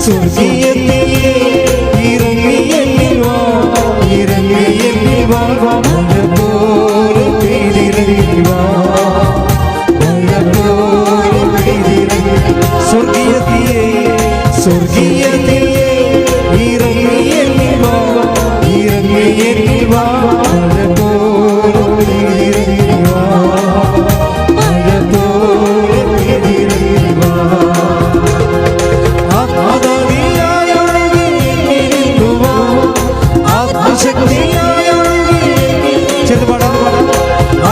സ്വർഗീയത്തിലേ ഇറങ്ങി എന്നിൽ വാ, ഇറങ്ങി എന്നിൽ വാ, മഴ പോലെ പെയ്തിറങ്ങി വാ, മഴ പോലെ പെയ്തിറങ്ങി. സ്വർഗീയത്തിലേ സ്വർഗീയത്തിലേ ഇറങ്ങി എന്നിൽ വാ, ഇറങ്ങി എന്നിൽ വാ, മഴ പോലെ പെയ്തിറങ്ങി വാ, മഴ പോലെ പെയ്തിറങ്ങി വാ. ആത്മശക്തിയായ ഒഴുകി എന്നിൽ വാ, ആത്മശക്തിയായ ഒഴുകി ചേർത്ത് പാടാം.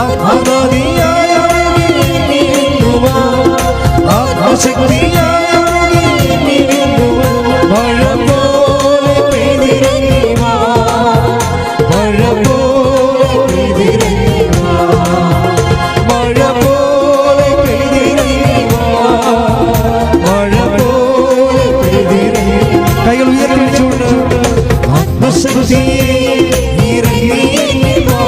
ആത്മശക്തിയായ ഒഴുകി എന്നിൽ വാ, ആത്മശക്തിയായ ഒഴുകി എന്നിൽ വാ, മഴ പോലെ പെയ്തിറങ്ങി വാ, മഴ പോലെ പെയ്തിറങ്ങി വാ, മഴ പോലെ പെയ്തിറങ്ങി വാ, മഴ പോലെ പെയ്തിറങ്ങി. കൈകൾ ഉയർത്തിച്ചുകൊണ്ട് ആത്മശക്തിയെ ഇറങ്ങി എന്നിൽ വാ,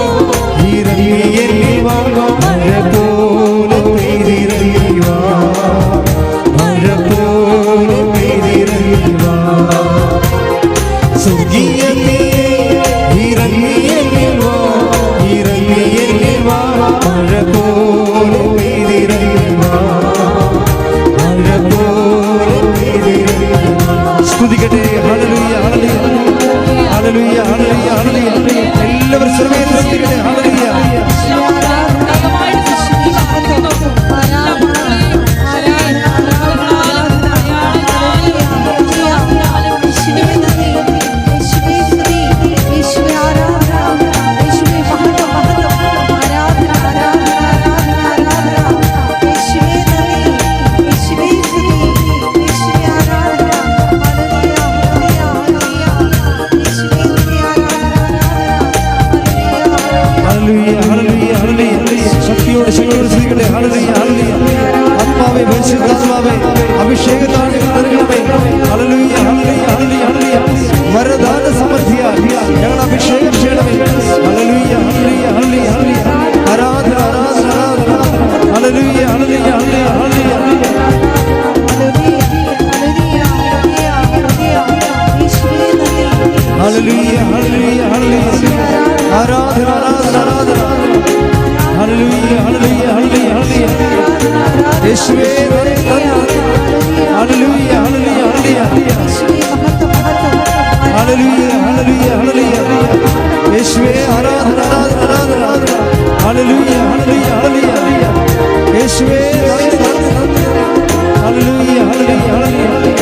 ഇറങ്ങി എന്നിൽ വാ, മഴ പോലെ പെയ്തിറങ്ങി വാ, മഴ പോലെ പെയ്തിറങ്ങി വാ. സ്വർഗീയത്തിലേ ഇറങ്ങി എന്നിൽ വാ, ഇറങ്ങി എന്നിൽ വാ, മഴ പോലെ പെയ്തിറങ്ങി വാ, മഴ പോലെ പെയ്തിറങ്ങി വാ. സ്തുതിക്കട്ടെ. ഹല്ലേലൂയ ഹല്ലേലൂയ ഹല്ലേലൂയ ഹല്ലേലൂയ ഹല്ലേലൂയ. എല്ലാവരും സർവ്വേ സ്തുതിക്കട്ടെ. ഹല്ലേലൂയ. ഹല്ലേലൂയ ഹല്ലേലൂയ ഹല്ലേലൂയ. ശക്തിയോടെ ശക്തിയോടെ സ്തുതിക്കട്ടെ. ഹല്ലേലൂയ ഹല്ലേലൂയ. ആത്മാവേ പരിശുദ്ധാത്മാവേ അഭിഷേകത്താൽ നിറയണമേ. ഹല്ലേലൂയ ഹല്ലേലൂയ ഹല്ലേലൂയ ഹല്ലേലൂയ. വരദാന സമൃദ്ധിയാൽ ഞങ്ങൾ അഭിഷേകം ചെയ്യണമേ. ഹല്ലേലൂയ ഹല്ലേലൂയ ഹല്ലേലൂയ ഹല്ലേലൂയ. ആരാധന ആരാധന ആരാധന. ഹല്ലേലൂയ ഹല്ലേലൂയ ഹല്ലേലൂയ ഹല്ലേലൂയ. ഹല്ലേലൂയ ഹല്ലേലൂയ ഹല്ലേലൂയ. ആരാധന ആരാധന ആരാധന. ഹല്ലേലൂയ ഹല്ലേലൂയ ഹല്ലേലൂയ ഹല്ലേലൂയ. യേശുവേ ഹല്ലേലൂയ ഹല്ലേലൂയ ഹല്ലേലൂയ. ഹല്ലേലൂയ ഹല്ലേലൂയ ഹല്ലേലൂയ. യേശുവേ ആരാധന ആരാധന ആരാധന. ഹല്ലേലൂയ ഹല്ലേലൂയ ഹല്ലേലൂയ. യേശുവേ ഹല്ലേലൂയ ഹല്ലേലൂയ ഹല്ലേലൂയ.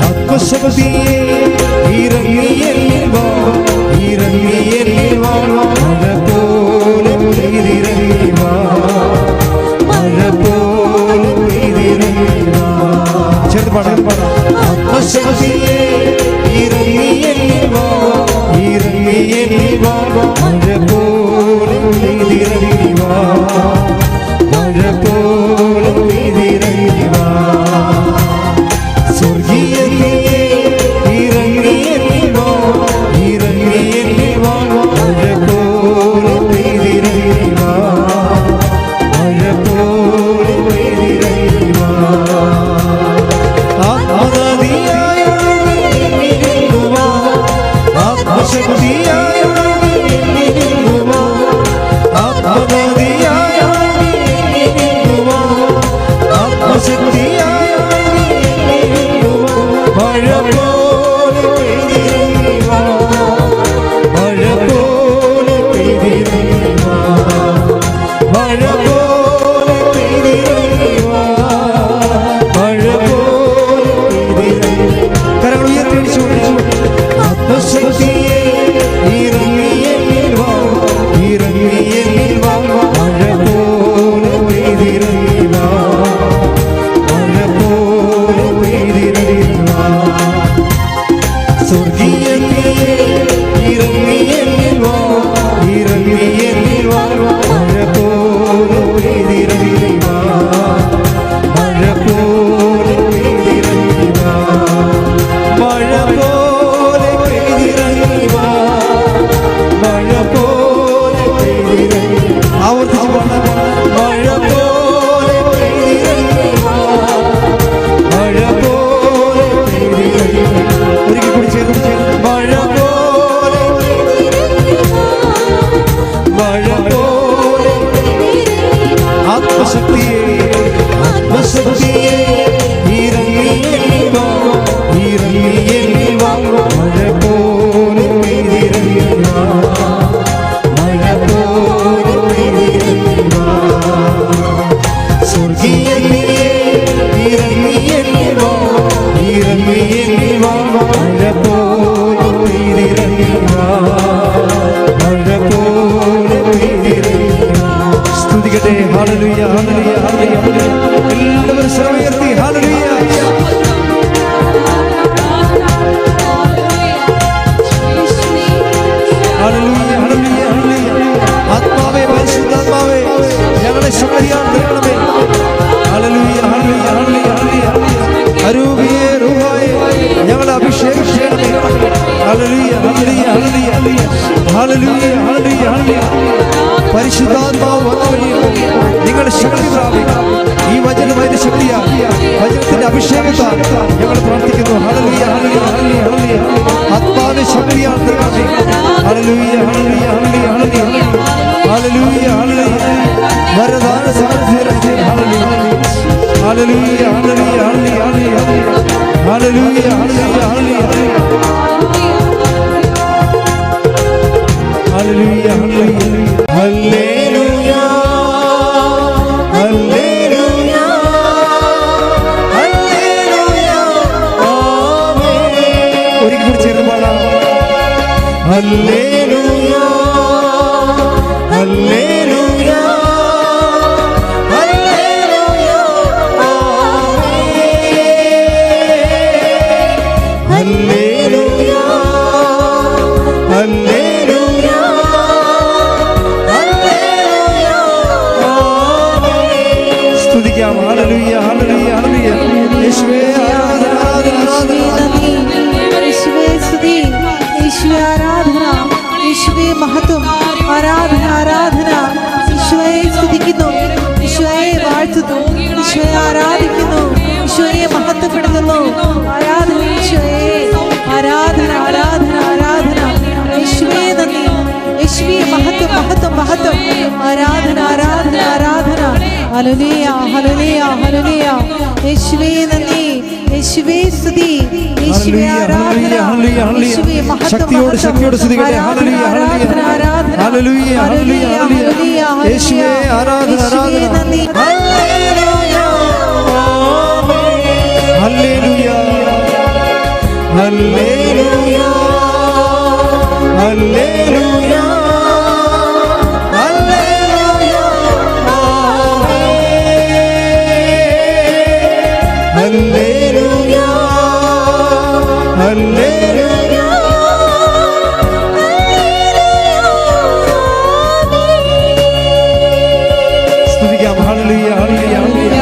ആത്മശക്തിയെ ഇറങ്ങി എന്നിൽ വാ, ഇറങ്ങി എന്നിൽ വാ, മഴ പോലെ പെയ്തിറങ്ങി വാ, മഴ പോലെ പെയ്തിറങ്ങി വാ. ചേർത്ത് പാടാം പാടാം. ആത്മശക്തിയെ ഇറങ്ങി എന്നിൽ വാ, ഇറങ്ങി എന്നിൽ വാ, മഴ പോലെ പെയ്തിറങ്ങി വാ, മഴ പോലെ പെയ്തിറങ്ങി വാ. സ്വർഗീയത്തിലേ ഇറങ്ങി എന്നിൽ വാ, ഇറങ്ങി എന്നിൽ വാ, മഴ പോലെ പെയ്തിറങ്ങി വാ, മഴ പോലെ പെയ്തിറങ്ങി വാ. ആത്മനദിയായ ഒഴുകി എന്നിൽ വാ, ആത്മശക്തിയായ ഒഴുകി എന്നിൽ വാ, ആത്മനദിയായ ഒഴുകി എന്നിൽ വാ, ആത്മശക്തിയായ മഴ പോലെ പെയ്തിറങ്ങി വാ, മഴ പോലെ പെയ്തിറങ്ങി വാ, മഴ പോലെ പെയ്തിറങ്ങി വാ, മഴ പോലെ പെയ്തിറങ്ങി. കരങ്ങൾ ഉയർത്തിച്ചു. ആത്മശക്തിയെ സ്തുതിക്കട്ടെ. ഹല്ലേലൂയ ഹല്ലേലൂയ ഹല്ലേലൂയ. എല്ലാവരും സ്വരമുയർത്തി ഹല്ലേലൂയ. ഹല്ലേലൂയ ഹല്ലേലൂയ ഹല്ലേലൂയ. ആത്മാവേ പരിശുദ്ധാത്മാവേ ഞങ്ങളെ ശക്തിയാൽ നിറയണമേ. ഹല്ലേലൂയ ഹല്ലേലൂയ ഹല്ലേലൂയ ഹല്ലേലൂയ. അരൂപിയേ റൂഹായേ ഞങ്ങളെ അഭിഷേകം ചെയ്യണമേ. ഹല്ലേലൂയ ഹല്ലേലൂയ ഹല്ലേലൂയ ഹല്ലേലൂയ ഹല്ലേലൂയ ഹല്ലേലൂയ. പരിശുദ്ധാത്മാവ് വന്ന വഴിയിൽ നിങ്ങൾ ശക്തി പ്രാപിക്കണം. ഈ വചനം അതിന്റെ ശക്തിയാണ്. വചനത്തിന്റെ അഭിഷേകത്താൽ ഞങ്ങൾ പ്രാർത്ഥിക്കുന്നു. ഹല്ലേലൂയ ഹല്ലേലൂയ ഹല്ലേലൂയ ഹല്ലേലൂയ. ആത്മാവിന്റെ ശക്തിയാൽ നിറയണമേ. ഹല്ലേലൂയ ഹല്ലേലൂയ ഹല്ലേലൂയ ഹല്ലേലൂയ ഹല്ലേലൂയ ഹല്ലേലൂയ. വരദാന സമൃദ്ധി ഹല്ലേലൂയ ഹല്ലേലൂയ ഹല്ലേലൂയ ഹല്ലേലൂയ ഹല്ലേലൂയ ഹല്ലേലൂയ ഹല്ലേലൂയ ഹല്ലേലൂയ ഹല്ലേലൂയ ഹല്ലേലൂയ ഹല്ലേലൂയ ആമേൻ. ഒരിക്കൽ കൂടി ചേർന്ന് പാടാം. ഹല്ലേലൂയ ഹല്ലേലൂയ ഹല്ലേലൂയ ആമേൻ. ഹല്ലേലൂയ ഹല്ലേലൂയ ഹല്ലേലൂയ ആമേൻ. സ്തുതിക്കാം. ഹല്ലേലൂയ ഹല്ലേലൂയ ഹല്ലേലൂയ. യേശുവേ ആരാധന ആരാധന യേശുവേ സ്തുതി, യേശുവേ ആരാധന, യേശുവേ മഹത്വം, ആരാധന ആരാധന. ഈശോയെ സ്തുതിക്കുന്നു, ഈശോയെ വാഴ്ത്തുന്നു, ഈശോയെ ആരാധിക്കുന്നു, ഈശോയെ മഹത്വപ്പെടുത്തുന്നു. ആരാധന ഈശോയെ, ആരാധന ആരാധന ആരാധന. യേശുവേ നന്ദി, യേശുവേ മഹത്വം മഹത്വം മഹത്വം. ആരാധന ആരാധന ആരാധന. ഹല്ലേലൂയ ഹല്ലേലൂയ ഹല്ലേലൂയ. യേശുവേ നന്ദി, യേശുവേ സ്തുതി, യേശുവേ ആരാധന, യേശുവേ മഹത്വം ശക്തിയോട് ശക്തിയോട് സ്തുതിക്കട്ടെ. ഹല്ലേലൂയ ആരാധന ആരാധന. ഹല്ലേലൂയ ഹല്ലേലൂയ ഹല്ലേലൂയ. യേശുവേ ആരാധന ആരാധന. ഹല്ലേലൂയ ഹല്ലേലൂയ ഹല്ലേലൂയ ഹല്ലേലൂയ ഹല്ലേലൂയ ഹല്ലേലൂയ ഹല്ലേലൂയ. സ്തുതിക്കാം. ഹല്ലേലൂയ ഹല്ലേലൂയ ഹല്ലേലൂയ.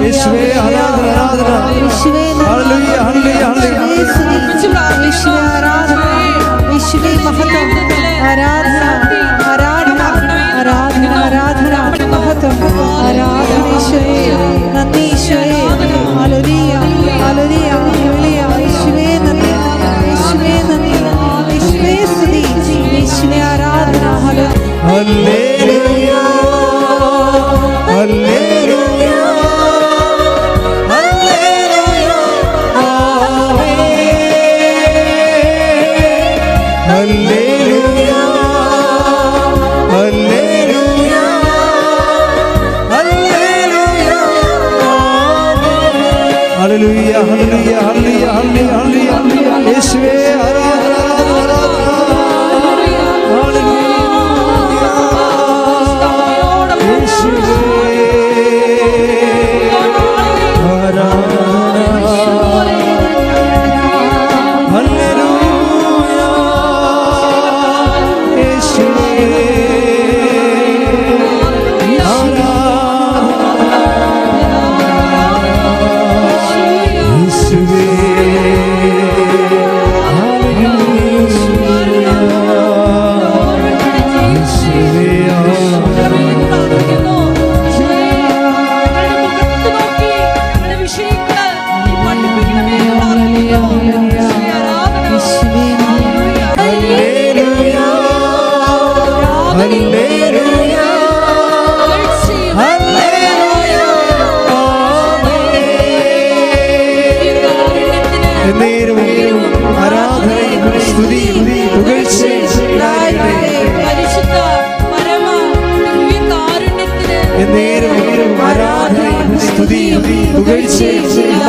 യേശുവേ ആരാധന ആരാധന. യേശുവേ ഹല്ലേലൂയ ഹല്ലേലൂയ ഹല്ലേലൂയ. യേശുവേ ആരാധന, യേശുവേ മഹത്വം, ആരാധന ആരാധന ആരാധന ആരാധന മഹത്വം. ആരാധന ഈശോയെ, നന്ദി ഈശോയെ. ഹല്ലേലൂയ ഹല്ലേലൂയ ഹല്ലേലൂയ. യേശുവേ നന്ദി, യേശുവേ നന്ദി, യേശുവേ സ്തുതി, യേശുവേ ആരാധന. ഹല്ലേലൂയ ഹല്ലേലൂയ ഹല്ലേലൂയ ആമേൻ. ഹല്ലേലൂയ ഹല്ലേലൂയ ഹല്ലേലൂയ ആമേൻ. ഹല്ലേലൂയ ഹല്ലേലൂയ ഹല്ലേലൂയ ഹല്ലേലൂയ ഹല്ലേലൂയ. യേശുവേ ആരാധന ആരാധന ആരാധന.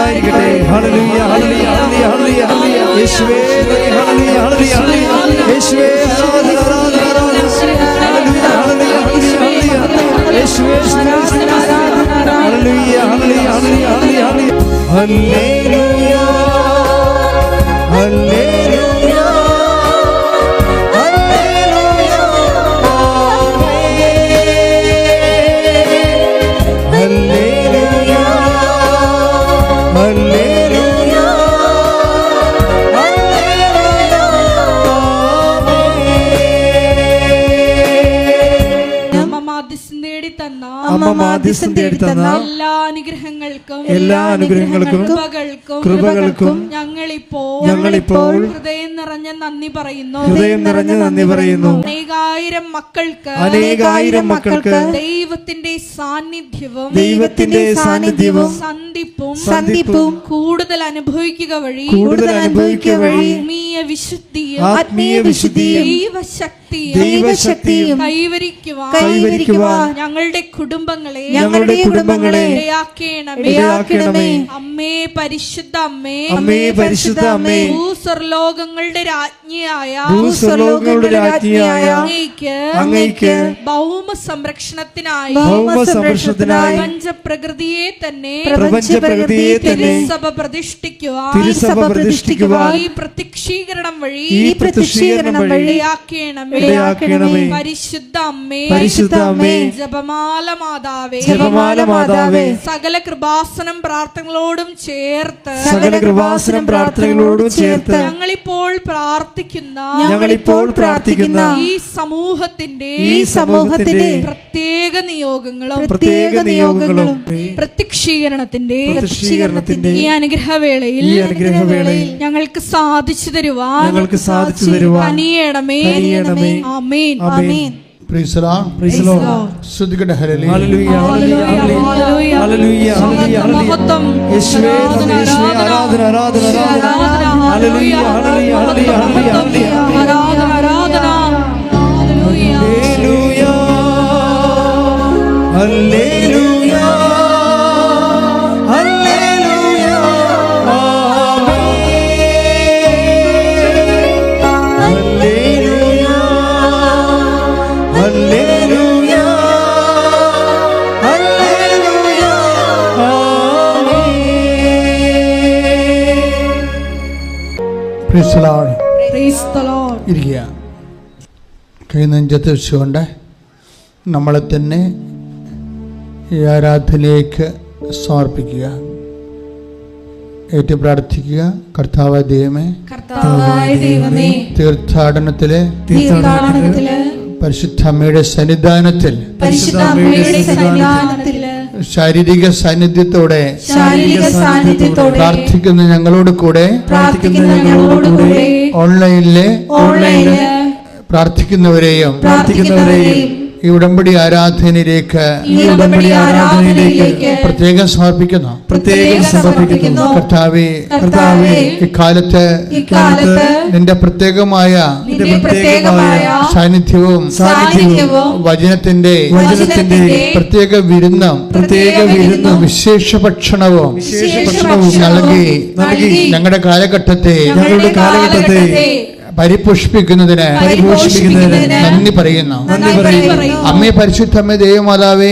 Hallelujah, hallelujah, hallelujah, hallelujah. Yeshua, hallelujah, hallelujah, Yeshua, hallelujah, hallelujah, hallelujah, hallelujah, Yeshua. മാധ്യസ്ഥം തേടിത്തന്ന എല്ലാ അനുഗ്രഹങ്ങൾക്കും കൃപകൾക്കും ഞങ്ങളിപ്പോൾ ഹൃദയം നിറഞ്ഞ നന്ദി പറയുന്നു. അനേകായിരം മക്കൾക്ക് ദൈവത്തിന്റെ സാന്നിധ്യവും സന്ധിപ്പും കൂടുതൽ അനുഭവിക്കുക വഴി ആത്മീയ വിശുദ്ധിയും ദൈവശക്തിയും കൈവരിക്കുവാൻ ഞങ്ങളുടെ കുടുംബങ്ങളെ ഇടയാക്കണമേ. അമ്മേ പരിശുദ്ധ അമ്മേ ഭൂസ്വർലോകങ്ങളുടെ രാജ്ഞിയായ അങ്ങേയ്ക്ക് ഭൗമ സംരക്ഷണത്തിനായി പ്രപഞ്ചപ്രകൃതിയെ തന്നെ തിരുസഭ പ്രതിഷ്ഠിക്കുവാൻ ഈ പ്രത്യക്ഷീകരണം വഴി ഇടയാക്കണമേ. പരിശുദ്ധ അമ്മേ ജപമാല മാതാവേ സകല കൃപാസനം പ്രാർത്ഥനകളോടും ചേർത്ത് ഞങ്ങളിപ്പോൾ പ്രാർത്ഥിക്കുന്ന ഈ സമൂഹത്തിന്റെ പ്രത്യേക നിയോഗങ്ങളും പ്രത്യക്ഷീകരണത്തിന്റെ ഈ അനുഗ്രഹവേളയിൽ ഞങ്ങൾക്ക് സാധിച്ചു തരുവാൻ കനിയണമേ. ആമേൻ. Praise the Lord. ശ്രദ്ധിക്കട്ടെ. ഹല്ലേലൂയ. മഹത്വം. യേശുവേ ആരാധന. Hallelujah. Praise the Lord. Praise the Lord. ഇരിക്കുക. കൈ നെഞ്ചത്ത് വെച്ചുകൊണ്ട് നമ്മളെ തന്നെ ഈ ആരാധനയിലേക്ക് സമർപ്പിക്കുക. ഏറ്റു പ്രാർത്ഥിക്കുക. കർത്താവായ ദൈവമേ, തീർത്ഥാടനത്തിലെ പരിശുദ്ധ അമ്മയുടെ സന്നിധാനത്തിൽ ശാരീരിക സാന്നിധ്യത്തോടെ പ്രാർത്ഥിക്കുന്ന ഞങ്ങളോട് കൂടെ ഓൺലൈനിലെ പ്രാർത്ഥിക്കുന്നവരെയും ഈ ഉടമ്പടി ആരാധനയിലേക്ക് പ്രത്യേകം സമർപ്പിക്കുന്നു. കർത്താവേ, ഇക്കാലത്ത് നിന്റെ പ്രത്യേകമായ സാന്നിധ്യവും വചനത്തിന്റെ പ്രത്യേക വിരുന്നും വിശേഷ ഭക്ഷണവും നൽകി ഞങ്ങളുടെ കാലഘട്ടത്തെ പരിപോഷിപ്പിക്കുന്നതിന് നന്ദി പറയുന്നു. അമ്മേ പരിശുദ്ധമ്മേ ദൈവമാതാവേ,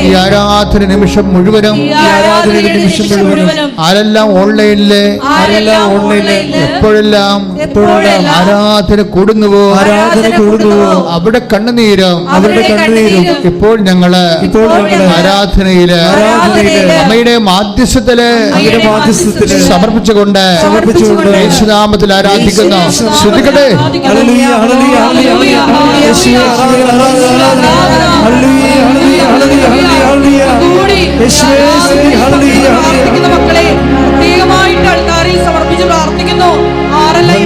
ഈ ആരാധന നിമിഷം മുഴുവനും ആരെല്ലാം ഓൺലൈനില് എപ്പോഴെല്ലാം ആരാധന കൂടുന്നുവോ അവിടെ കണ്ണുനീരും ഇപ്പോൾ ഞങ്ങള് ആരാധനയില് അമ്മയുടെ മാധ്യസ്ഥത്തില് സമർപ്പിച്ചുകൊണ്ട് യേശുനാമത്തിൽ ആരാധിക്കുന്നു. ശ്രദ്ധിക്കട്ടെ. മക്കളെ പ്രത്യേകമായിട്ട് ആൾക്കാരിൽ സമർപ്പിച്ച് പ്രാർത്ഥിക്കുന്നു. ആരെല്ലാം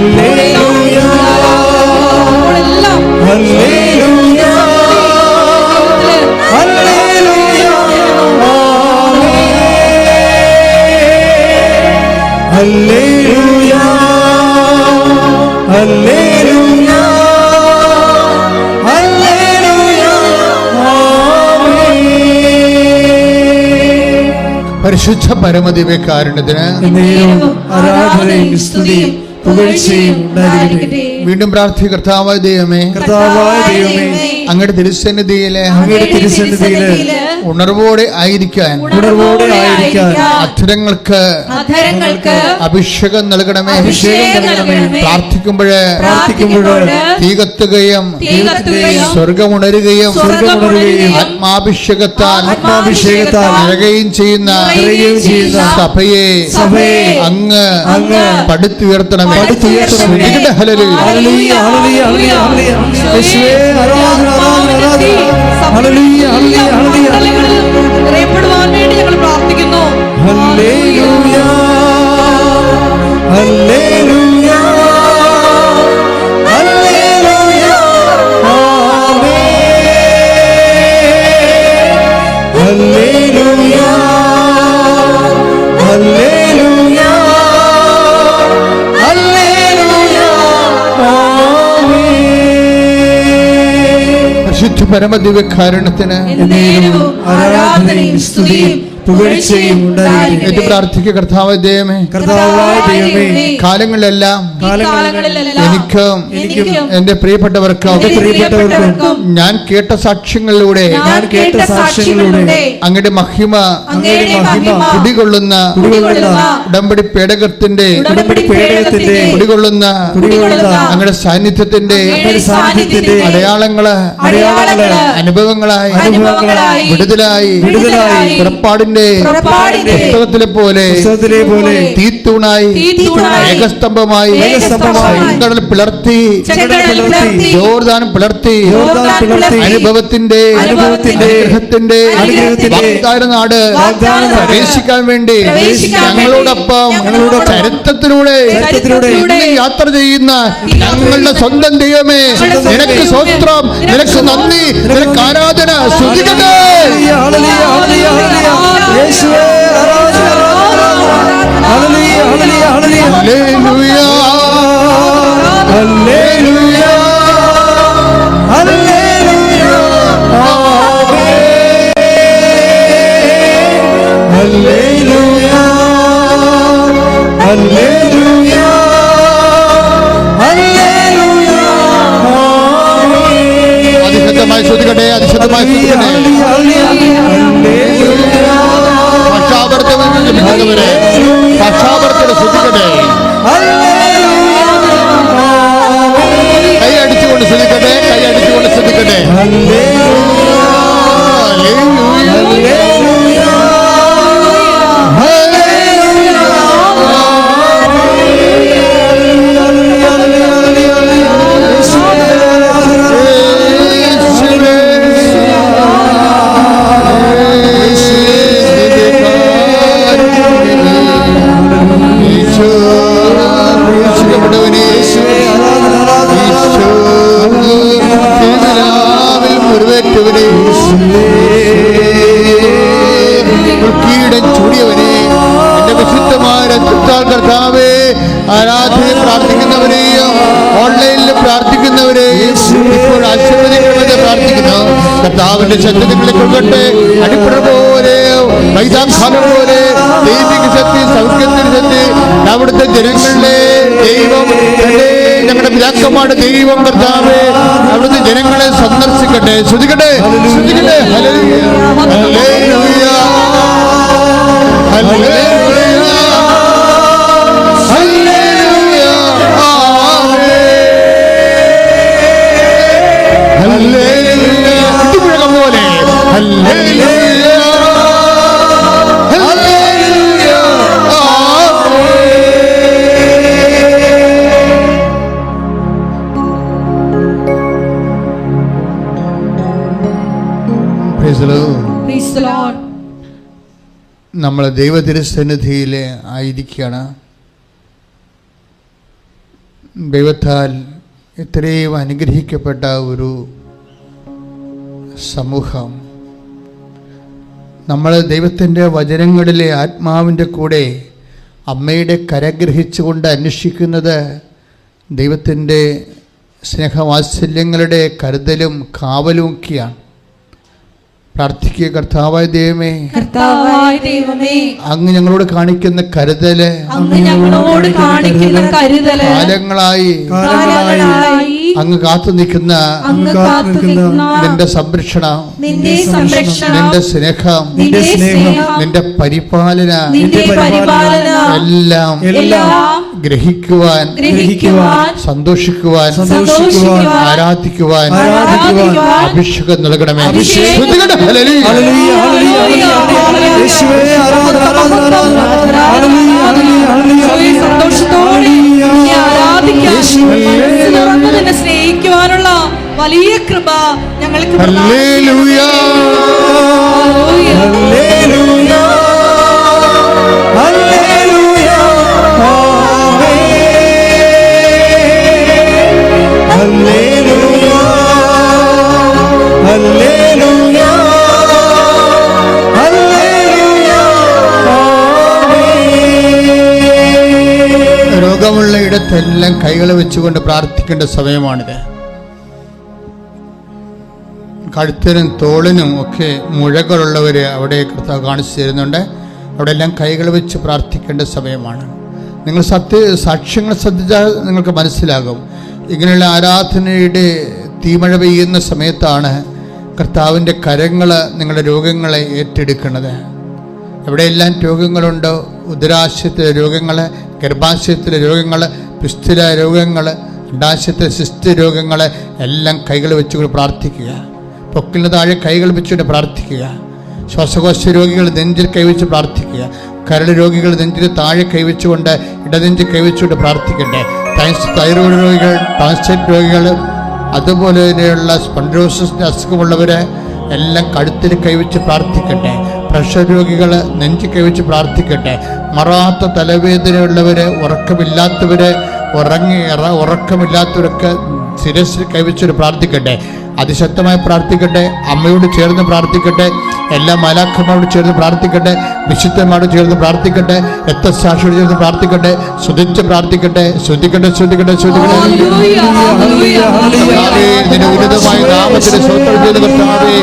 പരിശുദ്ധ പരമദിവ്യകാരുണ്യത്തിന് വീണ്ടും പ്രാർത്ഥി. കർത്താവായ ദൈവമേ, അങ്ങയുടെ തിരുസന്നിധിയിലെ ഉണർവോടെ ആയിരിക്കാൻ അധരങ്ങൾക്ക് അഭിഷേകം നൽകണമേ. പ്രാർത്ഥിക്കുമ്പോഴേ തീ കത്തുകയും സ്വർഗമുണരുകയും ആത്മാഭിഷേകത്താൽ നിറയുകയും ചെയ്യുന്ന സഭയെ അങ്ങ് പടുത്തുയർത്തണമേ. സഭ ഹല്ലേലൂയ, ഹല്ലേലൂയ, ഹല്ലേലൂയ. മണ്ഡലങ്ങളിൽ നിറയപ്പെടുവാൻ വേണ്ടി ഞങ്ങൾ പ്രാർത്ഥിക്കുന്നു. ഹല്ലേലൂയ, ഹല്ലേലൂയ, ഹല്ലേലൂയ, ആമേൻ. ഹല്ലേലൂയ, ഹല്ലേലൂയ, ഹല്ലേലൂയ, ആമേൻ. പരിശുദ്ധ പരമദിവ്യകാരുണ്യത്തിന് എന്നേരവും ആരാധനയും സ്തുതിയും പുകഴ്ചയും ഉണ്ടായിരിക്കട്ടെ. ഏറ്റു പ്രാർത്ഥിക്കുക. കർത്താവ് ദൈവമേ, കർത്താവായ ദൈവമേ, കാലങ്ങളിലെല്ലാം എനിക്കും എന്റെ പ്രിയപ്പെട്ടവർക്കും ഞാൻ കേട്ട സാക്ഷ്യങ്ങളിലൂടെ അങ്ങയുടെ മഹിമ കുടികൊള്ളുന്ന ഉടമ്പടി പേടകത്തിന്റെ കുടികൊള്ളുന്ന അങ്ങയുടെ സാന്നിധ്യത്തിന്റെ അനുഭവങ്ങളായി വിടുതലായി പുറപ്പാടിന്റെ പുസ്തകത്തിലെ പോലെ തീത്തൂണായി ഏകസ്തംഭമായി ചെങ്കടൽ പിളർത്തി യോർദാൻ പിളർത്തി അനുഭവത്തിന്റെ അനുഗ്രഹത്തിന്റെ വാഗ്ദാന നാട് പ്രവേശിക്കാൻ വേണ്ടി ഞങ്ങളോടൊപ്പം ചരിത്രത്തിലൂടെ ഇന്ന് യാത്ര ചെയ്യുന്ന ഞങ്ങളുടെ സ്വന്തം ദൈവമേ, നിനക്ക് സ്വസ്ത്രം, നിനക്ക് നന്ദി, നിനക്ക് ആരാധന. സ്തുതിക്കട്ടെ. യേശുവേ, ആരാധന, ഹല്ലേലൂയ, ഹല്ലേലൂയ, ഹല്ലേലൂയ, ഹല്ലേലൂയ, ഹല്ലേലൂയ, ആമേൻ. ഹല്ലേലൂയ, ഹല്ലേലൂയ, ഹല്ലേലൂയ, ആമേൻ. അതിശക്തമായി സ്തുതിക്കട്ടെ, അതിശക്തമായി സ്തുതിക്കട്ടെ. പക്ഷാപരത്തോടെ ശ്രദ്ധിക്കട്ടെ. കൈ അടിച്ചുകൊണ്ട് ശ്രദ്ധിക്കട്ടെ, കൈ അടിച്ചുകൊണ്ട് ശ്രദ്ധിക്കട്ടെ. ആരാധനയിൽ പ്രാർത്ഥിക്കുന്നവരെയും ഓൺലൈനിൽ പ്രാർത്ഥിക്കുന്നവരെയും ഇപ്പോൾ ആശീർവദിക്കണമെന്ന് പ്രാർത്ഥിക്കുന്നു. കർത്താവിന്റെ ശക്തി നിങ്ങളെ കൊള്ളട്ടെ. അടിപ്പുഴ പോലെ വൈദാഖാനം പോലെ ദൈവിക ശക്തി, സൗഖ്യത്തിന്റെ ശക്തി അവിടുത്തെ ജനങ്ങളുടെ ദൈവം ഞങ്ങളുടെ പിതാക്കന്മാരുടെ ദൈവം കർത്താവേ അവിടുത്തെ ജനങ്ങളെ സന്ദർശിക്കട്ടെ. ശ്രുതിക്കട്ടെ, ശ്രുതിക്കട്ടെ. ഹല്ലേലൂയ, ഹല്ലേലൂയ, ഹല്ലേലൂയ. നമ്മൾ ദൈവതിരുസന്നിധിയിൽ ആയിരിക്കുകയാണ്. ദൈവത്താൽ ഇത്രയും അനുഗ്രഹിക്കപ്പെട്ട ഒരു സമൂഹം. നമ്മൾ ദൈവത്തിൻ്റെ വചനങ്ങളിലെ ആത്മാവിൻ്റെ കൂടെ അമ്മയുടെ കരഗ്രഹിച്ചുകൊണ്ട് അന്വേഷിക്കുന്നത് ദൈവത്തിൻ്റെ സ്നേഹവാത്സല്യങ്ങളുടെ കരുതലും കാവലും ഒക്കെയാണ്. പ്രാർത്ഥിക്കുക. കർത്താവായ ദൈവമേ, അങ്ങ് ഞങ്ങളോട് കാണിക്കുന്ന കരുതല്, കാലങ്ങളായി അങ്ങ് കാത്തു നിൽക്കുന്ന നിന്റെ സംരക്ഷണം, നിന്റെ സ്നേഹം, നിന്റെ പരിപാലന എല്ലാം ഗ്രഹിക്കുവാൻ, സന്തോഷിക്കുവാൻ, ആരാധിക്കുവാൻ അഭിഷേകം നൽകണമേ. സ്നേഹിക്കുവാനുള്ള വലിയ കൃപ ഞങ്ങൾക്ക് ഹല്ലേലൂയ ഹല്ലേലൂയ ഹല്ലേലൂയ ആമേൻ ഹല്ലേലൂയ ഹല്ലേലൂയ ഹല്ലേലൂയ ആമേൻ. രോഗമുള്ള ഇടത്തെല്ലാം കൈകൾ വെച്ചുകൊണ്ട് പ്രാർത്ഥിക്കേണ്ട സമയമാണിത്. കഴുത്തിനും തോളിനും ഒക്കെ മുഴകളുള്ളവർ അവിടെ കർത്താവ് കാണിച്ചു തരുന്നുണ്ട്. അവിടെ എല്ലാം കൈകൾ വെച്ച് പ്രാർത്ഥിക്കേണ്ട സമയമാണ്. നിങ്ങൾ സാക്ഷ്യങ്ങൾ ശ്രദ്ധിച്ചാൽ നിങ്ങൾക്ക് മനസ്സിലാകും. ഇങ്ങനെയുള്ള ആരാധനയുടെ തീമഴ പെയ്യുന്ന സമയത്താണ് കർത്താവിൻ്റെ കരങ്ങൾ നിങ്ങളുടെ രോഗങ്ങളെ ഏറ്റെടുക്കുന്നത്. എവിടെയെല്ലാം രോഗങ്ങളുണ്ടോ, ഉദരാശയത്തിലെ രോഗങ്ങൾ, ഗർഭാശയത്തിലെ രോഗങ്ങൾ, പിസ്തുല രോഗങ്ങൾ, അണ്ഡാശയത്തിലെ സിസ്റ്റ് രോഗങ്ങൾ എല്ലാം കൈകൾ വെച്ചുകൊണ്ട് പ്രാർത്ഥിക്കുക. പൊക്കിളിന് താഴെ കൈകൾ വെച്ചുകൊണ്ട് പ്രാർത്ഥിക്കുക. ശ്വാസകോശ രോഗികൾ നെഞ്ചിൽ കൈവച്ച് പ്രാർത്ഥിക്കുക. കരൾ രോഗികൾ നെഞ്ചിൽ താഴെ കൈവച്ചുകൊണ്ട് ഇടനെഞ്ചിൽ കൈവച്ചുകൊണ്ട് പ്രാർത്ഥിക്കട്ടെ. തൈറോയ്ഡ് രോഗികൾ, ട്രാൻസ്ലേറ്റ് രോഗികൾ, അതുപോലെ തന്നെയുള്ള സ്പോണ്ടിലോസിസിൻ്റെ അസുഖമുള്ളവർ എല്ലാം കഴുത്തിൽ കൈവച്ച് പ്രാർത്ഥിക്കട്ടെ. പ്രഷർ രോഗികൾ നെഞ്ചിൽ കൈവച്ച് പ്രാർത്ഥിക്കട്ടെ. മറാത്ത തലവേദനയുള്ളവർ, ഉറക്കമില്ലാത്തവരൊക്കെ ശിരസിൽ കൈവച്ചൊരു പ്രാർത്ഥിക്കട്ടെ. അതിശക്തമായി പ്രാർത്ഥിക്കട്ടെ. അമ്മയോട് ചേർന്ന് പ്രാർത്ഥിക്കട്ടെ. എല്ലാ മാലാഖമാരോട് ചേർന്ന് പ്രാർത്ഥിക്കട്ടെ. വിശുദ്ധന്മാരോട് ചേർന്ന് പ്രാർത്ഥിക്കട്ടെ. രക്തസാക്ഷിയോട് ചേർന്ന് പ്രാർത്ഥിക്കട്ടെ. സ്തുതിച്ച് പ്രാർത്ഥിക്കട്ടെ. ശ്രുതിക്കട്ടെ. നിന്റെ ഉന്നതമായ നാമത്തിന് സ്വന്തം ചെയ്ത് കർത്താവേ,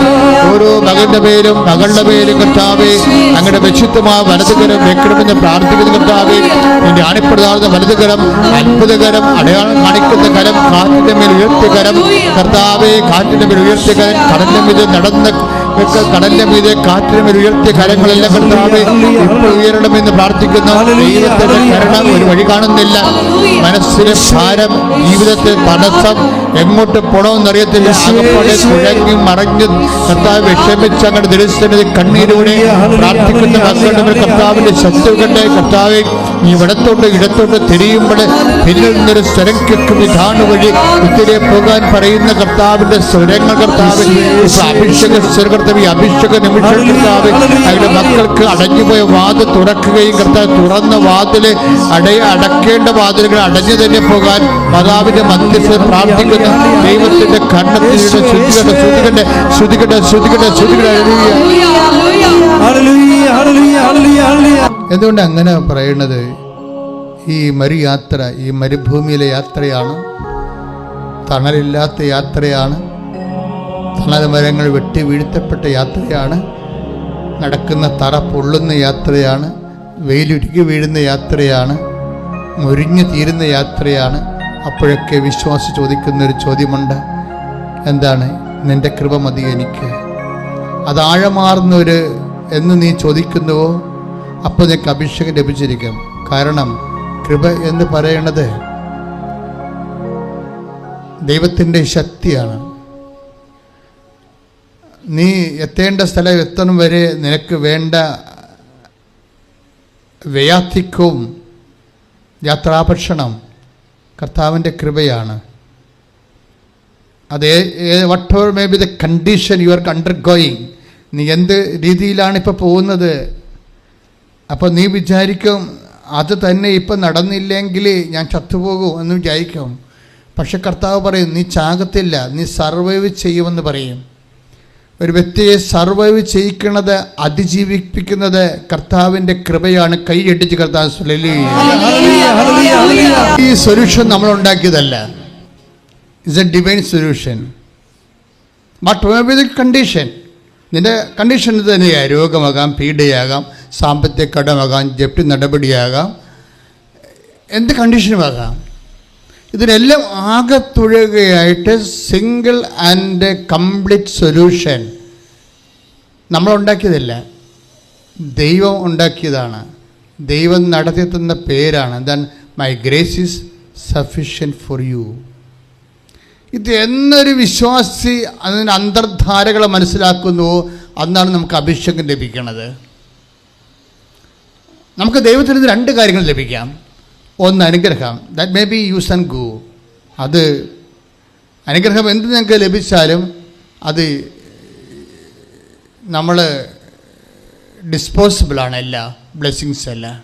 ഓരോ മകന്റെ പേരും മകളുടെ പേരും കർത്താവേ അങ്ങയുടെ വിശുദ്ധമായ വലതുകരം വെക്കണമെന്ന് പ്രാർത്ഥിക്കുന്ന കർത്താവേ, നിന്റെ അണിപ്പെടുന്ന വലതുകരം, അത്ഭുതകരം, അടയാളം കാണിക്കുന്ന കരം, കാറ്റിന്റെ മേൽ ഉയർത്തിയ കരം കർത്താവേ, കാറ്റിന്റെ മേൽ ഉയർത്തിയ കരം, കടലിന്റെ മീതെ കടലിന്റെ മീതെ കാറ്റിന്റെ മേൽ ഉയർത്തിയ കരങ്ങളെല്ലാം കർത്താവേ ഇപ്പോൾ ഉയരണമെന്ന് പ്രാർത്ഥിക്കുന്നു. ദൈവത്തിന്റെ കരുണ ഒരു വഴി കാണുന്നില്ല. മനസ്സിലെ ഭാരം, ജീവിതത്തെ തടസ്സം, എങ്ങോട്ട് പോണമെന്നറിയത്തില്ല. ആകപ്പാടെ കുഴങ്ങി മറഞ്ഞ് കർത്താവ് വിഷമിച്ച് അങ്ങോട്ട് ദരിദ്രന്റെ കണ്ണീരോടെ പ്രാർത്ഥിക്കുന്ന മക്കളുടെ മേൽ കർത്താവിന്റെ ശക്തി കണ്ടേ. കർത്താവെ, നീ ഇടത്തോട്ട് തിരിയുമ്പോൾ പിന്നിൽ നിന്നൊരു സ്വരം കേൾക്കും. ഇതാണ് വഴി ഒത്തിരി പോകാൻ പറയുന്ന കർത്താവിന്റെ സ്വരങ്ങൾ കർത്താവ് അഭിഷേക സ്വരകർത്താവ്, അഭിഷേക നിമിഷം കർത്താവ് അവരുടെ മക്കൾക്ക് അടഞ്ഞുപോയ വാതിൽ തുറക്കുകയും കർത്താവ് തുറന്ന വാതില് അടക്കേണ്ട വാതിലുകൾ അടഞ്ഞു തന്നെ പോകാൻ മാതാവിന്റെ മധ്യസ്ഥ പ്രാർത്ഥിക്കുന്ന ദൈവത്തിന്റെ കണ്ണത്തിലൂടെ എന്തുകൊണ്ട് അങ്ങനെ പറയുന്നത്? ഈ യാത്ര ഈ മരുഭൂമിയിലെ യാത്രയാണ്. തണലില്ലാത്ത യാത്രയാണ്. തണൽ മരങ്ങൾ വെട്ടി വീഴ്ത്തപ്പെട്ട യാത്രയാണ്. നടക്കുന്ന തറ പൊള്ളുന്ന യാത്രയാണ്. വെയിലുരുക്കി വീഴുന്ന യാത്രയാണ്. മുരിഞ്ഞു തീരുന്ന യാത്രയാണ്. അപ്പോഴൊക്കെ വിശ്വാസി ചോദിക്കുന്നൊരു ചോദ്യമുണ്ട്. എന്താണ്? നിന്റെ കൃപ മതി എനിക്ക്. അത് ആഴമാർന്നൊരു എന്ന് നീ ചോദിക്കുന്നുവോ, അപ്പോൾ നിനക്ക് അഭിഷേകം ലഭിച്ചിരിക്കും. കാരണം കൃപ എന്ന് പറയുന്നത് ദൈവത്തിൻ്റെ ശക്തിയാണ്. നീ എത്തേണ്ട സ്ഥലം എത്തണം വരെ നിനക്ക് വേണ്ട വ്യയാധിക്യവും യാത്രാഭക്ഷണം കർത്താവിൻ്റെ കൃപയാണ്. അത് whatever may be the condition you are undergoing, നീ എന്ത് രീതിയിലാണ് ഇപ്പോൾ പോകുന്നത്. അപ്പോൾ നീ വിചാരിക്കും അത് തന്നെ ഇപ്പം നടന്നില്ലെങ്കിൽ ഞാൻ ചത്തുപോകും എന്ന് വിചാരിക്കും. പക്ഷെ കർത്താവ് പറയും നീ ചാകത്തില്ല, നീ സർവൈവ് ചെയ്യുമെന്ന് പറയും. ഒരു വ്യക്തിയെ സർവൈവ് ചെയ്യിക്കുന്നത്, അതിജീവിപ്പിക്കുന്നത് കർത്താവിൻ്റെ കൃപയാണ്. കൈയടിച്ച് കർത്താവ് ഈ സൊല്യൂഷൻ നമ്മൾ ഉണ്ടാക്കിയതല്ല. It's a divine solution. But with condition. നിന്റെ കണ്ടീഷൻ തന്നെയാണ്. രോഗമാകാം, പീഡയാകാം, സാമ്പത്തിക കടമാകാം, ജപ്തി നടപടിയാകാം, എന്ത് കണ്ടീഷനുമാകാം. ഇതിനെല്ലാം ആകെത്തുഴകയായിട്ട് സിംഗിൾ ആൻഡ് കംപ്ലീറ്റ് സൊല്യൂഷൻ നമ്മളുണ്ടാക്കിയതല്ല, ദൈവം ഉണ്ടാക്കിയതാണ്. ദൈവം നടത്തി തന്ന പേരാണ്. എന്താണ്? My grace is sufficient for you. ഇത് എന്നൊരു വിശ്വാസി അതിന് അന്തർധാരകളെ മനസ്സിലാക്കുന്നുവോ അന്നാണ് നമുക്ക് അഭിഷേകം ലഭിക്കുന്നത്. നമുക്ക് ദൈവത്തിൽ നിന്ന് രണ്ട് കാര്യങ്ങൾ ലഭിക്കാം. ഒന്ന് അനുഗ്രഹം, that may be use and go. അത് അനുഗ്രഹം എന്ത് ഞങ്ങൾക്ക് ലഭിച്ചാലും അത് നമ്മൾ ഡിസ്പോസിബിളാണ് എല്ലാ ബ്ലെസ്സിങ്സ് എല്ലാം.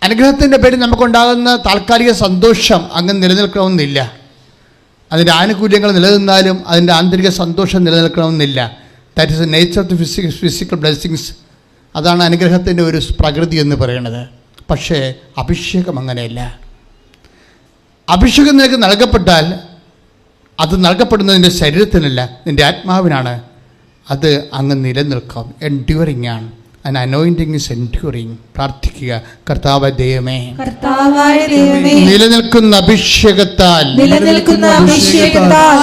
അനുഗ്രഹത്തിൻ്റെ പേരിൽ നമുക്കുണ്ടാകുന്ന താൽക്കാലിക സന്തോഷം അങ്ങ് നിലനിൽക്കണമെന്നില്ല. അതിൻ്റെ ആനുകൂല്യങ്ങൾ നിലനിന്നാലും അതിൻ്റെ ആന്തരിക സന്തോഷം നിലനിൽക്കണമെന്നില്ല. That is the nature of the physical blessings. അതാണ് അനുഗ്രഹത്തിൻ്റെ ഒരു പ്രകൃതി എന്ന് പറയുന്നത്. പക്ഷേ അഭിഷേകം അങ്ങനെയല്ല. അഭിഷേകം നിനക്ക് നൽകപ്പെട്ടാൽ അത് നൽകപ്പെടുന്നത് നിൻ്റെ ശരീരത്തിനല്ല, നിൻ്റെ ആത്മാവിനാണ്. അത് അങ്ങ് നിലനിൽക്കാം, എൻഡ്യൂറിങ് ആണ്. An anointing is enduring. പ്രാർത്ഥിക്കുക, കർത്താവായ ദൈവമേ, നിലനിൽക്കുന്ന അഭിഷേകത്താൽ,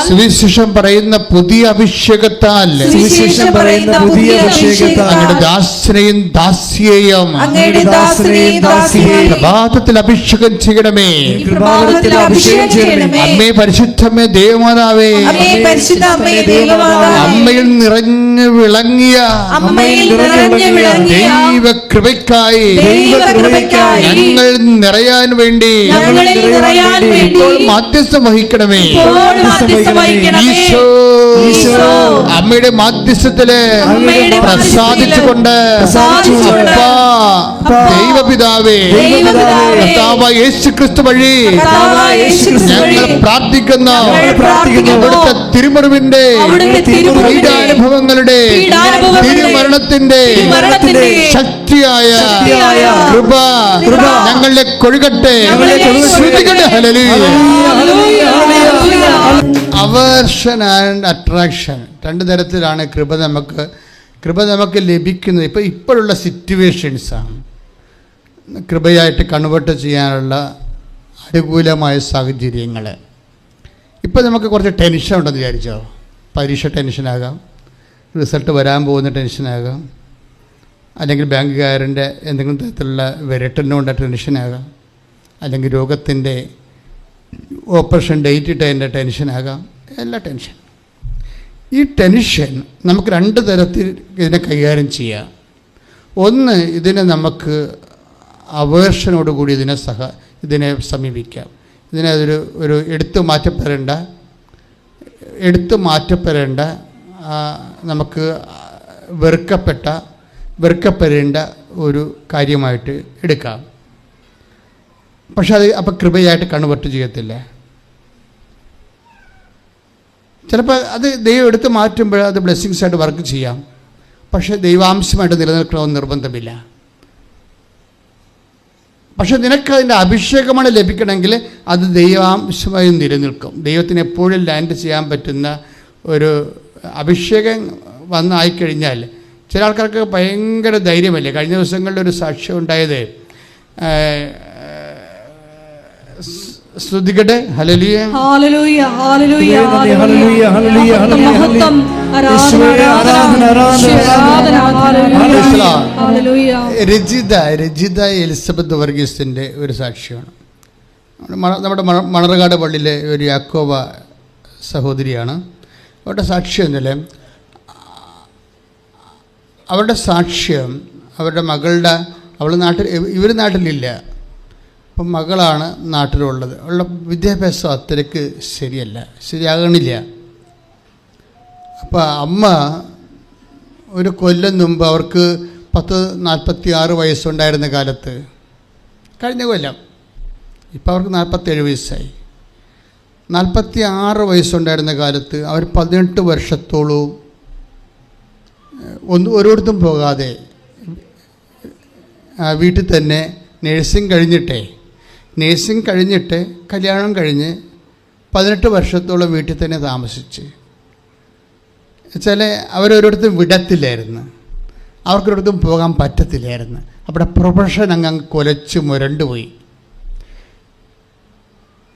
സുവിശേഷം പറയുന്ന പുതിയ അഭിഷേകത്താൽ, അങ്ങയുടെ ദാസനെയും ദാസിയെയും പ്രഭാതത്തിൽ അഭിഷേകം ചെയ്യണമേ. അമ്മേ പരിശുദ്ധമേ ദൈവമാതാവേ, അമ്മയിൽ നിറഞ്ഞു വിളങ്ങിയ ദൈവകൃപയ്ക്കായി ഞങ്ങൾ നിറയാൻ വേണ്ടി ഇപ്പോൾ മാധ്യസ്ഥം വഹിക്കണമേ. ഈശോ അമ്മയുടെ മാധ്യസ്ഥത്തില് പ്രസാദിച്ചുകൊണ്ട് അപ്പാ ദൈവപിതാവേ, കർത്താവായ യേശുക്രിസ്തു വഴി ഞങ്ങൾ പ്രാർത്ഥിക്കുന്ന അവിടുത്തെ തിരുമുറിവിന്റെ പീഡാനുഭവങ്ങളുടെ തിരുമരണത്തിന്റെ ശക്തിയായ കൃപ ഞങ്ങളുടെ കൊഴുകട്ടെ. അവേർഷൻ ആൻഡ് അട്രാക്ഷൻ, രണ്ട് തരത്തിലാണ് കൃപ നമുക്ക് ലഭിക്കുന്നത്. ഇപ്പോഴുള്ള സിറ്റുവേഷൻസാണ് കൃപയായിട്ട് കൺവേർട്ട് ചെയ്യാനുള്ള അനുകൂലമായ സാഹചര്യങ്ങൾ. ഇപ്പോൾ നമുക്ക് കുറച്ച് ടെൻഷൻ ഉണ്ടെന്ന് വിചാരിച്ചോ. പരീക്ഷ ടെൻഷനാകാം, റിസൾട്ട് വരാൻ പോകുന്ന ടെൻഷനാകാം, അല്ലെങ്കിൽ ബാങ്കുകാരൻ്റെ എന്തെങ്കിലും തരത്തിലുള്ള വിരട്ടുന്നുകൊണ്ട് ടെൻഷനാകാം, അല്ലെങ്കിൽ രോഗത്തിൻ്റെ ഓപ്പറേഷൻ ഡേറ്റ് ഇട്ടതിൻ്റെ ടെൻഷനാകാം. എല്ലാ ടെൻഷൻ. ഈ ടെൻഷൻ നമുക്ക് രണ്ട് തരത്തിൽ ഇതിനെ കൈകാര്യം ചെയ്യാം. ഒന്ന്, ഇതിനെ നമുക്ക് അവേർഷനോടുകൂടി ഇതിനെ സമീപിക്കാം. ഇതിനെ ഒരു എടുത്തു മാറ്റപ്പെടേണ്ട നമുക്ക് വെറുക്കപ്പെടേണ്ട ഒരു കാര്യമായിട്ട് എടുക്കാം. പക്ഷെ അത് അപ്പം കൃപയായിട്ട് കൺവേർട്ട് ചെയ്യത്തില്ല. ചിലപ്പോൾ അത് ദൈവം എടുത്ത് മാറ്റുമ്പോൾ അത് ബ്ലെസ്സിങ്സായിട്ട് വർക്ക് ചെയ്യാം. പക്ഷേ ദൈവാംശമായിട്ട് നിലനിൽക്കണമെന്ന് നിർബന്ധമില്ല. പക്ഷെ നിനക്ക് അതിൻ്റെ അഭിഷേകമാണ് ലഭിക്കണമെങ്കിൽ അത് ദൈവാംശമായി നിലനിൽക്കും. ദൈവത്തിന് എപ്പോഴും ലാൻഡ് ചെയ്യാൻ പറ്റുന്ന ഒരു അഭിഷേകം വന്നായിക്കഴിഞ്ഞാൽ ചില ആൾക്കാർക്ക് ഭയങ്കര ധൈര്യമല്ലേ. കഴിഞ്ഞ ദിവസങ്ങളിൽ ഒരു സാക്ഷ്യം ഉണ്ടായത്, സ്തുതിക്കട്ടെ, ഹല്ലേലൂയ ഹല്ലേലൂയ ഹല്ലേലൂയ ഹല്ലേലൂയ ഹല്ലേലൂയ ഹല്ലേലൂയ. രജിത എലിസബത്ത് വർഗീസിൻ്റെ ഒരു സാക്ഷ്യമാണ്. നമ്മുടെ മണർകാട് പള്ളിയിലെ ഒരു യാക്കോബ സഹോദരിയാണ്. അവരുടെ സാക്ഷ്യം എന്നല്ലേ, അവരുടെ സാക്ഷ്യം അവരുടെ മകളുടെ, ഇവർ നാട്ടിലില്ല, അപ്പം മകളാണ് നാട്ടിലുള്ളത്. അവളുടെ വിദ്യാഭ്യാസം അത്രയ്ക്ക് ശരിയാകണില്ല. അപ്പം അമ്മ ഒരു കൊല്ലം മുമ്പ് അവർക്ക് 46 വയസ്സുണ്ടായിരുന്ന കാലത്ത്, കഴിഞ്ഞ കൊല്ലം, ഇപ്പം അവർക്ക് 47 വയസ്സായി. 46 വയസ്സുണ്ടായിരുന്ന കാലത്ത് അവർ 18 വർഷത്തോളവും ഓരോരുത്തും പോകാതെ വീട്ടിൽ തന്നെ നേഴ്സിംഗ് കഴിഞ്ഞിട്ട് കല്യാണം കഴിഞ്ഞ് 18 വർഷത്തോളം വീട്ടിൽ തന്നെ താമസിച്ച്. വെച്ചാൽ അവരോരിടത്തും വിടത്തില്ലായിരുന്നു, അവർക്കൊരിടത്തും പോകാൻ പറ്റത്തില്ലായിരുന്നു. അവിടെ പ്രൊഫഷൻ അങ്ങ് കൊലച്ച് മുരണ്ടുപോയി.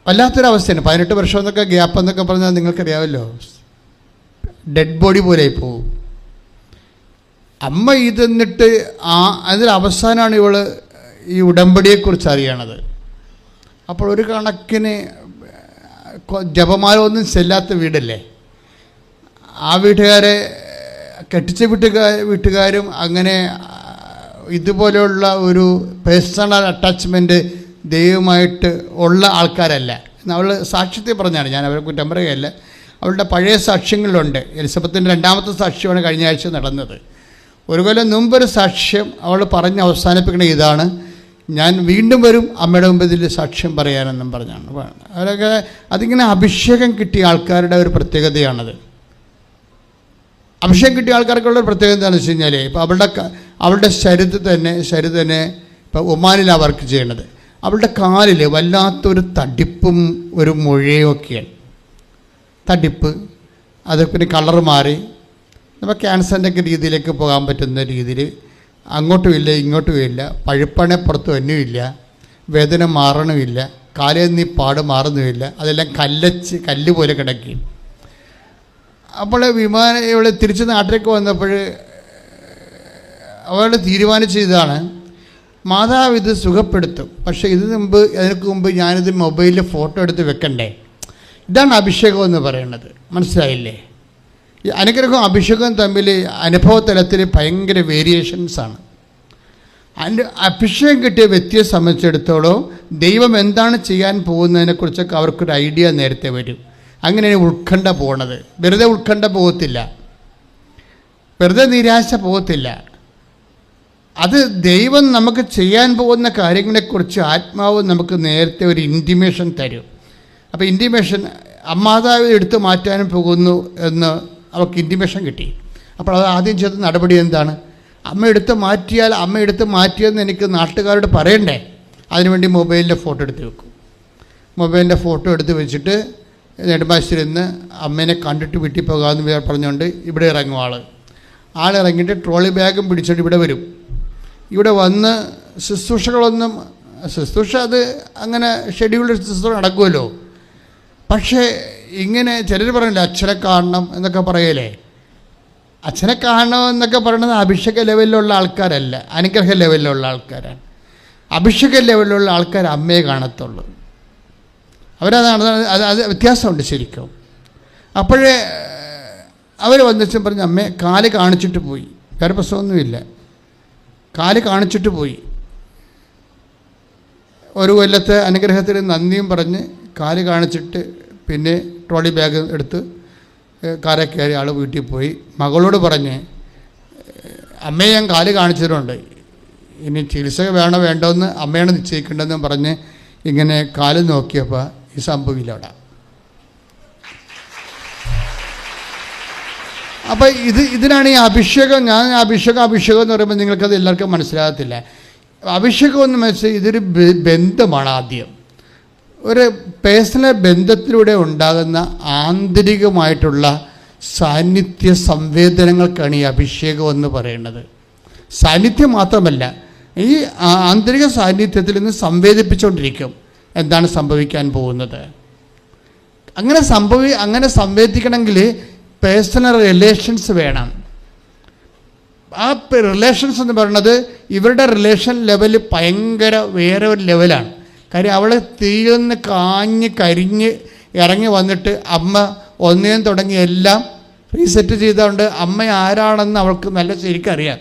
വല്ലാത്തൊരവസ്ഥയാണ്. 18 വർഷം എന്നൊക്കെ ഗ്യാപ്പ് എന്നൊക്കെ പറഞ്ഞാൽ നിങ്ങൾക്കറിയാമല്ലോ, ഡെഡ് ബോഡി പോലെ പോകും. അമ്മ ഇതെന്നിട്ട് അതിൽ അവസാനമാണ് ഇവള് ഈ ഉടമ്പടിയെക്കുറിച്ച് അറിയണത്. അപ്പോൾ ഒരു കണക്കിന് ജപമാല ഒന്നും ചെല്ലാത്ത വീടല്ലേ. ആ വീട്ടുകാരെ കെട്ടിച്ച വീട്ടുകാരും അങ്ങനെ ഇതുപോലെയുള്ള ഒരു പേഴ്സണൽ അറ്റാച്ച്മെൻറ്റ് ദൈവമായിട്ട് ഉള്ള ആൾക്കാരല്ല. അവൾ സാക്ഷ്യത്തെ പറഞ്ഞാണ്, ഞാൻ അവരെ കുറ്റം പറയുകയല്ല. അവളുടെ പഴയ സാക്ഷ്യങ്ങളിലുണ്ട്. എലിസബത്തിൻ്റെ 2ാമത്തെ സാക്ഷ്യമാണ് കഴിഞ്ഞ ആഴ്ച നടന്നത്. ഒരു കൊല്ലം മുമ്പൊരു സാക്ഷ്യം അവൾ പറഞ്ഞ് അവസാനിപ്പിക്കണ ഇതാണ്: ഞാൻ വീണ്ടും വരും അമ്മയുടെ മുമ്പ് ഇതിൽ സാക്ഷ്യം പറയാനെന്നും പറഞ്ഞാണ്. അവരൊക്കെ അതിങ്ങനെ അഭിഷേകം കിട്ടിയ ആൾക്കാരുടെ ഒരു പ്രത്യേകതയാണത്. അഭിഷേകം കിട്ടിയ ആൾക്കാർക്കുള്ള ഒരു പ്രത്യേകത എന്താണെന്ന് വെച്ച് കഴിഞ്ഞാൽ, ഇപ്പോൾ അവളുടെ ശരീരത്തിൽ തന്നെ ഇപ്പോൾ ഒമാനിലാണ് വർക്ക് ചെയ്യണത്. അവളുടെ കാലിൽ വല്ലാത്തൊരു തടിപ്പും ഒരു മുഴയും ഒക്കെയാണ്. തടിപ്പ്, അത് പിന്നെ കളർ മാറി നമ്മൾ ക്യാൻസറിൻ്റെ ഒക്കെ രീതിയിലേക്ക് പോകാൻ പറ്റുന്ന രീതിയിൽ അങ്ങോട്ടും ഇല്ല ഇങ്ങോട്ടും ഇല്ല, പഴുപ്പണെ പുറത്ത് വന്നുമില്ല, വേദന മാറണമില്ല, കാലിൽ നിന്ന് പാട് മാറുന്നുമില്ല, അതെല്ലാം കല്ല് പോലെ കിടക്കും. അപ്പോൾ ഇവിടെ തിരിച്ച് നാട്ടിലേക്ക് വന്നപ്പോൾ അവൾ തീരുമാനിച്ചതാണ്, മാതാവ് ഇത് സുഖപ്പെടുത്തും, പക്ഷേ അതിനു മുമ്പ് ഞാനിത് മൊബൈലിൽ ഫോട്ടോ എടുത്ത് വെക്കണ്ടേ. ഇതാണ് അഭിഷേകം എന്ന് പറയുന്നത്. മനസ്സിലായില്ലേ? ഈ അനുഗ്രഹവും അഭിഷേകവും തമ്മിൽ അനുഭവ തലത്തിൽ ഭയങ്കര വേരിയേഷൻസാണ്. അതിൻ്റെ അഭിഷേകം കിട്ടിയ വ്യക്തിയെ സംബന്ധിച്ചിടത്തോളം ദൈവം എന്താണ് ചെയ്യാൻ പോകുന്നതിനെക്കുറിച്ചൊക്കെ അവർക്കൊരു ഐഡിയ നേരത്തെ വരും. അങ്ങനെയാണ് ഉത്കണ്ഠ പോകണത്. വെറുതെ ഉത്കണ്ഠ പോകത്തില്ല, വെറുതെ നിരാശ പോകത്തില്ല. അത് ദൈവം നമുക്ക് ചെയ്യാൻ പോകുന്ന കാര്യങ്ങളെക്കുറിച്ച് ആത്മാവ് നമുക്ക് നേരത്തെ ഒരു ഇൻറ്റിമേഷൻ തരും. അപ്പോൾ ഇൻറ്റിമേഷൻ മാതാവ് എടുത്ത് മാറ്റാനും പോകുന്നു എന്ന് അവർക്ക് ഇൻറ്റിമേഷൻ കിട്ടി. അപ്പോൾ അത് ആദ്യം ചെയ്ത നടപടി എന്താണ്? അമ്മ എടുത്ത് മാറ്റിയെന്ന് എനിക്ക് നാട്ടുകാരോട് പറയണ്ടേ. അതിനുവേണ്ടി മൊബൈലിൻ്റെ ഫോട്ടോ എടുത്ത് വെക്കും. മൊബൈലിൻ്റെ ഫോട്ടോ എടുത്ത് വെച്ചിട്ട് നെടുമ്പാശ്ശേരിയിൽ നിന്ന് അമ്മേനെ കണ്ടിട്ട് വീട്ടിൽ പോകാമെന്ന് പറഞ്ഞുകൊണ്ട് ഇവിടെ ഇറങ്ങും ആളിറങ്ങിയിട്ട് ട്രോളി ബാഗും പിടിച്ചിട്ട് ഇവിടെ വരും. ഇവിടെ വന്ന് ശുശ്രൂഷ അത് അങ്ങനെ ഷെഡ്യൂൾഡ് ശുശ്രൂഷ നടക്കുമല്ലോ. പക്ഷേ ഇങ്ങനെ ചിലർ പറയില്ല അച്ഛനെ കാണണം എന്നൊക്കെ പറയലേ. അച്ഛനെ കാണണം എന്നൊക്കെ പറയുന്നത് അഭിഷേക ലെവലിലുള്ള ആൾക്കാരല്ല, അനുഗ്രഹ ലെവലിലുള്ള ആൾക്കാരാണ്. അഭിഷേക ലെവലിലുള്ള ആൾക്കാർ അമ്മയെ കാണത്തുള്ളൂ. അവരതാണ്, അത് വ്യത്യാസമുണ്ട് ശരിക്കും. അപ്പോഴേ അവർ വന്നിച്ചും പറഞ്ഞ് അമ്മേ കാല് കാണിച്ചിട്ട് പോയി, വേറെ പ്രശ്നമൊന്നുമില്ല, കാല് കാണിച്ചിട്ട് പോയി. ഒരു കൊല്ലത്തെ അനുഗ്രഹത്തിന് നന്ദിയും പറഞ്ഞ് കാല് കാണിച്ചിട്ട് പിന്നെ ട്രോളി ബാഗ് എടുത്ത് കാറെ കയറി ആൾ വീട്ടിൽ പോയി. മകളോട് പറഞ്ഞ് അമ്മയെ ഞാൻ കാല് കാണിച്ചിട്ടുണ്ട്, ഇനി ചികിത്സ വേണോ വേണ്ടോയെന്ന് അമ്മയാണ് നിശ്ചയിക്കേണ്ടതെന്ന് പറഞ്ഞ് ഇങ്ങനെ കാല് നോക്കിയപ്പോൾ ഈ സംഭവമില്ല അവിടെ. അപ്പോൾ ഇതിനാണ് ഈ അഭിഷേകം. ഞാൻ അഭിഷേകം എന്ന് പറയുമ്പോൾ നിങ്ങൾക്കത് എല്ലാവർക്കും മനസ്സിലാകത്തില്ല. അഭിഷേകം എന്ന് വെച്ചാൽ ഇതൊരു ബന്ധമാണ്. ആദ്യം ഒരു പേഴ്സണൽ ബന്ധത്തിലൂടെ ഉണ്ടാകുന്ന ആന്തരികമായിട്ടുള്ള സാന്നിധ്യ സംവേദനങ്ങൾക്കാണ് ഈ അഭിഷേകം എന്ന് പറയുന്നത്. സാന്നിധ്യം മാത്രമല്ല, ഈ ആന്തരിക സാന്നിധ്യത്തിൽ നിന്ന് സംവേദിപ്പിച്ചുകൊണ്ടിരിക്കും എന്താണ് സംഭവിക്കാൻ പോകുന്നത്. അങ്ങനെ സംവേദിക്കണമെങ്കിൽ പേഴ്സണൽ റിലേഷൻസ് വേണം. ആ റിലേഷൻസ് എന്ന് പറയുന്നത് ഇവരുടെ റിലേഷൻ ലെവൽ ഭയങ്കര വേറെ ഒരു ലെവലാണ്. കാര്യം അവളെ തീർന്ന് കരിഞ്ഞ് ഇറങ്ങി വന്നിട്ട് അമ്മ ഒന്നേം തുടങ്ങി എല്ലാം റീസെറ്റ് ചെയ്തുകൊണ്ട് അമ്മ ആരാണെന്ന് അവൾക്ക് നല്ല ശരിക്കറിയാം.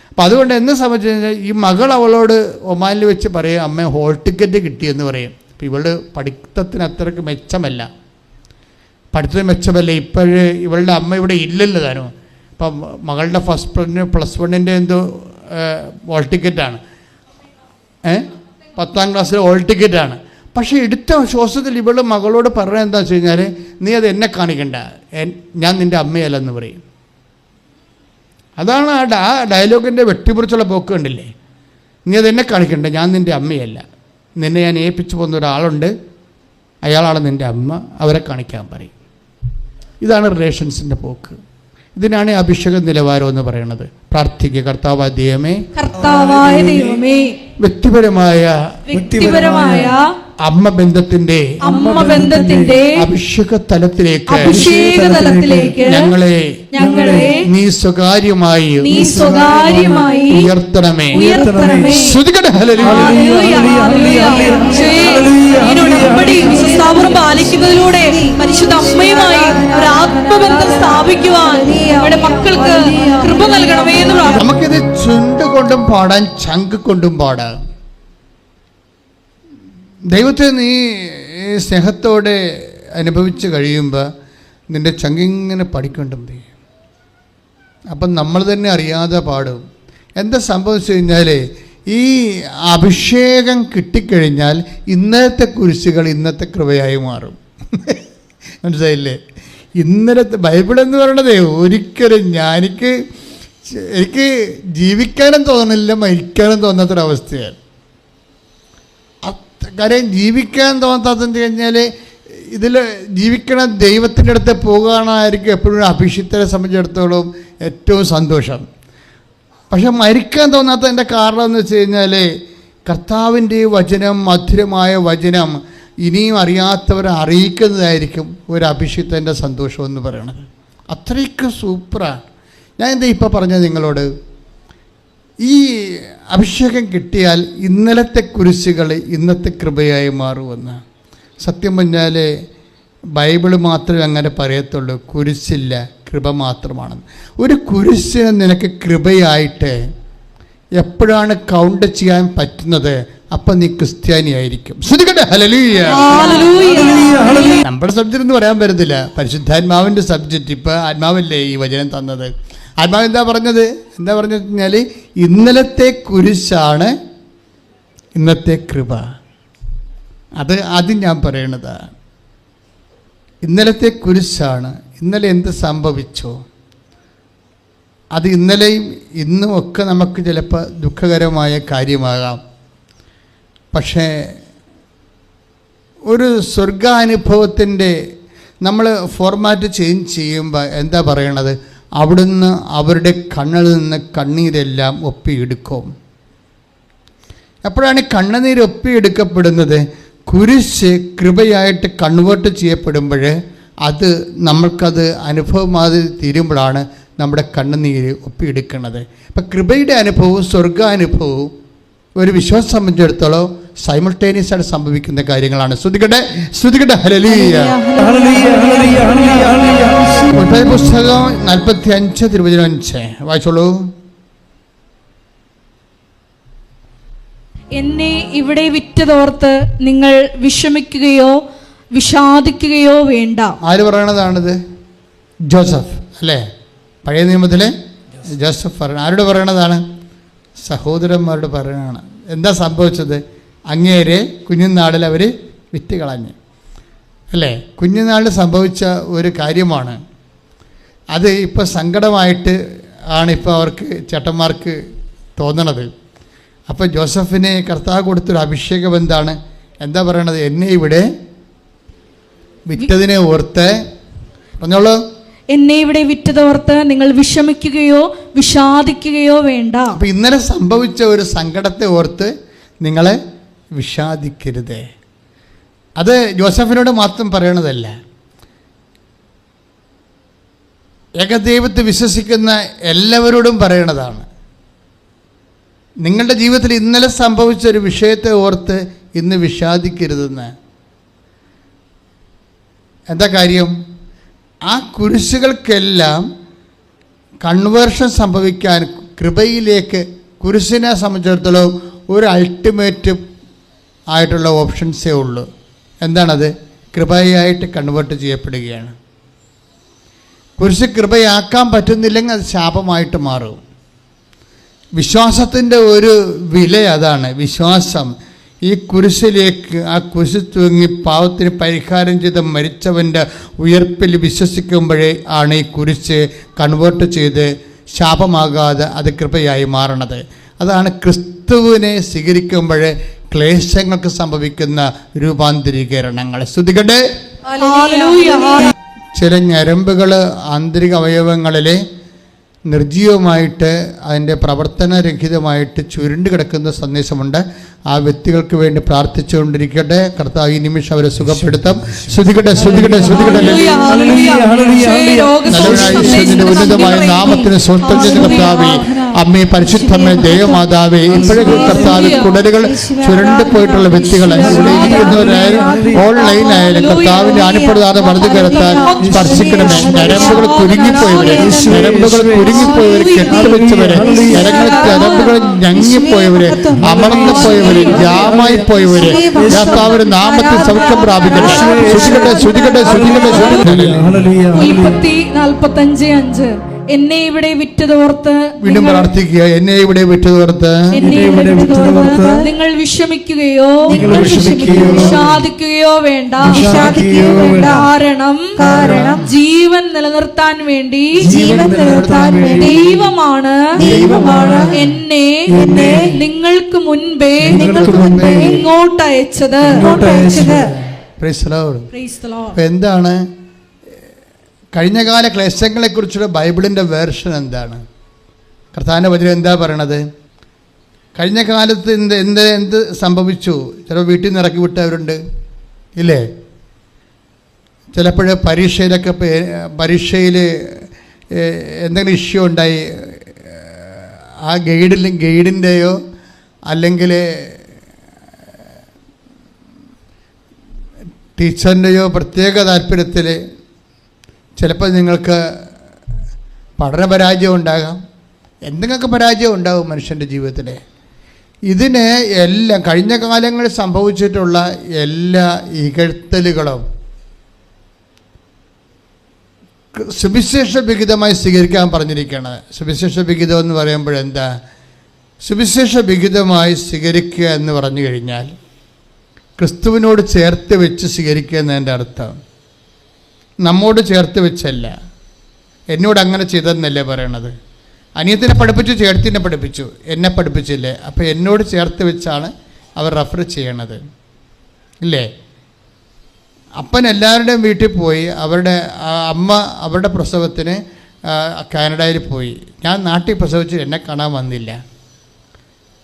അപ്പം അതുകൊണ്ട് എന്നെ സംബന്ധിച്ച് കഴിഞ്ഞാൽ ഈ മകൾ അവളോട് ഒമാനിൽ വെച്ച് പറയും അമ്മ ഹോൾ ടിക്കറ്റ് കിട്ടിയെന്ന് പറയും. അപ്പം ഇവളുടെ പഠിത്തത്തിന് അത്രയ്ക്ക് മെച്ചമല്ല. ഇപ്പോഴേ ഇവളുടെ അമ്മ ഇവിടെ ഇല്ലല്ലോ താനും. ഇപ്പം മകളുടെ +1 എന്തോ ഹോൾ ടിക്കറ്റാണ്, 10ാം ക്ലാസ്സിൽ ഹോൾ ടിക്കറ്റാണ്. പക്ഷേ എടുത്ത ശ്വാസത്തിൽ ഇവൾ മകളോട് പറയുന്നത് എന്താ വെച്ച് കഴിഞ്ഞാൽ, നീ അത് എന്നെ കാണിക്കണ്ട, ഞാൻ നിൻ്റെ അമ്മയല്ലെന്ന് പറയും. അതാണ് ആ ഡയലോഗിൻ്റെ വെട്ടിമുറിച്ചുള്ള പോക്ക് കണ്ടില്ലേ. നീ അതെന്നെ കാണിക്കണ്ട, ഞാൻ നിൻ്റെ അമ്മയല്ല, നിന്നെ ഞാൻ ഏൽപ്പിച്ചു പോകുന്ന ഒരാളുണ്ട്, അയാളാണ് നിൻ്റെ അമ്മ, അവരെ കാണിക്കാൻ പറയും. ഇതാണ് റിലേഷൻസിൻ്റെ പോക്ക്. ഇതിനാണ് അഭിഷേക നിലവാരം എന്ന് പറയുന്നത്. പ്രാർത്ഥിക്കുക, കർത്താവായ ദൈവമേ, വ്യക്തിപരമായ അമ്മ ബന്ധത്തിന്റെ അഭിഷേക തലത്തിലേക്ക് ഞങ്ങളെ നീ സ്വകാര്യമായി ഉയർത്തണമേ. പാലിക്കുന്നതിലൂടെ പരിശുദ്ധ അമ്മയുമായി ഒരു ആത്മബന്ധം സ്ഥാപിക്കുവാൻ നമ്മുടെ മക്കൾക്ക് കൃപ നൽകണമേ എന്ന് പ്രാർത്ഥിക്കുന്നു. നമുക്കിത് ചുണ്ടുകൊണ്ടും പാടാൻ, ചങ്ക് കൊണ്ടും പാടാം. ദൈവത്തെ നീ സ്നേഹത്തോടെ അനുഭവിച്ച് കഴിയുമ്പോൾ നിൻ്റെ ചങ്കിങ്ങനെ പഠിക്കണ്ടേ. അപ്പം നമ്മൾ തന്നെ അറിയാതെ പാടും. എന്താ സംഭവിച്ചു കഴിഞ്ഞാൽ ഈ അഭിഷേകം കിട്ടിക്കഴിഞ്ഞാൽ ഇന്നലത്തെ കുരിശുകൾ ഇന്നത്തെ കൃപയായി മാറും. മനസ്സിലായില്ലേ? ഇന്നലത്തെ ബൈബിളെന്ന് പറയണതേ ഒരിക്കലും എനിക്ക് ജീവിക്കാനും തോന്നുന്നില്ല, മരിക്കാനും തോന്നാത്തൊരവസ്ഥയാണ്. കാര്യം ജീവിക്കാൻ തോന്നാത്തതെന്ന് കഴിഞ്ഞാൽ ഇതിൽ ജീവിക്കണ ദൈവത്തിൻ്റെ അടുത്ത് പോകുകയാണായിരിക്കും എപ്പോഴും അഭിഷിക്തരെ സംബന്ധിച്ചിടത്തോളം ഏറ്റവും സന്തോഷം. പക്ഷെ മരിക്കാൻ തോന്നാത്തതിൻ്റെ കാരണം എന്ന് വെച്ച് കഴിഞ്ഞാൽ കർത്താവിൻ്റെ വചനം, മധുരമായ വചനം ഇനിയും അറിയാത്തവരെ അറിയിക്കുന്നതായിരിക്കും ഒരു അഭിഷിക്തൻ്റെ സന്തോഷം എന്ന് പറയണത്. അത്രയ്ക്ക് സൂപ്പറാണ്. ഞാൻ എന്താ ഇപ്പോൾ പറഞ്ഞത് നിങ്ങളോട്, ഈ അഭിഷേകം കിട്ടിയാൽ ഇന്നലത്തെ കുരിശുകൾ ഇന്നത്തെ കൃപയായി മാറുമെന്ന്. സത്യം പറഞ്ഞാൽ ബൈബിള് മാത്രമേ അങ്ങനെ പറയത്തുള്ളൂ, കുരിശില്ല കൃപ മാത്രമാണെന്ന്. ഒരു കുരിശിന് നിനക്ക് കൃപയായിട്ട് എപ്പോഴാണ് കൗണ്ട് ചെയ്യാൻ പറ്റുന്നത്, അപ്പം നീ ക്രിസ്ത്യാനിയായിരിക്കും. ഹല്ലേലൂയ. നമ്മുടെ സബ്ജക്റ്റ് എന്ന് പറയാൻ പറ്റത്തില്ല, പരിശുദ്ധാത്മാവിൻ്റെ സബ്ജക്റ്റ്. ഇപ്പം ആത്മാവല്ലേ ഈ വചനം തന്നത്. ആത്മാവ് എന്താ പറഞ്ഞത് കഴിഞ്ഞാൽ ഇന്നലത്തെ കുരിശാണ് ഇന്നത്തെ കൃപ. അത് ഞാൻ പറയണതാണ്. ഇന്നലത്തെ കുരിശാണ്. ഇന്നലെ എന്ത് സംഭവിച്ചോ അത് ഇന്നലെയും ഇന്നും ഒക്കെ നമുക്ക് ചിലപ്പോൾ ദുഃഖകരമായ കാര്യമാകാം. പക്ഷേ ഒരു സ്വർഗാനുഭവത്തിൻ്റെ നമ്മൾ ഫോർമാറ്റ് ചേഞ്ച് ചെയ്യുമ്പോൾ എന്താ പറയണത്, അവിടുന്ന് അവരുടെ കണ്ണിൽ നിന്ന് കണ്ണീരെല്ലാം ഒപ്പിയെടുക്കും. എപ്പോഴാണ് കണ്ണുനീര് ഒപ്പിയെടുക്കപ്പെടുന്നത്? കുരിശ് കൃപയായിട്ട് കൺവേർട്ട് ചെയ്യപ്പെടുമ്പോൾ അത് നമ്മൾക്കത് അനുഭവമാതിരി തീരുമ്പോഴാണ് നമ്മുടെ കണ്ണുനീര് ഒപ്പിയെടുക്കുന്നത്. അപ്പം കൃപയുടെ അനുഭവവും സ്വർഗാനുഭവവും ഒരു വിശ്വാസം സംബന്ധിച്ചിടത്തോളം സൈമൾട്ടേനിയസ് ആയിട്ട് സംഭവിക്കുന്ന കാര്യങ്ങളാണ്. ശ്രുതികട്ടെ ഹല്ലേലൂയ. പുസ്തകം 45:5 വായിച്ചോളൂ. എന്നെ ഇവിടെ വിറ്റതോർത്ത് നിങ്ങൾ വിഷമിക്കുകയോ വിഷാദിക്കുകയോ വേണ്ട. ആര് പറയണതാണിത്? ജോസഫ് അല്ലേ? പഴയ നിയമത്തിലെ ജോസഫ് പറയണ. ആരോട് പറയണതാണ്? സഹോദരന്മാരോട് പറയണതാണ്. എന്താ സംഭവിച്ചത്? അങ്ങേരെ കുഞ്ഞുനാളിൽ അവർ വിറ്റ് കളഞ്ഞു അല്ലേ? കുഞ്ഞുനാളിൽ സംഭവിച്ച ഒരു കാര്യമാണ് അത്. ഇപ്പോൾ സങ്കടമായിട്ട് ആണ് ഇപ്പോൾ അവർക്ക് ചേട്ടന്മാർക്ക് തോന്നണത്. അപ്പോൾ ജോസഫിനെ കർത്താവ് കൊടുത്തൊരു അഭിഷേകം എന്താ പറയണത്? എന്നെ ഇവിടെ വിറ്റതിനെ ഓർത്ത് പറഞ്ഞോളൂ. എന്നെ ഇവിടെ വിറ്റതോർത്ത് നിങ്ങൾ വിഷമിക്കുകയോ വിഷാദിക്കുകയോ വേണ്ട. അപ്പം ഇന്നലെ സംഭവിച്ച ഒരു സങ്കടത്തെ ഓർത്ത് നിങ്ങൾ വിഷാദിക്കരുത്. അത് ജോസഫിനോട് മാത്രം പറയണതല്ല, ഏകദൈവത്തെ വിശ്വസിക്കുന്ന എല്ലാവരോടും പറയണതാണ്. നിങ്ങളുടെ ജീവിതത്തിൽ ഇന്നലെ സംഭവിച്ച ഒരു വിഷയത്തെ ഓർത്ത് ഇന്ന് വിഷാദിക്കരുതെന്ന്. എന്താ കാര്യം? ആ കുരിശുകൾക്കെല്ലാം കൺവേർഷൻ സംഭവിക്കാൻ കൃപയിലേക്ക് കുരിശിനെ സംബന്ധിച്ചിടത്തോളം ഒരു അൾട്ടിമേറ്റ് ആയിട്ടുള്ള ഓപ്ഷൻസേ ഉള്ളൂ. എന്താണത്? കൃപയായിട്ട് കൺവേർട്ട് ചെയ്യപ്പെടുകയാണ്. കുരിശ് കൃപയാക്കാൻ പറ്റുന്നില്ലെങ്കിൽ അത് ശാപമായിട്ട് മാറും. വിശ്വാസത്തിൻ്റെ ഒരു വില അതാണ്. വിശ്വാസം ഈ കുരിശിലേക്ക്, ആ കുരിശ് തൂങ്ങി പാവത്തിന് പരിഹാരം ചെയ്ത് മരിച്ചവൻ്റെ ഉയർപ്പിൽ വിശ്വസിക്കുമ്പോഴേ ആണ് ഈ കുരിശ് കൺവേർട്ട് ചെയ്ത് ശാപമാകാതെ അത് കൃപയായി മാറണത്. അതാണ് ക്രിസ്തുവിനെ സ്വീകരിക്കുമ്പോൾ ക്ലേശങ്ങൾക്ക് സംഭവിക്കുന്ന രൂപാന്തരീകരണങ്ങൾ. ശ്രുതികട്ടെ. ചില ഞരമ്പുകൾ ആന്തരിക അവയവങ്ങളിലെ നിർജീവമായിട്ട് അതിൻ്റെ പ്രവർത്തനരഹിതമായിട്ട് ചുരുണ്ട് കിടക്കുന്ന സന്ദേശമുണ്ട്. ആ വ്യക്തികൾക്ക് വേണ്ടി പ്രാർത്ഥിച്ചുകൊണ്ടിരിക്കട്ടെ. കർത്താവ് ഈ നിമിഷം അവരെ സുഖപ്പെടുത്തും. ശ്രുതികട്ടെ. ഉന്നതമായ നാമത്തിന് സ്വന്തം ചെയ്ത കർത്താവേ, അമ്മേ, പരിശുദ്ധമേ, ദേവമാതാവേ, ഇപ്പോഴേക്കും കർത്താവ് കുടലുകൾ ചുരുണ്ട് പോയിട്ടുള്ള വ്യക്തികൾ ഇവിടെ ഇരിക്കുന്നവരായാലും ഓൺലൈനായാലും കർത്താവിൻ്റെ അനുപ്രദാനം വലതു കരത്താൽ സ്പർശിക്കണമേ. ഞരമ്പുകൾ കുരുങ്ങിപ്പോയവരെ, ഞരമ്പുകൾ കുടുങ്ങിപ്പോയവര്, കെട്ടിവെച്ചവര്, ഞരമ്പുകൾ ഞങ്ങിപ്പോയവര്, അമർന്നു പോയവര്, ജാമായി പോയവര് കർത്താവിന്റെ നാമത്തിൽ സൗഖ്യം പ്രാപിക്കട്ടെ. ശ്രുതികട്ടെ. ഉൽപ്പത്തി 45:5 എന്നെ ഇവിടെ വിറ്റതോർത്ത് വീണ്ടും പ്രാർത്ഥിക്കുക. എന്നെ ഇവിടെ വിറ്റതോർത്ത് നിങ്ങൾ വിഷമിക്കുകയോ വിഷാദിക്കുകയോ വേണ്ട. കാരണം ജീവൻ നിലനിർത്താൻ വേണ്ടി ദൈവമാണ് എന്നെ നിങ്ങൾക്ക് മുൻപേ ഇങ്ങോട്ട് അയച്ചത്. എന്താണ് കഴിഞ്ഞകാല ക്ലേശങ്ങളെ കുറിച്ചുള്ള ബൈബിളിൻ്റെ വേർഷൻ എന്താണ്? കർത്താവിൻ്റെ വചനം എന്താ പറയണത്? കഴിഞ്ഞ കാലത്ത് എന്ത് സംഭവിച്ചു? ചിലപ്പോൾ വീട്ടിൽ നിന്ന് ഇറക്കി വിട്ടവരുണ്ട്, ഇല്ലേ? ചിലപ്പോൾ പരീക്ഷയിൽ എന്തെങ്കിലും ഇഷ്യൂ ഉണ്ടായി, ആ ഗൈഡിൻ്റെയോ അല്ലെങ്കിൽ ടീച്ചറിൻ്റെയോ പ്രത്യേക താല്പര്യത്തിൽ ചിലപ്പോൾ നിങ്ങൾക്ക് പഠനപരാജയം ഉണ്ടാകാം, എന്തെങ്കിലുമൊക്കെ പരാജയം ഉണ്ടാകും മനുഷ്യൻ്റെ ജീവിതത്തിൽ. ഇതിന് എല്ലാം കഴിഞ്ഞ കാലങ്ങളിൽ സംഭവിച്ചിട്ടുള്ള എല്ലാ ഇകഴ്ത്തലുകളും സുവിശേഷ വിഹിതമായി സ്വീകരിക്കാൻ പറഞ്ഞിരിക്കുകയാണ്. സുവിശേഷ വിഹിതം എന്ന് പറയുമ്പോഴെന്താ? സുവിശേഷ വിഹിതമായി സ്വീകരിക്കുക എന്ന് പറഞ്ഞു കഴിഞ്ഞാൽ ക്രിസ്തുവിനോട് ചേർത്ത് വെച്ച് സ്വീകരിക്കുക എന്നതിൻ്റെ അർത്ഥം. നമ്മോട് ചേർത്ത് വെച്ചല്ല, എന്നോട് അങ്ങനെ ചെയ്തതെന്നല്ലേ പറയണത്. അനിയത്തിനെ പഠിപ്പിച്ചു, ചേർത്തിനെ പഠിപ്പിച്ചു, എന്നെ പഠിപ്പിച്ചില്ലേ? അപ്പോൾ എന്നോട് ചേർത്ത് വെച്ചാണ് അവർ റെഫർ ചെയ്യണത്, ഇല്ലേ? അപ്പൻ എല്ലാവരുടെയും വീട്ടിൽ പോയി, അമ്മ അവരുടെ പ്രസവത്തിന് കാനഡയിൽ പോയി. ഞാൻ നാട്ടിൽ പ്രസവിച്ച് എന്നെ കാണാൻ വന്നില്ല.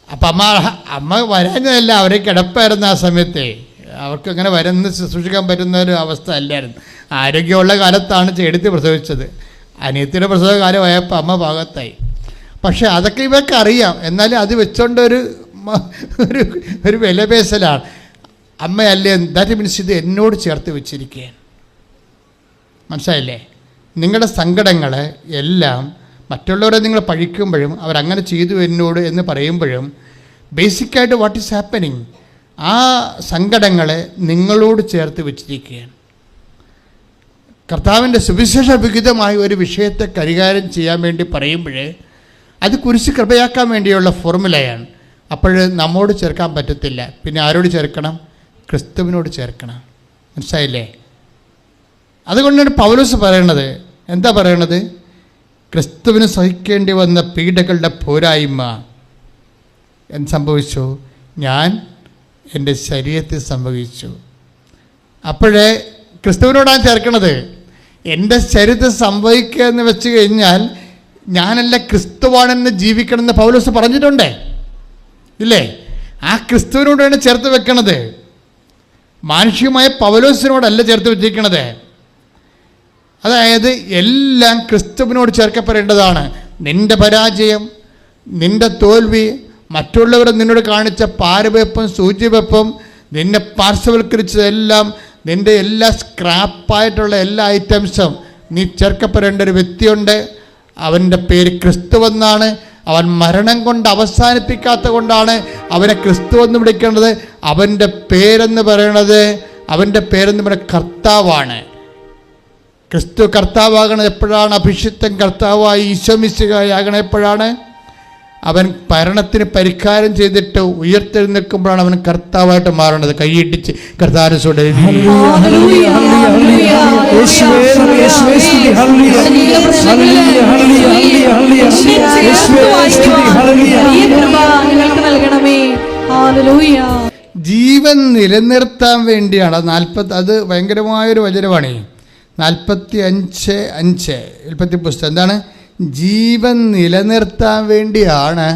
അപ്പം അമ്മ വരാഞ്ഞതല്ല, അവരെ കിടപ്പായിരുന്നു ആ സമയത്തെ. അവർക്ക് അങ്ങനെ വരുന്ന ശുശ്രൂഷിക്കാൻ പറ്റുന്ന ഒരു അവസ്ഥ അല്ലായിരുന്നു. ആരോഗ്യമുള്ള കാലത്താണ് ചേടത്തി പ്രസവിച്ചത്. അനിയത്തിയുടെ പ്രസവ കാലമായപ്പോൾ അമ്മ ഭാഗത്തായി. പക്ഷേ അതൊക്കെ ഇവർക്ക് അറിയാം. എന്നാലും അത് വെച്ചുകൊണ്ട് ഒരു വിലപേശലാണ്. അമ്മയല്ലേ, ദാറ്റ് മീൻസ് ഇത് എന്നോട് ചേർത്ത് വെച്ചിരിക്കുകയാണ്. മനസ്സിലായില്ലേ? നിങ്ങളുടെ സങ്കടങ്ങൾ എല്ലാം മറ്റുള്ളവരെ നിങ്ങൾ പഴിക്കുമ്പോഴും അവരങ്ങനെ ചെയ്തു എന്നോട് എന്ന് പറയുമ്പോഴും ബേസിക്കായിട്ട് വാട്ട് ഈസ് ഹാപ്പനിങ്, ആ സങ്കടങ്ങളെ നിങ്ങളോട് ചേർത്ത് വെച്ചിരിക്കുകയാണ്. കർത്താവിൻ്റെ സുവിശേഷ വിഹിതമായ ഒരു വിഷയത്തെ കൈകാര്യം ചെയ്യാൻ വേണ്ടി പറയുമ്പോൾ അത് കുരിശ് കൃപയാക്കാൻ വേണ്ടിയുള്ള ഫോർമുലയാണ്. അപ്പോൾ നമ്മോട് ചേർക്കാൻ പറ്റത്തില്ല. പിന്നെ ആരോട് ചേർക്കണം? ക്രിസ്തുവിനോട് ചേർക്കണം. മനസ്സിലായില്ലേ? അതുകൊണ്ടാണ് പൗലോസ് പറയണത്. എന്താ പറയണത്? ക്രിസ്തുവിന് സഹിക്കേണ്ടി വന്ന പീഡകളുടെ പോരായ്മ എന്ത് സംഭവിച്ചു? ഞാൻ എൻ്റെ ശരീരത്തിൽ സംഭവിച്ചു. അപ്പോഴേ ക്രിസ്തുവിനോടാണ് ചേർക്കണത്. എൻ്റെ ശരീരത്തിൽ സംഭവിക്കുക എന്ന് വെച്ച് കഴിഞ്ഞാൽ ഞാനല്ല, ക്രിസ്തുവാണെന്ന് ജീവിക്കണമെന്ന് പൗലോസ് പറഞ്ഞിട്ടുണ്ട്, ഇല്ലേ? ആ ക്രിസ്തുവിനോടാണ് ചേർത്ത് വെക്കണത്. മാനുഷികമായ പൗലോസിനോടല്ല ചേർത്ത് വെച്ചിരിക്കണത്. അതായത് എല്ലാം ക്രിസ്തുവിനോട് ചേർക്കപ്പെടേണ്ടതാണ്. നിൻ്റെ പരാജയം, നിൻ്റെ തോൽവി, മറ്റുള്ളവർ നിന്നോട് കാണിച്ച പാരവെപ്പും സൂചിവെപ്പും, നിന്നെ പാർശ്വവൽക്കരിച്ചതെല്ലാം, നിൻ്റെ എല്ലാ സ്ക്രാപ്പായിട്ടുള്ള എല്ലാ ഐറ്റംസും നീ ചേർക്കപ്പെടേണ്ട ഒരു വ്യക്തിയുണ്ട്. അവൻ്റെ പേര് ക്രിസ്തുവെന്നാണ്. അവൻ മരണം കൊണ്ട് അവസാനിപ്പിക്കാത്ത കൊണ്ടാണ് അവനെ ക്രിസ്തുവെന്ന് വിളിക്കേണ്ടത്. അവൻ്റെ പേരെന്ന് പറയുന്നത് കർത്താവാണ്. ക്രിസ്തു കർത്താവാകണത് എപ്പോഴാണ്? അഭിഷിക്തൻ കർത്താവായി ഈശോ മിശിഹായാകണത് എപ്പോഴാണ്? അവൻ മരണത്തിന് പരിഹാരം ചെയ്തിട്ട് ഉയർത്തെഴുന്നേൽക്കുമ്പോഴാണ് അവൻ കർത്താവായിട്ട് മാറണത്. കൈയിടിച്ച് കർത്താവിനോട് ജീവൻ നിലനിർത്താൻ വേണ്ടിയാണ്. അത് ഭയങ്കരമായൊരു വചനമാണ്. 45:5 ഉൽപ്പത്തി പുസ്തകം. എന്താണ്? ജീവൻ നിലനിർത്താൻ വേണ്ടിയാണ്,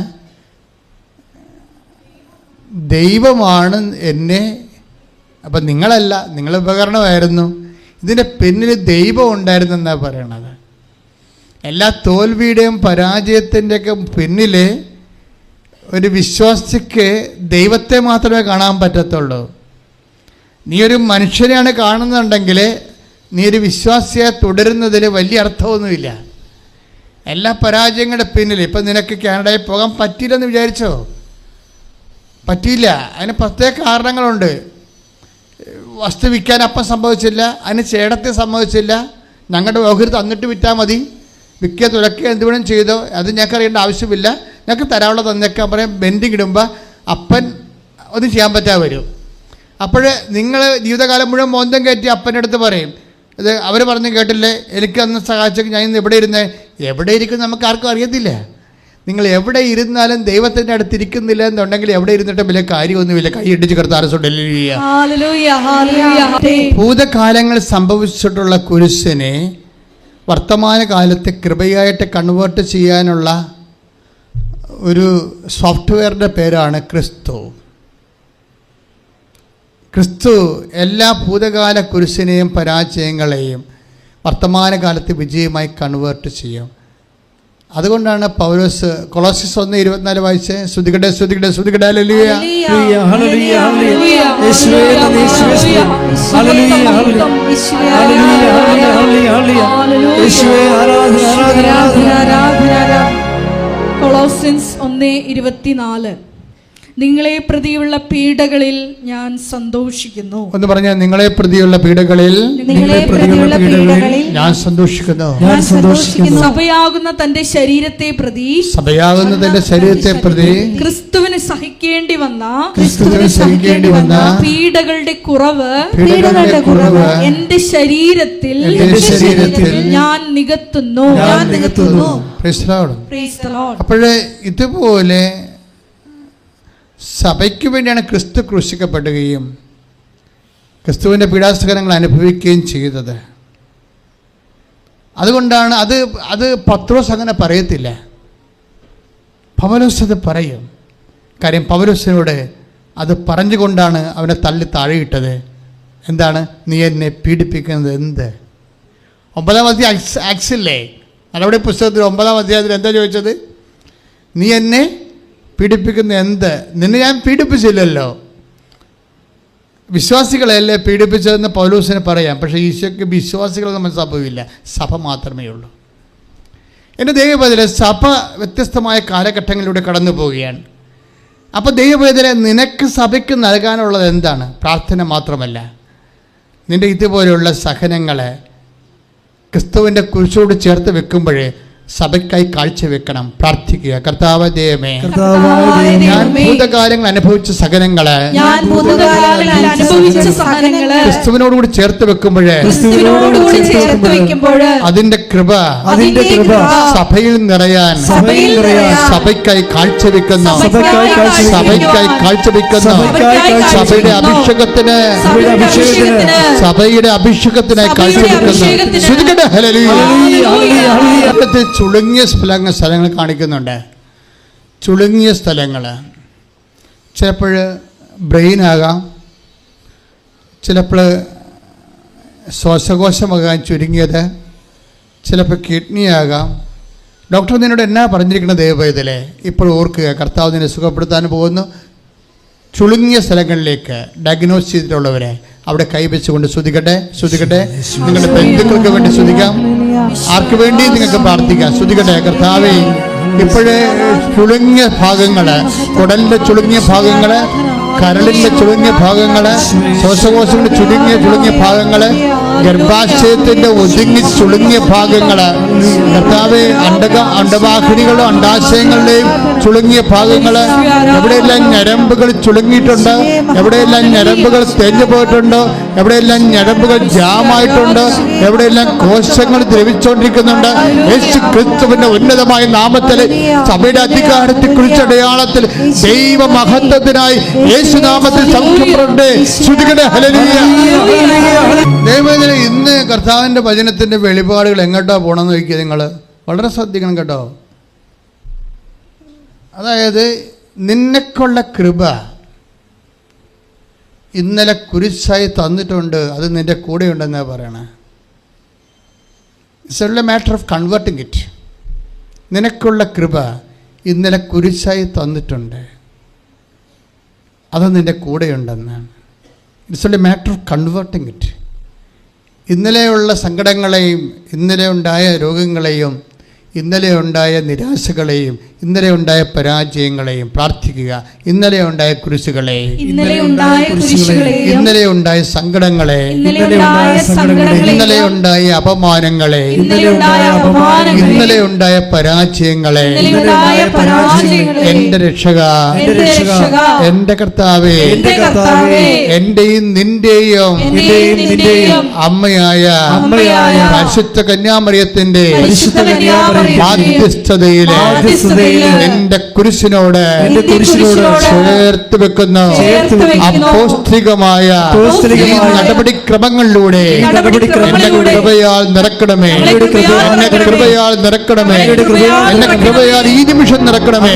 ദൈവമാണ് എന്നെ. അപ്പം നിങ്ങളല്ല, നിങ്ങൾ ഉപകരണമായിരുന്നു. ഇതിൻ്റെ പിന്നിൽ ദൈവം ഉണ്ടായിരുന്നെന്നാണ് പറയണത്. എല്ലാ തോൽവിയുടെയും പരാജയത്തിൻ്റെയൊക്കെ പിന്നിൽ ഒരു വിശ്വാസിക്ക് ദൈവത്തെ മാത്രമേ കാണാൻ പറ്റത്തുള്ളൂ. നീ ഒരു മനുഷ്യനെയാണ് കാണുന്നുണ്ടെങ്കിൽ നീ ഒരു വിശ്വാസിയെ തുടരുന്നതിൽ വലിയ അർത്ഥമൊന്നുമില്ല. എല്ലാ പരാജയങ്ങളുടെ പിന്നിൽ ഇപ്പം നിനക്ക് കാനഡയിൽ പോകാൻ പറ്റിയില്ലെന്ന് വിചാരിച്ചോ? പറ്റിയില്ല. അതിന് പ്രത്യേക കാരണങ്ങളുണ്ട്. വസ്തു വിൽക്കാൻ അപ്പം സംഭവിച്ചില്ല, അതിന് ചേടത്തെ സംഭവിച്ചില്ല. ഞങ്ങളുടെ ഓഹരി തന്നിട്ട് വിറ്റാൽ മതി, വിൽക്കുക തുലക്കുക എന്തുവേണം ചെയ്തോ, അത് ഞങ്ങൾക്ക് അറിയേണ്ട ആവശ്യമില്ല, ഞങ്ങൾക്ക് തരാനുള്ള തന്നേക്കാൻ പറയാം. ബെൻഡിങ് ഇടുമ്പോൾ അപ്പൻ ഒന്നും ചെയ്യാൻ പറ്റാതെ വരും. അപ്പോൾ നിങ്ങൾ ജീവിതകാലം മുഴുവൻ മോന്തം കയറ്റി അപ്പൻ്റെ അടുത്ത് പറയും, ഇത് അവർ പറഞ്ഞ് കേട്ടില്ലേ, എനിക്ക് അന്ന് സഹായിച്ചെങ്കിൽ ഞാൻ ഇന്ന് എവിടെ ഇരുന്നേ? എവിടെ ഇരിക്കും നമുക്ക് ആർക്കും അറിയത്തില്ല. നിങ്ങൾ എവിടെ ഇരുന്നാലും ദൈവത്തിൻ്റെ അടുത്തിരിക്കുന്നില്ല എന്നുണ്ടെങ്കിൽ എവിടെ ഇരുന്നിട്ടും വലിയ കാര്യമൊന്നുമില്ല. കൈ ഇടിച്ച് കർത്താരസുണ്ടല്ലോ. ഭൂതകാലങ്ങൾ സംഭവിച്ചിട്ടുള്ള കുരിശിനെ വർത്തമാനകാലത്തെ കൃപയായിട്ട് കൺവേർട്ട് ചെയ്യാനുള്ള ഒരു സോഫ്റ്റ്വെയറിൻ്റെ പേരാണ് ക്രിസ്തു. ക്രിസ്തു എല്ലാ ഭൂതകാല കുരിശിനെയും പരാജയങ്ങളെയും വർത്തമാനകാലത്ത് വിജയമായി കൺവേർട്ട് ചെയ്യും. അതുകൊണ്ടാണ് പൗലോസ് കൊളോസ്യസ് 1:24 വായിച്ച് സ്തുതിക്കട്ടെ സ്തുതിക്കട്ടെ സ്തുതിക്കട്ടെ ഹല്ലേലൂയ ഹല്ലേലൂയ ഹല്ലേലൂയ യേശുവേ നന്ദി യേശുവേ ഹല്ലേലൂയ ഹല്ലേലൂയ ഹല്ലേലൂയ യേശുവേ ആരാധന ആരാധന ആരാധന. കൊളോസ്യൻസ് 1:24 നിങ്ങളെ പ്രതിയുള്ള പീഡകളിൽ ഞാൻ സന്തോഷിക്കുന്നു. എന്ന് പറഞ്ഞാൽ നിങ്ങളെ പ്രതിയുള്ള പീഡകളിൽ ഞാൻ സന്തോഷിക്കുന്നു. സഭയാകുന്ന തന്റെ ശരീരത്തെ പ്രതി ക്രിസ്തുവിന് സഹിക്കേണ്ടി വന്ന പീഡകളുടെ കുറവ് എന്റെ ശരീരത്തിൽ ഞാൻ നികത്തുന്നു. അപ്പോഴേ ഇതുപോലെ സഭയ്ക്ക് വേണ്ടിയാണ് ക്രിസ്തു ക്രൂശിക്കപ്പെടുകയും ക്രിസ്തുവിൻ്റെ പീഡാസഹനങ്ങൾ അനുഭവിക്കുകയും ചെയ്തത്. അതുകൊണ്ടാണ് അത് പത്രോസ് അങ്ങനെ പറയത്തില്ല, പൗലോസ് അത് പറയും. കാര്യം പൗലോസിനോട് അത് പറഞ്ഞുകൊണ്ടാണ് അവനെ തള്ളി താഴെയിട്ടത്. എന്താണ്? നീ എന്നെ പീഡിപ്പിക്കുന്നത് എന്ത്? 9-ാം അധ്യായം ആക്സില്ലേ, നടപടി പുസ്തകത്തിൽ 9-ാം അധ്യായത്തിൽ എന്താ ചോദിച്ചത്? നീ എന്നെ പീഡിപ്പിക്കുന്ന എന്ത്? നിന്നെ ഞാൻ പീഡിപ്പിച്ചില്ലല്ലോ. വിശ്വാസികളെയല്ലേ പീഡിപ്പിച്ചതെന്ന് പൗലോസിന് പറയാം. പക്ഷേ ഈശോയ്ക്ക് വിശ്വാസികളൊന്നും മനസ്സിലാവില്ല, സഭ മാത്രമേ ഉള്ളൂ. എൻ്റെ ദൈവവേദന സഭ വ്യത്യസ്തമായ കാലഘട്ടങ്ങളിലൂടെ കടന്നു പോവുകയാണ്. അപ്പോൾ ദൈവവേദന നിനക്ക് സഭയ്ക്ക് നൽകാനുള്ളത് എന്താണ്? പ്രാർത്ഥന മാത്രമല്ല, നിൻ്റെ ഇതുപോലെയുള്ള സഹനങ്ങളെ ക്രിസ്തുവിൻ്റെ കുരിശോട് ചേർത്ത് വെക്കുമ്പോഴേ സഭയ്ക്കായി കാഴ്ചവെക്കണം, പ്രാർത്ഥിക്കുക. കർത്താവേ ദൈവമേ, ഞാൻ ഭൂതകാലങ്ങൾ അനുഭവിച്ച സഹനങ്ങള് ക്രിസ്തുവിനോടുകൂടി ചേർത്ത് വെക്കുമ്പോഴേ അതിന്റെ കൃപ സഭയിൽ നിറയാൻ സഭയ്ക്കായി കാഴ്ചവെക്കുന്ന സഭയുടെ അഭിഷേകത്തിനായി കാഴ്ചവെക്കുന്ന ചുളുങ്ങിയ സ്ഥലങ്ങൾ കാണിക്കുന്നുണ്ട്. ചുളുങ്ങിയ സ്ഥലങ്ങൾ ചിലപ്പോൾ ബ്രെയിനാകാം, ചിലപ്പോൾ ശ്വാസകോശമാകാൻ ചുരുങ്ങിയത്, ചിലപ്പോൾ കിഡ്നി ആകാം. ഡോക്ടർ നിന്നോട് എന്നാ പറഞ്ഞിരിക്കുന്നത് ദൈവവേദനയിലെ? ഇപ്പോൾ ഓർക്കുക, കർത്താവ് നിന്നെ സുഖപ്പെടുത്താൻ പോകുന്നു. ചുളുങ്ങിയ സ്ഥലങ്ങളിലേക്ക് ഡയഗ്നോസ് ചെയ്തിട്ടുള്ളവരെ അവിടെ കൈവച്ചുകൊണ്ട് സ്തുതിക്കട്ടെ സ്തുതിക്കട്ടെ. നിങ്ങളുടെ ബന്ധുക്കൾക്ക് വേണ്ടി സ്തുതിക്കാം, ആർക്ക് വേണ്ടി നിങ്ങൾക്ക് പ്രാർത്ഥിക്കാം. സ്തുതിക്കട്ടെ. കർത്താവേ, ഇപ്പോഴേ ചുളുങ്ങിയ ഭാഗങ്ങള്, കുടലിന്റെ ചുളുങ്ങിയ ഭാഗങ്ങള്, കരളിന്റെ ചുളുങ്ങിയ ഭാഗങ്ങള്, ശ്വാസകോശങ്ങളുടെ ചുളുങ്ങിയ ഭാഗങ്ങള്, ഗർഭാശയത്തിന്റെ ഒതുങ്ങി ചുളുങ്ങിയ ഭാഗങ്ങള്, കർത്താവേ, അണ്ടവാഹിനികളും അണ്ടാശയങ്ങളുടെയും ചുളുങ്ങിയ ഭാഗങ്ങള്, എവിടെയെല്ലാം ഞരമ്പുകൾ ചുളുങ്ങിയിട്ടുണ്ട്, എവിടെയെല്ലാം ഞരമ്പുകൾ തേഞ്ഞു പോയിട്ടുണ്ടോ, എവിടെയെല്ലാം ഞരമ്പുകൾ ജാമായിട്ടുണ്ട്, എവിടെയെല്ലാം കോശങ്ങൾ ദ്രവിച്ചുകൊണ്ടിരിക്കുന്നുണ്ട്, യേശു ക്രിസ്തുവിന്റെ ഉന്നതമായ നാമത്തിൽ സഭയുടെ അധികാരത്തെ കുറിച്ച് അടയാളത്തിൽ ദൈവ മഹത്വത്തിനായി യേശുനാമത്തിൽ സൗഖ്യപ്പെടട്ടെ. ശ്രുതികട ഹല്ലേലൂയ. ദൈവവേദന ഇന്ന് കർത്താവിന്റെ വചനത്തിന്റെ വെളിപാടുകൾ എങ്ങോട്ടാ പോകണമെന്ന് ചോദിക്കുക. നിങ്ങൾ വളരെ ശ്രദ്ധിക്കണം കേട്ടോ. അതായത് നിനക്കുള്ള കൃപ ഇന്നലെ കുരിശായി തന്നിട്ടുണ്ട്, അത് നിന്റെ കൂടെ ഉണ്ടെന്നാണ് പറയണേ. It's only a matter of converting it. നിനക്കുള്ള കൃപ ഇന്നലെ കുരിശായി തന്നിട്ടുണ്ട്, അത് നിന്റെ കൂടെയുണ്ടെന്നാണ്. It's only a matter of converting it. ഇന്നലെയുള്ള സങ്കടങ്ങളെയും ഇന്നലെ ഉണ്ടായ രോഗങ്ങളെയും ഇന്നലെ ഉണ്ടായ നിരാശകളെയും ഇന്നലെ ഉണ്ടായ പരാജയങ്ങളെയും പ്രാർത്ഥിക്കുക. ഇന്നലെ ഉണ്ടായ കുരിശുകളെയും ഇന്നലെ ഉണ്ടായ സങ്കടങ്ങളെ ഇന്നലെ ഉണ്ടായ അപമാനങ്ങളെ ഇന്നലെ ഉണ്ടായ പരാജയങ്ങളെ എന്റെ രക്ഷക എന്റെ കർത്താവേ എന്റെയും നിന്റെയും അമ്മയായ പരിശുദ്ധ കന്യാമറിയത്തിന്റെ മാധ്യസ്ഥതയിലെ എന്റെ കുരിശിനോട് ചേർത്ത് വെക്കുന്ന അപ്പോസ്തലികമായ നടപടിക്രമങ്ങളിലൂടെ എന്നെ കൃപയാൽ നിറക്കണമേ, എന്നെ കൃപയാൽ നിറക്കണമേ, എന്നെ കൃപയാൽ ഈ നിമിഷം നിറക്കണമേ.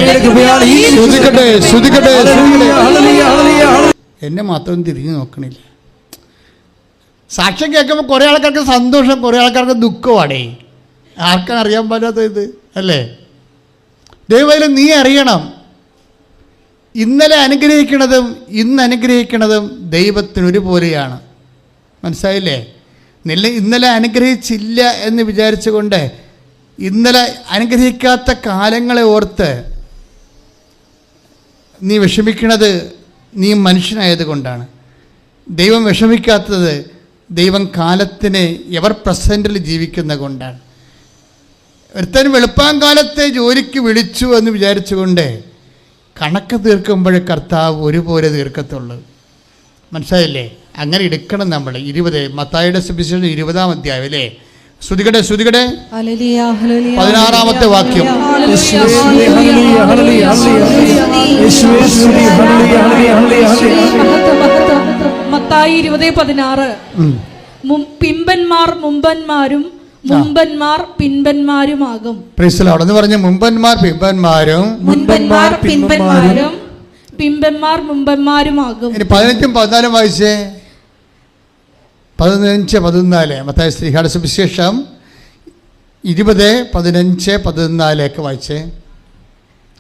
ശ്രുതികട്ടെ ശ്രുതികട്ടെ. എന്നെ മാത്രം തിരിഞ്ഞു നോക്കണില്ല. സാക്ഷ്യം കേൾക്കുമ്പോൾ കുറേ ആൾക്കാർക്ക് സന്തോഷം, കുറേ ആൾക്കാർക്ക് ദുഃഖമാണേ. ആർക്കാണ് അറിയാൻ പറ്റാത്ത ഇത് അല്ലേ? ദൈവം നീ അറിയണം, ഇന്നലെ അനുഗ്രഹിക്കണതും ഇന്ന് അനുഗ്രഹിക്കണതും ദൈവത്തിന് ഒരുപോലെയാണ്. മനസ്സിലായില്ലേ? ഇന്നലെ അനുഗ്രഹിച്ചില്ല എന്ന് വിചാരിച്ചുകൊണ്ട് ഇന്നലെ അനുഗ്രഹിക്കാത്ത കാലങ്ങളെ ഓർത്ത് നീ വിഷമിക്കണത് നീ മനുഷ്യനായത് കൊണ്ടാണ്. ദൈവം വിഷമിക്കാത്തത് ദൈവം കാലത്തിന് എവർ പ്രസൻറ്റിൽ ജീവിക്കുന്ന കൊണ്ടാണ്. ഒരുത്തൻ വെളുപ്പാങ്കാലത്തെ ജോലിക്ക് വിളിച്ചു എന്ന് വിചാരിച്ചുകൊണ്ട് കണക്ക് തീർക്കുമ്പോൾ കർത്താവ് ഒരുപോലെ തീർക്കത്തുള്ളൂ. മനസ്സിലായില്ലേ? അങ്ങനെ എടുക്കണം നമ്മൾ. 20 മത്തായിയുടെ സുവിശേഷം 20-ാം അധ്യായം അല്ലേ? ശ്രുതികടെ ശ്രുതികടെ 16-ാമത്തെ വാക്യം. മത്തായി 20:16. പിമ്പന്മാർ മുമ്പന്മാരും മുമ്പന്മാർ പിൻപന്മാരുമാകും. അവിടെ പറഞ്ഞ മുമ്പന്മാർ പിമ്പന്മാരും മുൻപന്മാർ പിൻപന്മാരും പിമ്പന്മാർ മുമ്പന്മാരുമാകും. 15-ഉം 14-ഉം വായിച്ചേ. 15-14 മത്തായി ശ്രീഹാട സുവിശേഷം 20:15-14 വായിച്ചേ.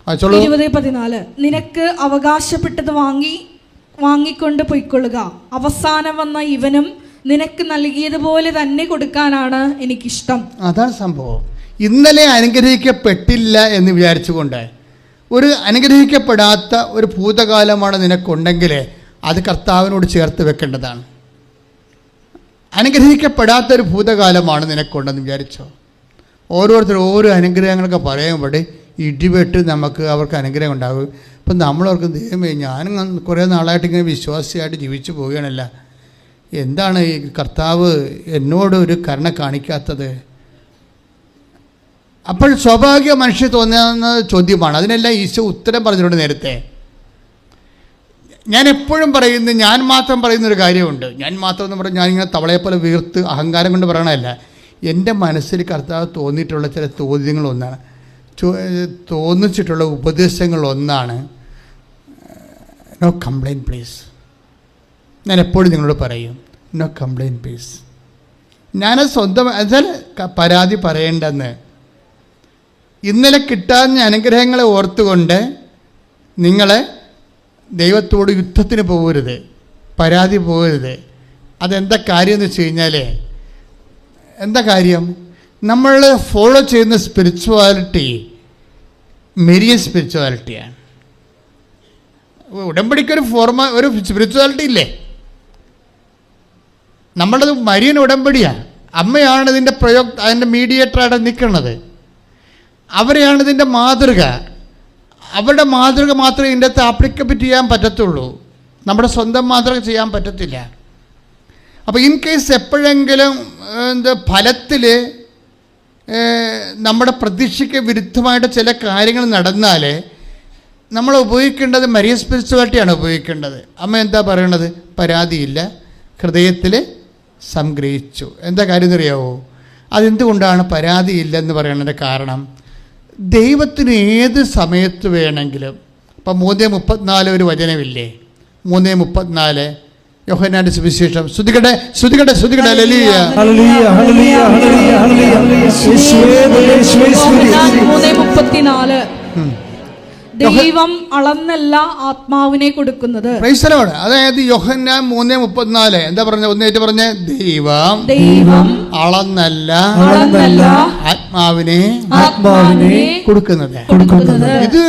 20:14. നിനക്ക് അവകാശപ്പെട്ടത് വാങ്ങിക്കൊണ്ട് പൊയ്ക്കൊള്ളുക. അവസാനം വന്ന ഇവനും നിനക്ക് നൽകിയതുപോലെ തന്നെ കൊടുക്കാനാണ് എനിക്കിഷ്ടം. അതാണ് സംഭവം. ഇന്നലെ അനുഗ്രഹിക്കപ്പെട്ടില്ല എന്ന് വിചാരിച്ചുകൊണ്ട് ഒരു അനുഗ്രഹിക്കപ്പെടാത്ത ഒരു ഭൂതകാലമാണ് നിനക്കുണ്ടെങ്കിൽ അത് കർത്താവിനോട് ചേർത്ത് വെക്കേണ്ടതാണ്. അനുഗ്രഹിക്കപ്പെടാത്തൊരു ഭൂതകാലമാണ് നിനക്കുണ്ടെന്ന് വിചാരിച്ചോ. ഓരോരുത്തരും ഓരോ അനുഗ്രഹങ്ങളൊക്കെ പറയുമ്പോൾ ഇടിവെട്ട് നമുക്ക് അവർക്ക് അനുഗ്രഹം ഉണ്ടാകും. ഇപ്പം നമ്മളവർക്ക് ദൈവമേ, ഞാനും കുറേ നാളായിട്ട് ഇങ്ങനെ വിശ്വാസിയായിട്ട് ജീവിച്ചു പോവുകയാണല്ല, എന്താണ് ഈ കർത്താവ് എന്നോട് ഒരു കരുണ കാണിക്കാത്തത്? അപ്പോൾ സ്വാഭാവിക മനുഷ്യ തോന്നുന്ന ചോദ്യമാണ്. അതിനെല്ലാം ഈശോ ഉത്തരം പറഞ്ഞിട്ടുണ്ട് നേരത്തെ. ഞാൻ എപ്പോഴും പറയുന്ന, ഞാൻ മാത്രം പറയുന്നൊരു കാര്യമുണ്ട്. ഞാൻ മാത്രം എന്ന് പറഞ്ഞാൽ ഞാനിങ്ങനെ തവളയെപ്പോലെ വീർത്ത് അഹങ്കാരം കൊണ്ട് പറയണമല്ല. എൻ്റെ മനസ്സിൽ കർത്താവ് തോന്നിയിട്ടുള്ള ചില ചോദ്യങ്ങളൊന്നാണ്, തോന്നിച്ചിട്ടുള്ള ഉപദേശങ്ങളൊന്നാണ് നോ കംപ്ലൈൻറ്റ് പ്ലീസ്. ഞാൻ എപ്പോഴും നിങ്ങളോട് പറയും നോ കംപ്ലൈൻറ്റ് പ്ലീസ്. ഞാനത് സ്വന്തം എന്നാൽ പരാതി പറയേണ്ടെന്ന്. ഇന്നലെ കിട്ടാവുന്ന അനുഗ്രഹങ്ങളെ ഓർത്തുകൊണ്ട് നിങ്ങളെ ദൈവത്തോട് യുദ്ധത്തിന് പോകരുത്, പരാതി പോകരുത്. അതെന്താ കാര്യം എന്ന് വെച്ച് കഴിഞ്ഞാൽ, എന്താ കാര്യം? നമ്മൾ ഫോളോ ചെയ്യുന്ന സ്പിരിച്വാലിറ്റി മെരിയൻ സ്പിരിച്വാലിറ്റിയാണ്. ഉടമ്പടിക്കൊരു ഒരു സ്പിരിച്വാലിറ്റി ഇല്ലേ? നമ്മളത് മരിയൻ ഉടമ്പടിയാണ്. അമ്മയാണ് ഇതിൻ്റെ അതിൻ്റെ മീഡിയേറ്ററായിട്ട് നിൽക്കുന്നത്. അവരെയാണ് ഇതിൻ്റെ മാതൃക. അവരുടെ മാതൃക മാത്രമേ ഇതിൻ്റെ അകത്ത് ആപ്ലിക്കബിറ്റ് ചെയ്യാൻ പറ്റത്തുള്ളൂ. നമ്മുടെ സ്വന്തം മാതൃക ചെയ്യാൻ പറ്റത്തില്ല. അപ്പോൾ ഇൻ കേസ് എപ്പോഴെങ്കിലും ഫലത്തിൽ നമ്മുടെ പ്രതീക്ഷയ്ക്ക് വിരുദ്ധമായിട്ട് ചില കാര്യങ്ങൾ നടന്നാൽ നമ്മൾ ഉപയോഗിക്കേണ്ടത് മരിയൻ സ്പിരിച്വാലിറ്റിയാണ് ഉപയോഗിക്കേണ്ടത്. അമ്മ എന്താ പറയണത്? പരാതിയില്ല, ഹൃദയത്തിൽ സംഗ്രഹിച്ചു. എന്താ കാര്യം എന്നറിയാവോ? അതെന്തുകൊണ്ടാണ് പരാതിയില്ലെന്ന് പറയുന്നതിൻ്റെ കാരണം? ദൈവത്തിന് ഏത് സമയത്ത് വേണമെങ്കിലും, ഇപ്പം 3:34 ഒരു വചനമില്ലേ? 3:34 യോഹന്നാന്റെ സുവിശേഷം. ശ്രുതികട്ടെ ശ്രുതികട്ടെ ശ്രുതികട്ടെ. ഹല്ലേലൂയ ഹല്ലേലൂയ ഹല്ലേലൂയ ഹല്ലേലൂയ ഹല്ലേലൂയ. യേശുവേ യേശുവേ സ്തുതി. 3:34 ദൈവം അളന്നല്ല ആത്മാവിനെ കൊടുക്കുന്നത്. Praise the lord. അതായത് യോഹന്നാൻ 3:34 എന്താ പറഞ്ഞ? ഒന്നേറ്റ് പറഞ്ഞ ദൈവം ദൈവം അളന്നല്ല ആത്മാവിനെ കൊടുക്കുന്നത്. ഇത്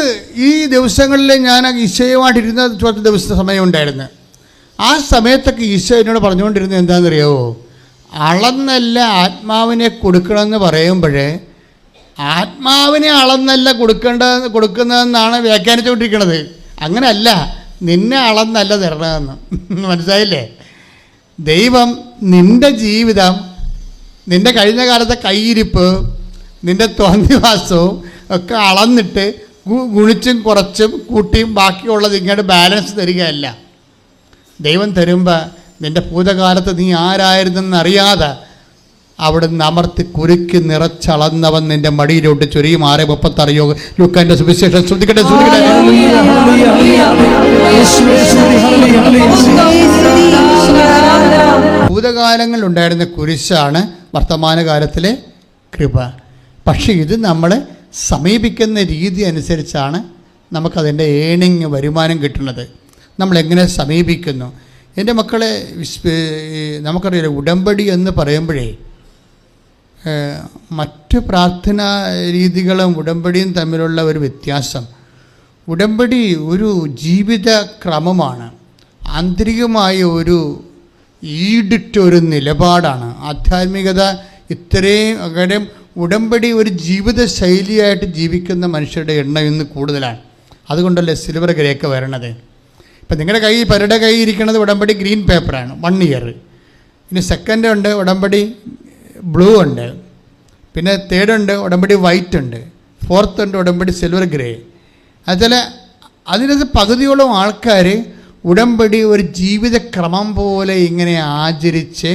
ഈ ദിവസങ്ങളിൽ ഞാൻ ഈശോയുമായിട്ടിരുന്ന ദിവസ സമയം ഉണ്ടായിരുന്നു. ആ സമയത്തൊക്കെ ഈശോ എന്നോട് പറഞ്ഞുകൊണ്ടിരുന്നത് എന്താണെന്നറിയാവോ? അളന്നല്ല ആത്മാവിനെ കൊടുക്കണമെന്ന് പറയുമ്പോഴേ ആത്മാവിനെ അളന്നല്ല കൊടുക്കുന്നതെന്നാണ് വ്യാഖ്യാനിച്ചുകൊണ്ടിരിക്കുന്നത്. അങ്ങനെയല്ല, നിന്നെ അളന്നല്ല തരണമെന്ന്. മനസ്സിലായില്ലേ? ദൈവം നിൻ്റെ ജീവിതം, നിൻ്റെ കഴിഞ്ഞ കാലത്തെ കയ്യിരിപ്പ്, നിൻ്റെ തോന്നിവാസവും ഒക്കെ അളന്നിട്ട് ഗുണിച്ചും കുറച്ചും കൂട്ടിയും ബാക്കിയുള്ളത് ഇങ്ങോട്ട് ബാലൻസ് തരികയല്ല. ദൈവം തരുമ്പോൾ നിൻ്റെ ഭൂതകാലത്ത് നീ ആരായിരുന്നെന്ന് അറിയാതെ അവിടുന്ന് അമർത്തി കുരുക്കി നിറച്ചളന്നവൻ നിൻ്റെ മടിയിലോട്ട് ചൊരിയും. 6:36 ലൂക്കാന്റെ സുവിശേഷം. ശ്രദ്ധിക്കട്ടെ. ഭൂതകാലങ്ങളിലുണ്ടായിരുന്ന കുരിശാണ് വർത്തമാനകാലത്തിലെ കൃപ. പക്ഷേ ഇത് നമ്മൾ സമീപിക്കുന്ന രീതി അനുസരിച്ചാണ് നമുക്കതിൻ്റെ വരുമാനം കിട്ടുന്നത്. നമ്മളെങ്ങനെ സമീപിക്കുന്നു? എൻ്റെ മക്കളെ, നമുക്കറിയാലോ, ഉടമ്പടി എന്ന് പറയുമ്പോഴേ മറ്റ് പ്രാർത്ഥനാ രീതികളും ഉടമ്പടിയും തമ്മിലുള്ള ഒരു വ്യത്യാസം, ഉടമ്പടി ഒരു ജീവിത ക്രമമാണ്, ആന്തരികമായ ഒരു ഈടിട്ടൊരു നിലപാടാണ്. ആധ്യാത്മികത ഇത്രയും കാര്യം ഉടമ്പടി ഒരു ജീവിത ശൈലിയായിട്ട് ജീവിക്കുന്ന മനുഷ്യരുടെ എണ്ണം ഇന്ന് കൂടുതലാണ്. അതുകൊണ്ടല്ലേ സിൽവർ ഗ്രേക്ക് വരണത്. ഇപ്പം നിങ്ങളുടെ പലരുടെ കൈ ഇരിക്കുന്നത് ഉടമ്പടി ഗ്രീൻ പേപ്പറാണ്, 1 ഇയർ. ഇനി സെക്കൻഡ് ഉണ്ട് ഉടമ്പടി ബ്ലൂ ഉണ്ട്, പിന്നെ തേർഡ് ഉണ്ട് ഉടമ്പടി വൈറ്റ് ഉണ്ട്, ഫോർത്ത് ഉണ്ട് ഉടമ്പടി സിൽവർ ഗ്രേ. അതുപോലെ അതിനകത്ത് പകുതിയോളം ആൾക്കാർ ഉടമ്പടി ഒരു ജീവിതക്രമം പോലെ ഇങ്ങനെ ആചരിച്ച്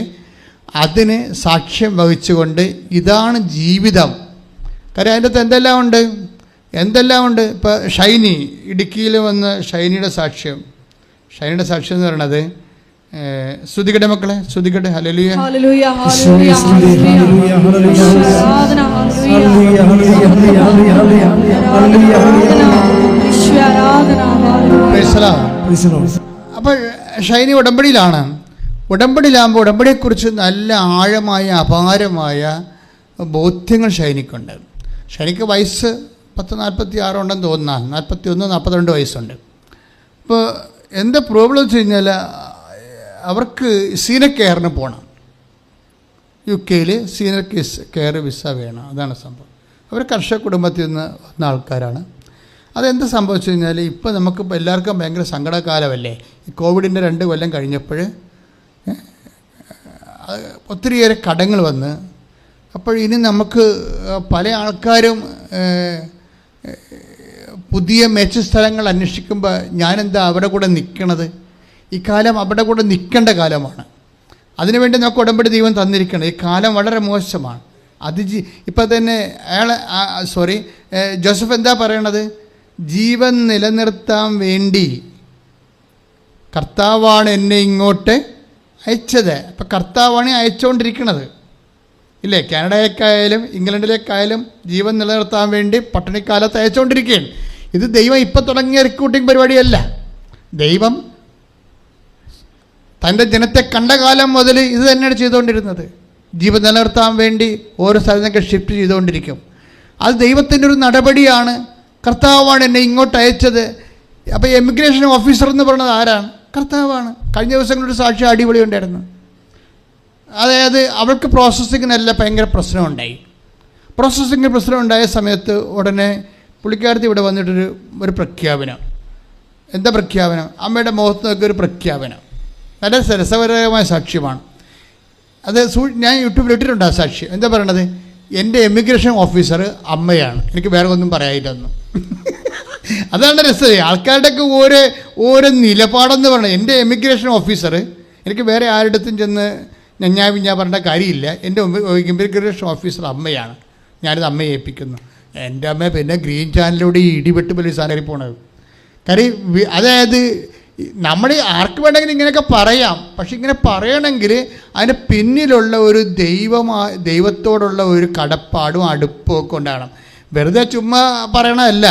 അതിന് സാക്ഷ്യം വഹിച്ചുകൊണ്ട് ഇതാണ് ജീവിതം. കാര്യം അതിൻ്റെ അകത്ത് എന്തെല്ലാം ഉണ്ട്. ഇപ്പോൾ ഷൈനി ഇടുക്കിയിൽ വന്ന് ഷൈനിയുടെ സാക്ഷ്യം എന്ന് പറയുന്നത്, സ്തുതിക്കട്ടെ മക്കളെ, സ്തുതിക്കട്ടെ. ഹല്ലേലൂയ. അപ്പോൾ ഷൈനി ഉടമ്പടിയിലാകുമ്പോൾ ഉടമ്പടിയെക്കുറിച്ച് നല്ല ആഴമായ അപാരമായ ബോധ്യങ്ങൾ ഷൈനിക്കുണ്ട്. ഷൈനിക്ക് വയസ്സ് 46 ഉണ്ടെന്ന് തോന്നുന്ന, 41, 42 വയസ്സുണ്ട്. അപ്പോൾ എന്താ പ്രോബ്ലം വെച്ച് കഴിഞ്ഞാൽ അവർക്ക് സീനിയർ കെയറിന് പോകണം. UK സീനിയർ കെയർ വിസ വേണം. അതാണ് സംഭവം. അവർ കർഷക കുടുംബത്തിൽ നിന്ന് വന്ന ആൾക്കാരാണ്. അതെന്ത് സംഭവിച്ചു കഴിഞ്ഞാൽ ഇപ്പോൾ നമുക്കിപ്പോൾ എല്ലാവർക്കും ഭയങ്കര സങ്കടകാലമല്ലേ. ഈ കോവിഡിൻ്റെ 2 കൊല്ലം കഴിഞ്ഞപ്പോൾ ഒത്തിരിയേറെ കടങ്ങൾ വന്ന്, അപ്പോൾ ഇനി നമുക്ക് പല ആൾക്കാരും പുതിയ സ്ഥലങ്ങൾ അന്വേഷിക്കുമ്പോൾ ഞാനെന്താ അവിടെ കൂടെ നിൽക്കണത്? ഈ കാലം അവിടെ കൂടെ നിൽക്കേണ്ട കാലമാണ്. അതിനുവേണ്ടി നമുക്ക് ഉടമ്പടി ദൈവം തന്നിരിക്കണം. ഈ കാലം വളരെ മോശമാണ്. ഇപ്പം തന്നെ ജോസഫ് എന്താ പറയണത്? ജീവൻ നിലനിർത്താൻ വേണ്ടി കർത്താവാണ് എന്നെ ഇങ്ങോട്ട് അയച്ചത്. അപ്പം കർത്താവാണ് അയച്ചുകൊണ്ടിരിക്കുന്നത്, ഇല്ലേ? കാനഡയിലേക്കായാലും ഇംഗ്ലണ്ടിലേക്കായാലും ജീവൻ നിലനിർത്താൻ വേണ്ടി പട്ടിണിക്കാലത്ത് അയച്ചുകൊണ്ടിരിക്കുകയാണ്. ഇത് ദൈവം ഇപ്പം തുടങ്ങിയ റിക്രൂട്ടിംഗ് പരിപാടിയല്ല. ദൈവം തൻ്റെ ജനത്തെ കണ്ട കാലം മുതൽ ഇത് തന്നെയാണ് ചെയ്തുകൊണ്ടിരുന്നത്. ജീവൻ നിലനിർത്താൻ വേണ്ടി ഓരോ സ്ഥലത്തൊക്കെ ഷിഫ്റ്റ് ചെയ്തുകൊണ്ടിരിക്കും. അത് ദൈവത്തിൻ്റെ ഒരു നടപടിയാണ്. കർത്താവാണ് എന്നെ ഇങ്ങോട്ട് അയച്ചത്. അപ്പോൾ എമിഗ്രേഷൻ ഓഫീസർ എന്ന് പറയുന്നത് ആരാണ്? കർത്താവാണ്. കഴിഞ്ഞ ദിവസങ്ങളൊരു സാക്ഷി അടിപൊളി ഉണ്ടായിരുന്നു. അതായത് അവൾക്ക് പ്രോസസ്സിങ്ങിനല്ല ഭയങ്കര പ്രശ്നമുണ്ടായി. പ്രോസസ്സിങ്ങിന് പ്രശ്നമുണ്ടായ സമയത്ത് ഉടനെ പുള്ളിക്കാരത്തി ഇവിടെ വന്നിട്ടൊരു പ്രഖ്യാപനം. എന്താ പ്രഖ്യാപനം? അമ്മയുടെ മുഖത്ത് നോക്കി ഒരു പ്രഖ്യാപനം. നല്ല രസകരമായ സാക്ഷ്യമാണ് അത്. ഞാൻ യൂട്യൂബിൽ ഇട്ടിട്ടുണ്ട് ആ സാക്ഷ്യം. എന്താ പറയണത്? എൻ്റെ എമിഗ്രേഷൻ ഓഫീസർ അമ്മയാണ്, എനിക്ക് വേറെ ഒന്നും പറയാനില്ലെന്നും. അതാണ് രസം. ആൾക്കാരുടെയൊക്കെ ഓരോ നിലപാടെന്ന് പറയണത്. എൻ്റെ എമിഗ്രേഷൻ ഓഫീസർ, എനിക്ക് വേറെ ആരുടെടുത്തും ചെന്ന് ഞാൻ പറഞ്ഞ കാര്യമില്ല. എൻ്റെ എമിഗ്രേഷൻ ഓഫീസർ അമ്മയാണ്, ഞാനിത് അമ്മയെ ഏൽപ്പിക്കുന്നു. എൻ്റെ അമ്മ പിന്നെ ഗ്രീൻ ചാനലിലൂടെ ഈ ഇടിപെട്ട് പോലീസാണ് പോണത്. കാര്യം അതായത് നമ്മൾ ആർക്ക് വേണമെങ്കിലും ഇങ്ങനെയൊക്കെ പറയാം. പക്ഷെ ഇങ്ങനെ പറയണമെങ്കിൽ അതിന് പിന്നിലുള്ള ഒരു ദൈവത്തോടുള്ള ഒരു കടപ്പാടും അടുപ്പും ഒക്കെ ഉണ്ടാകണം. വെറുതെ ചുമ്മാ പറയണമല്ല.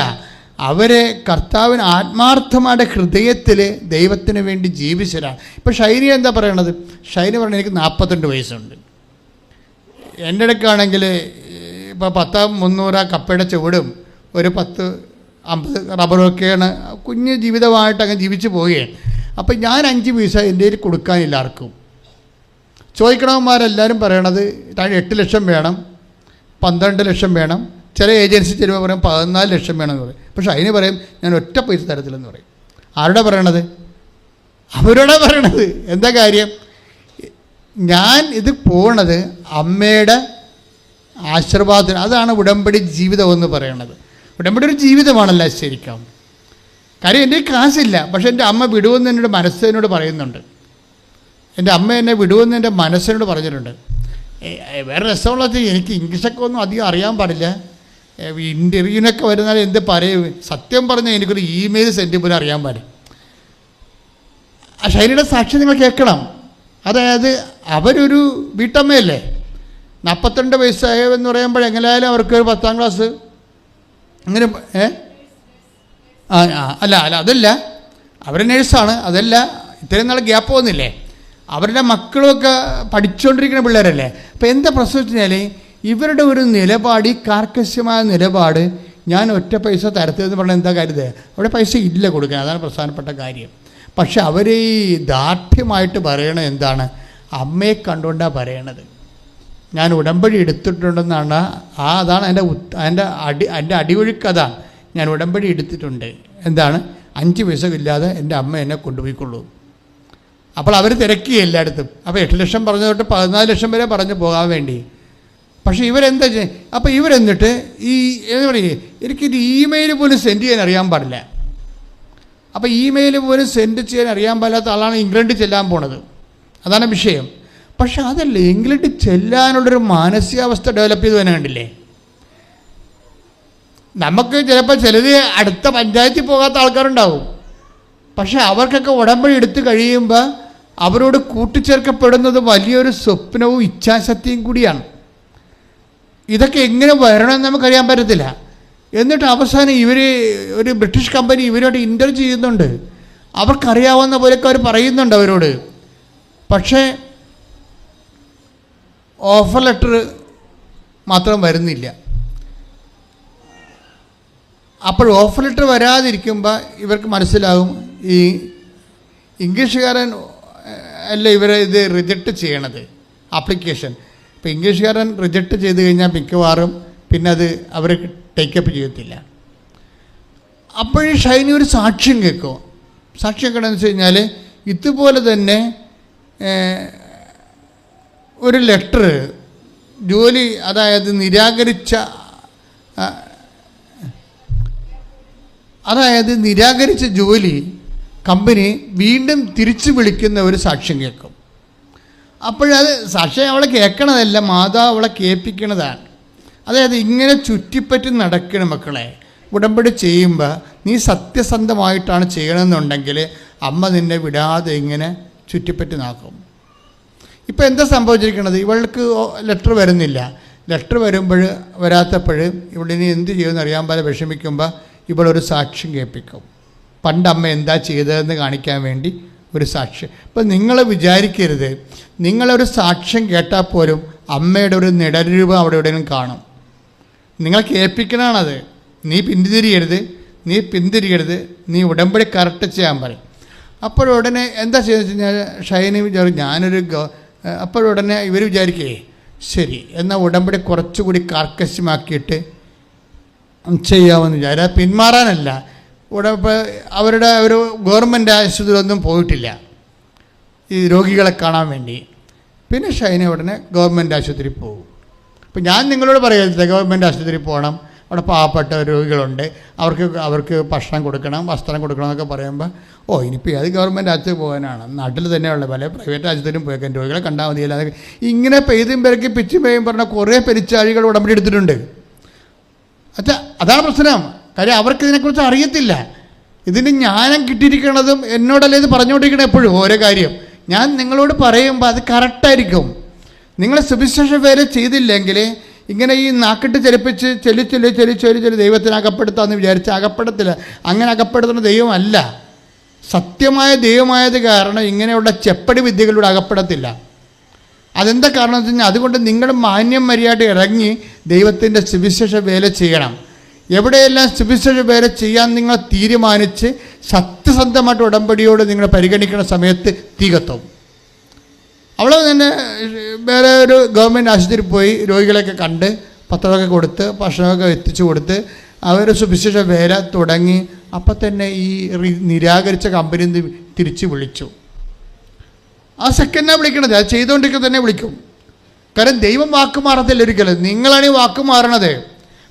അവരെ കർത്താവിന് ആത്മാർത്ഥമായ ഹൃദയത്തിൽ ദൈവത്തിന് വേണ്ടി ജീവിച്ചവരാണ്. ഇപ്പോൾ ഷൈനി എന്താ പറയണത്? ഷൈനി പറഞ്ഞ എനിക്ക് 42 വയസ്സുണ്ട്. എൻ്റെ ഇടയ്ക്കാണെങ്കിൽ ഇപ്പോൾ 10-300 കപ്പയുടെ ചുവടും ഒരു 10-50 റബ്ബറൊക്കെയാണ് കുഞ്ഞ് ജീവിതമായിട്ട് അങ്ങ് ജീവിച്ചു പോവുകയാണ്. അപ്പം ഞാൻ 5 പൈസ എൻ്റെ കയ്യിൽ കൊടുക്കാനില്ല ആർക്കും. ചോദിക്കണവന്മാരെല്ലാവരും പറയണത് 8 ലക്ഷം വേണം, 12 ലക്ഷം വേണം, ചില ഏജൻസി ചിലപ്പോൾ പറയും 14 ലക്ഷം വേണമെന്ന് പറയും. പക്ഷെ അതിന് പറയും ഞാൻ ഒറ്റ പൈസ തരത്തില്ലെന്ന് പറയും. ആരുടെ പറയണത്? അവരോടാ പറയണത്. എന്താ കാര്യം? ഞാൻ ഇത് പോണത് അമ്മയുടെ ആശീർവാദത്തിന്. അതാണ് ഉടമ്പടി ജീവിതം എന്ന് പറയണത്. ഉടമ്പടി ഒരു ജീവിതമാണല്ലോ ശരിക്കും. കാര്യം എൻ്റെ കാശില്ല, പക്ഷെ എൻ്റെ അമ്മ വിടുമെന്ന് എന്നോട് മനസ്സിനോട് പറയുന്നുണ്ട്. എൻ്റെ അമ്മ എന്നെ വിടുമെന്ന് എൻ്റെ മനസ്സിനോട് പറഞ്ഞിട്ടുണ്ട്. വേറെ രസമുള്ളത്, എനിക്ക് ഇംഗ്ലീഷൊക്കെ ഒന്നും അധികം അറിയാൻ പാടില്ല. ഇൻ്റർവ്യൂവിനൊക്കെ വരുന്നാൽ എന്ത് പറയും, സത്യം പറഞ്ഞാൽ എനിക്കൊരു ഇമെയിൽ സെൻഡ് പോലും അറിയാൻ പാടില്ല. ആ ഷൈനിയുടെ സാക്ഷി നിങ്ങൾ കേൾക്കണം. അതായത് അവരൊരു വീട്ടമ്മയല്ലേ, 42 വയസ്സായെന്ന് പറയുമ്പോൾ എങ്ങനെയായാലും അവർക്ക് ഒരു 10ാം ക്ലാസ് അങ്ങനെ അല്ല അതല്ല, അവർ നേഴ്സാണ്. അതല്ല, ഇത്രയും നാൾ ഗ്യാപ്പ് വന്നില്ലേ, അവരുടെ മക്കളുമൊക്കെ പഠിച്ചുകൊണ്ടിരിക്കുന്ന പിള്ളേരല്ലേ. അപ്പോൾ എന്താ പ്രശ്നം വെച്ച് കഴിഞ്ഞാൽ ഇവരുടെ ഒരു നിലപാട്, ഈ കാർക്കശ്യമായ നിലപാട്, ഞാൻ ഒറ്റ പൈസ തരത്തിലെന്ന് പറഞ്ഞാൽ എന്താ കരുത്, അവിടെ പൈസ ഇല്ല കൊടുക്കാൻ. അതാണ് പ്രധാനപ്പെട്ട കാര്യം. പക്ഷെ അവർ ഈ ദാർഢ്യമായിട്ട് പറയണത് എന്താണ്? അമ്മയെ കണ്ടുകൊണ്ടാണ് പറയണത്. ഞാൻ ഉടമ്പടി എടുത്തിട്ടുണ്ടെന്നാണ്. അതാണ് എൻ്റെ അടിയൊഴുക്ക്. അതാണ് ഞാൻ ഉടമ്പടി എടുത്തിട്ടുണ്ട്. എന്താണ്? 5 പൈസ ഇല്ലാതെ എൻ്റെ അമ്മ എന്നെ കൊണ്ടുപോയിക്കൊള്ളൂ. അപ്പോൾ അവർ തിരക്കി എല്ലായിടത്തും. അപ്പോൾ 8 ലക്ഷം പറഞ്ഞു തൊട്ട് 14 ലക്ഷം വരെ പറഞ്ഞു പോകാൻ വേണ്ടി. പക്ഷേ ഇവരെന്താ ചെയ്യുക? അപ്പോൾ ഇവരെന്നിട്ട് എന്താ പറയുക, എനിക്കൊരു ഇമെയിൽ പോലും സെൻഡ് ചെയ്യാൻ അറിയാൻ പാടില്ല. അപ്പോൾ ഇമെയിൽ പോലും സെൻഡ് ചെയ്യാൻ അറിയാൻ പാടില്ലാത്ത ആളാണ് ഇംഗ്ലണ്ടിൽ ചെല്ലാൻ പോണത്. അതാണ് വിഷയം. പക്ഷെ അതല്ല, ഇംഗ്ലണ്ടിൽ ചെല്ലാനുള്ളൊരു മാനസികാവസ്ഥ ഡെവലപ്പ് ചെയ്ത് തന്നെ കണ്ടില്ലേ. നമുക്ക് ചിലപ്പോൾ ചിലത് അടുത്ത പഞ്ചായത്തിൽ പോകാത്ത ആൾക്കാരുണ്ടാവും. പക്ഷെ അവർക്കൊക്കെ ഉടമ്പടി എടുത്ത് കഴിയുമ്പോൾ അവരോട് കൂട്ടിച്ചേർക്കപ്പെടുന്നത് വലിയൊരു സ്വപ്നവും ഇച്ഛാശക്തിയും കൂടിയാണ്. ഇതൊക്കെ എങ്ങനെ വരണമെന്ന് നമുക്കറിയാൻ പറ്റത്തില്ല. എന്നിട്ട് അവസാനം ഇവർ ഒരു ബ്രിട്ടീഷ് കമ്പനി ഇവരോട് ഇൻ്റർവ്യൂ ചെയ്യുന്നുണ്ട്. അവർക്കറിയാവുന്ന പോലെയൊക്കെ അവർ പറയുന്നുണ്ട് അവരോട്. പക്ഷേ ഓഫർ ലെറ്റർ മാത്രം വരുന്നില്ല. അപ്പോൾ ഓഫർ ലെറ്റർ വരാതിരിക്കുമ്പോൾ ഇവർക്ക് മനസ്സിലാകും ഈ ഇംഗ്ലീഷുകാരൻ അല്ല ഇവരെ ഇത് റിജക്റ്റ് ചെയ്യണത്, ആപ്ലിക്കേഷൻ. ഇപ്പോൾ ഇംഗ്ലീഷുകാരൻ റിജക്റ്റ് ചെയ്ത് കഴിഞ്ഞാൽ മിക്കവാറും പിന്നെ അത് അവർ ടേക്കപ്പ് ചെയ്യത്തില്ല. അപ്പോഴേ ഷൈനി ഒരു സാക്ഷ്യം കേൾക്കും. സാക്ഷ്യം കേൾക്കണമെന്ന് വെച്ച് കഴിഞ്ഞാൽ ഇതുപോലെ തന്നെ ഒരു ലെറ്റർ ജോലി, അതായത് നിരാകരിച്ച ജോലി കമ്പനി വീണ്ടും തിരിച്ചു വിളിക്കുന്ന ഒരു സാക്ഷ്യം കേൾക്കും. അപ്പോഴത് സാക്ഷ്യം അവളെ കേൾക്കണതല്ല, മാതാവ് അവളെ കേൾപ്പിക്കണതാണ്. അതായത് ഇങ്ങനെ ചുറ്റിപ്പറ്റി നടക്കണം മക്കളെ. ഉടമ്പടി ചെയ്യുമ്പോൾ നീ സത്യസന്ധമായിട്ടാണ് ചെയ്യണമെന്നുണ്ടെങ്കിൽ അമ്മ നിന്നെ വിടാതെ ഇങ്ങനെ ചുറ്റിപ്പറ്റി നാക്കും. ഇപ്പോൾ എന്താ സംഭവിച്ചിരിക്കണത്? ഇവൾക്ക് ലെറ്റർ വരുന്നില്ല. ലെറ്റർ വരാത്തപ്പോൾ ഇവളിനി എന്ത് ചെയ്യുമെന്ന് അറിയാൻ പോലെ വിഷമിക്കുമ്പോൾ ഇവളൊരു സാക്ഷ്യം കേൾപ്പിക്കും. പണ്ട് അമ്മ എന്താ ചെയ്തതെന്ന് കാണിക്കാൻ വേണ്ടി ഒരു സാക്ഷ്യം. ഇപ്പം നിങ്ങൾ വിചാരിക്കരുത്, നിങ്ങളൊരു സാക്ഷ്യം കേട്ടാൽ പോലും അമ്മയുടെ ഒരു നിഴൽരൂപം അവിടെ എവിടെയെങ്കിലും കാണും. നിങ്ങൾ കേൾപ്പിക്കണമാണത്. നീ പിന്തിരിയരുത്, നീ ഉടമ്പടി കറക്റ്റ് ചെയ്യാൻ പറയും. അപ്പോഴുടനെ എന്താ ചെയ്യുന്നത് വെച്ച് കഴിഞ്ഞാൽ ഷൈനി വിചാരിക്കും അപ്പോഴുടനെ ഇവർ വിചാരിക്കേ ശരി എന്നാൽ ഉടമ്പടി കുറച്ചുകൂടി കാർക്കശ്യമാക്കിയിട്ട് ചെയ്യാമെന്ന് വിചാരിച്ചാൽ പിന്മാറാനല്ല. അവരുടെ ഒരു ഗവൺമെൻറ് ആശുപത്രിയിലൊന്നും പോയിട്ടില്ല ഈ രോഗികളെ കാണാൻ വേണ്ടി. പിന്നെ ഷൈന ഉടനെ ഗവൺമെൻറ് ആശുപത്രിയിൽ പോകും. അപ്പം ഞാൻ നിങ്ങളോട് പറയത്തില്ല ഗവൺമെൻറ് ആശുപത്രിയിൽ പോകണം, അവിടെ പാവപ്പെട്ട രോഗികളുണ്ട്, അവർക്ക് ഭക്ഷണം കൊടുക്കണം, വസ്ത്രം കൊടുക്കണം എന്നൊക്കെ പറയുമ്പോൾ ഇനിയിപ്പോൾ അത് ഗവൺമെൻറ് ആശുപത്രി പോകാനാണ്, നാട്ടിൽ തന്നെയുള്ള പല പ്രൈവറ്റ് ആശുപത്രിയിലും പോയേക്കാൻ രോഗികളെ കണ്ടാൽ മതിയല്ല. അതൊക്കെ ഇങ്ങനെ പെയ്തും പെരക്കി പിച്ചും പേയും പറഞ്ഞ കുറേ പെരിച്ചാഴികൾ ഉടമ്പടി എടുത്തിട്ടുണ്ട്. അതാണ് പ്രശ്നം. കാര്യം അവർക്ക് ഇതിനെക്കുറിച്ച് അറിയത്തില്ല. ഇതിന് ജ്ഞാനം കിട്ടിയിരിക്കണതും എന്നോടല്ലേ ഇത് പറഞ്ഞുകൊണ്ടിരിക്കണം എപ്പോഴും ഓരോ കാര്യം. ഞാൻ നിങ്ങളോട് പറയുമ്പോൾ അത് കറക്റ്റായിരിക്കും. നിങ്ങൾ സുവിശേഷം വരെ ചെയ്തില്ലെങ്കിൽ ഇങ്ങനെ ഈ നാക്കിട്ട് ചലിപ്പിച്ച് ചെല്ലി ദൈവത്തിന് അകപ്പെടുത്താമെന്ന് വിചാരിച്ച് അകപ്പെടത്തില്ല. അങ്ങനെ അകപ്പെടുത്തുന്ന ദൈവമല്ല. സത്യമായ ദൈവമായത് കാരണം ഇങ്ങനെയുള്ള ചെപ്പടി വിദ്യകളിലൂടെ അകപ്പെടത്തില്ല. അതെന്താ കാരണം എന്ന് വെച്ച് കഴിഞ്ഞാൽ, അതുകൊണ്ട് നിങ്ങൾ മാന്യം മര്യാദ ഇറങ്ങി ദൈവത്തിൻ്റെ സുവിശേഷ വേല ചെയ്യണം. എവിടെയെല്ലാം സുവിശേഷ വേല ചെയ്യാൻ നിങ്ങൾ തീരുമാനിച്ച് സത്യസന്ധമായിട്ട് ഉടമ്പടിയോട് നിങ്ങൾ പരിഗണിക്കുന്ന സമയത്ത് തീ കത്തും. അവളെ തന്നെ വേറെ ഒരു ഗവൺമെൻറ് ആശുപത്രിയിൽ പോയി രോഗികളെയൊക്കെ കണ്ട് പത്രമൊക്കെ കൊടുത്ത് ഭക്ഷണമൊക്കെ എത്തിച്ചു കൊടുത്ത് അവർ സുവിശേഷ വേല തുടങ്ങി. അപ്പം തന്നെ ഈ നിരാകരിച്ച കമ്പനി തിരിച്ച് വിളിച്ചു. ആ സെക്കൻഡാണ് വിളിക്കണത്, അത് ചെയ്തുകൊണ്ടിരിക്കുക തന്നെ വിളിക്കും. കാരണം ദൈവം വാക്ക് മാറത്തില്ല ഒരിക്കലും, നിങ്ങളാണ് ഈ വാക്ക് മാറണത്.